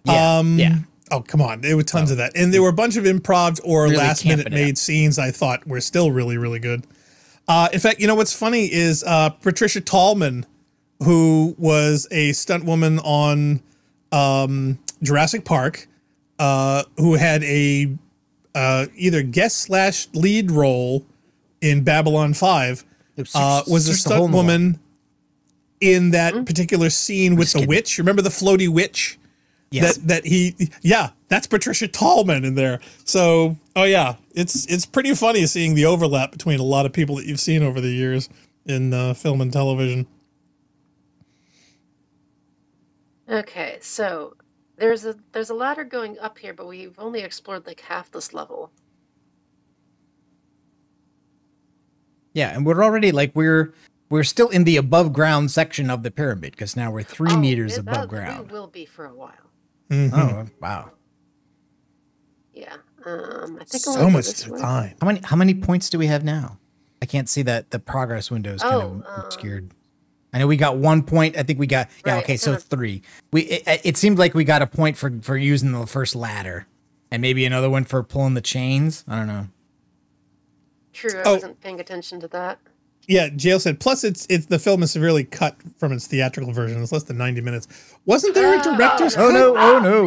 Yeah. Oh, come on. There were tons of that. And there were a bunch of improv or really last minute made scenes I thought were still really, really good. In fact, what's funny is Patricia Tallman, who was a stunt woman on Jurassic Park, who had a either guest / lead role in Babylon 5, was a stunt woman in that particular scene with the witch. Remember the floaty witch? Yes. That's Patricia Tallman in there. So, it's pretty funny seeing the overlap between a lot of people that you've seen over the years in film and television. Okay, so there's a ladder going up here, but we've only explored like half this level. Yeah, and we're already we're still in the above ground section of the pyramid because now we're 3 meters above ground. We will be for a while. Mm-hmm. Oh wow! Yeah, I think so much time. How many points do we have now? I can't see that the progress window is kind of obscured. I know we got 1 point. I think we got, yeah, Right, okay, so 3. It seemed like we got a point for using the first ladder. And maybe another one for pulling the chains. I don't know. True, I wasn't paying attention to that. Yeah, Jail said, plus it's the film is severely cut from its theatrical version. It's less than 90 minutes. Wasn't there a director's cut? Oh no.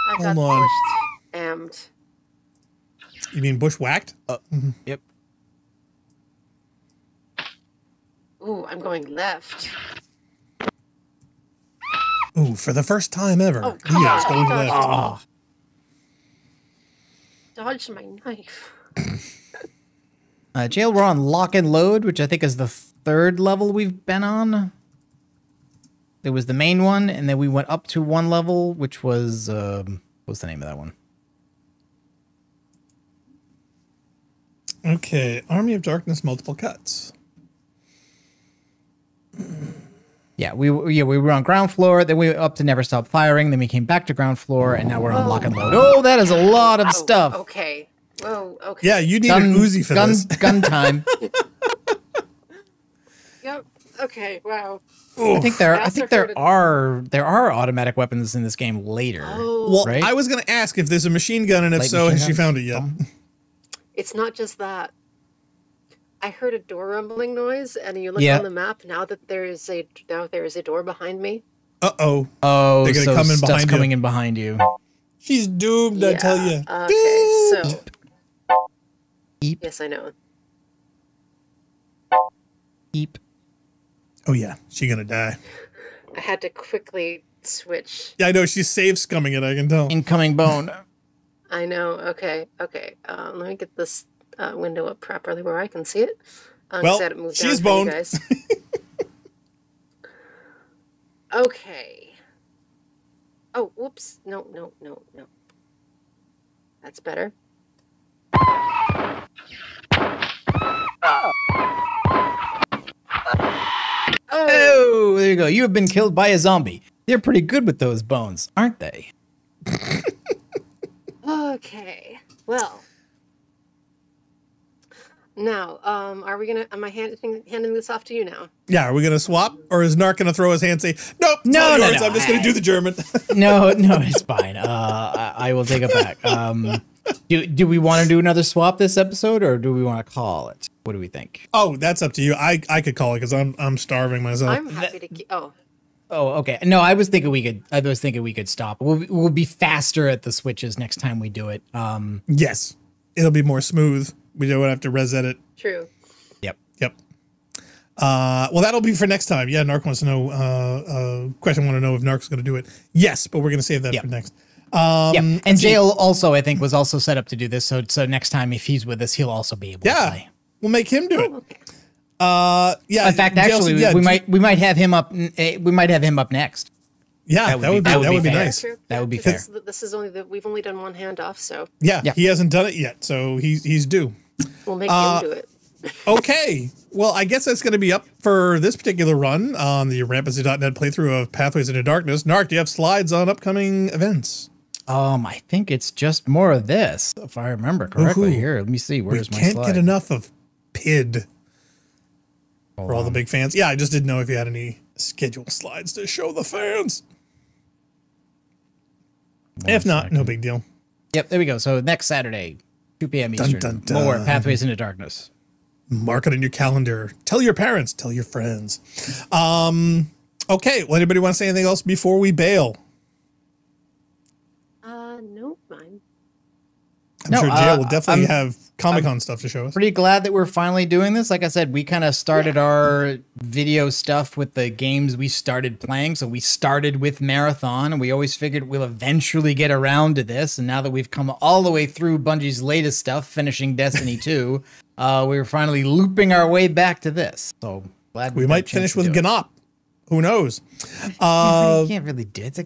I got Hold on. pushed, ammed. You mean bushwhacked? Yep. Ooh, I'm going left. Ooh, for the first time ever. Oh, come Leo's on. going Dodge. left. Dodged my knife. Jail, we're on lock and load, which I think is the 3rd level we've been on. There was the main one, and then we went up to 1 level, which was, what's the name of that one? Okay, Army of Darkness, multiple cuts. Yeah, we were on ground floor, then we went up to Never Stop Firing, then we came back to ground floor, and now we're on lock and load. Oh, that is a lot of stuff. Okay. Whoa, okay. Yeah, you need an Uzi for this. Gun time. Yep. Okay, wow. I think there are automatic weapons in this game later. Oh. Well, right? I was going to ask if there's a machine gun, and if Light so, machine has she guns? found it yet? It's not just that. I heard a door rumbling noise, and you look Yeah. on the map now that there is a door behind me. Uh-oh. Oh, They're gonna so come in stuff's behind you. coming in behind you. She's doomed, I tell you. Okay, so Eep, yes, I know. eep. Oh, yeah, she's going to die. I had to quickly switch. Yeah, I know, she's save scumming it, I can tell. Incoming bone. I know. Okay. Let me get this window up properly where I can see it. Well, I had it moved she's down for you boned. guys. Okay. Oh, whoops. No. That's better. Oh, there you go. You have been killed by a zombie. They're pretty good with those bones, aren't they? Okay. Well. Now, am I handing this off to you now? Yeah, are we going to swap? Or is Narc going to throw his hand and say, nope, it's all yours, I'm just going to do the German. No, it's fine. I will take it back. Do we want to do another swap this episode, or do we want to call it? What do we think? Oh, that's up to you. I could call it because I'm starving myself. I'm happy to keep. Oh, okay. No, I was thinking we could stop. We'll be faster at the switches next time we do it. Yes, it'll be more smooth. We don't have to reset it. true. Yep. Well, that'll be for next time. Yeah, Narc wants to know. Question want to know if Narc's going to do it. Yes, but we're going to save that for next. Yeah, and Jail also, I think, was also set up to do this. So next time, if he's with us, he'll also be able to play. We'll make him do it. Okay. Yeah. In fact, actually, we might have him up. We might have him up next. Yeah, that would be fair. nice. True. That would be Because fair. This is we've only done one handoff, so Yeah, Yeah. he hasn't done it yet, so he's due. we'll make him do it. Okay. Well, I guess that's going to be up for this particular run on the Rampancy.net playthrough of Pathways into Darkness. Narc, do you have slides on upcoming events? I think it's just more of this, if I remember correctly. Woohoo. Here, let me see. Where's my Can't slide? get enough of PID Hold for all the on. big fans. Yeah, I just didn't know if you had any scheduled slides to show the fans. If not, no big deal. Yep, there we go. So next Saturday, 2 p.m. Eastern. dun, dun. More Pathways into Darkness. Mark it on your calendar. Tell your parents. Tell your friends. Okay. Well, anybody want to say anything else before we bail? No, mine. I'm No, sure Jail will definitely I'm- have Comic-Con stuff to show us. Pretty glad that we're finally doing this. Like I said, we kind of started our video stuff with the games we started playing. So we started with Marathon, and we always figured we'll eventually get around to this. And now that we've come all the way through Bungie's latest stuff, finishing Destiny 2, we're finally looping our way back to this. So glad We got a might chance finish to with do it. Ganop. Who knows? You can't really do it. It's a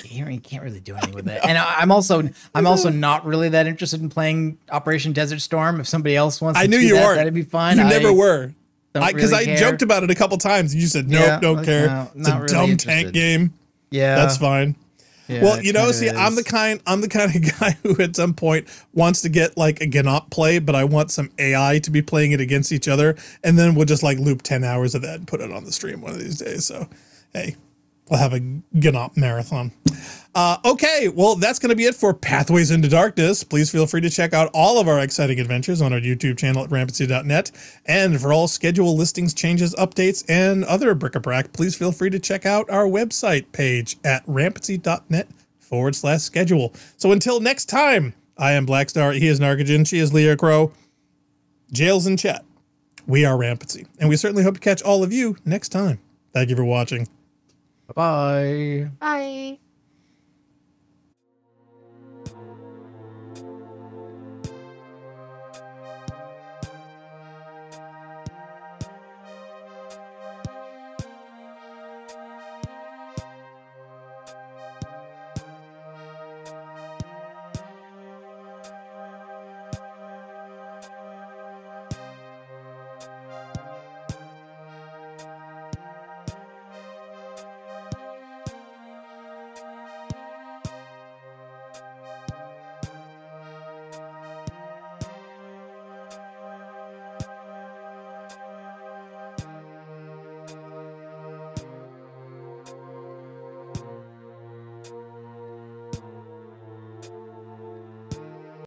game. You can't really do anything with it. And I'm also not really that interested in playing Operation Desert Storm. If somebody else wants to I knew do you that, weren't. that'd be fine. You never were. don't Because really I care. joked about it a couple times. And you said, nope, Yeah, don't care. no, It's a not really dumb interested. tank game. Yeah, That's fine. Yeah, well, you know, see, I'm the kind of guy who at some point wants to get like a Ganop play, but I want some AI to be playing it against each other, and then we'll just like loop 10 hours of that and put it on the stream one of these days. So, hey, we'll have a Ganop marathon. Okay, well, that's going to be it for Pathways into Darkness. Please feel free to check out all of our exciting adventures on our YouTube channel at rampancy.net. And for all schedule listings, changes, updates, and other bric-a-brac, please feel free to check out our website page at rampancy.net/schedule. So until next time, I am Blackstar, he is Nargajan, she is Leah Crow. Jails in chat. We are Rampancy, and we certainly hope to catch all of you next time. Thank you for watching. Bye-bye. Bye.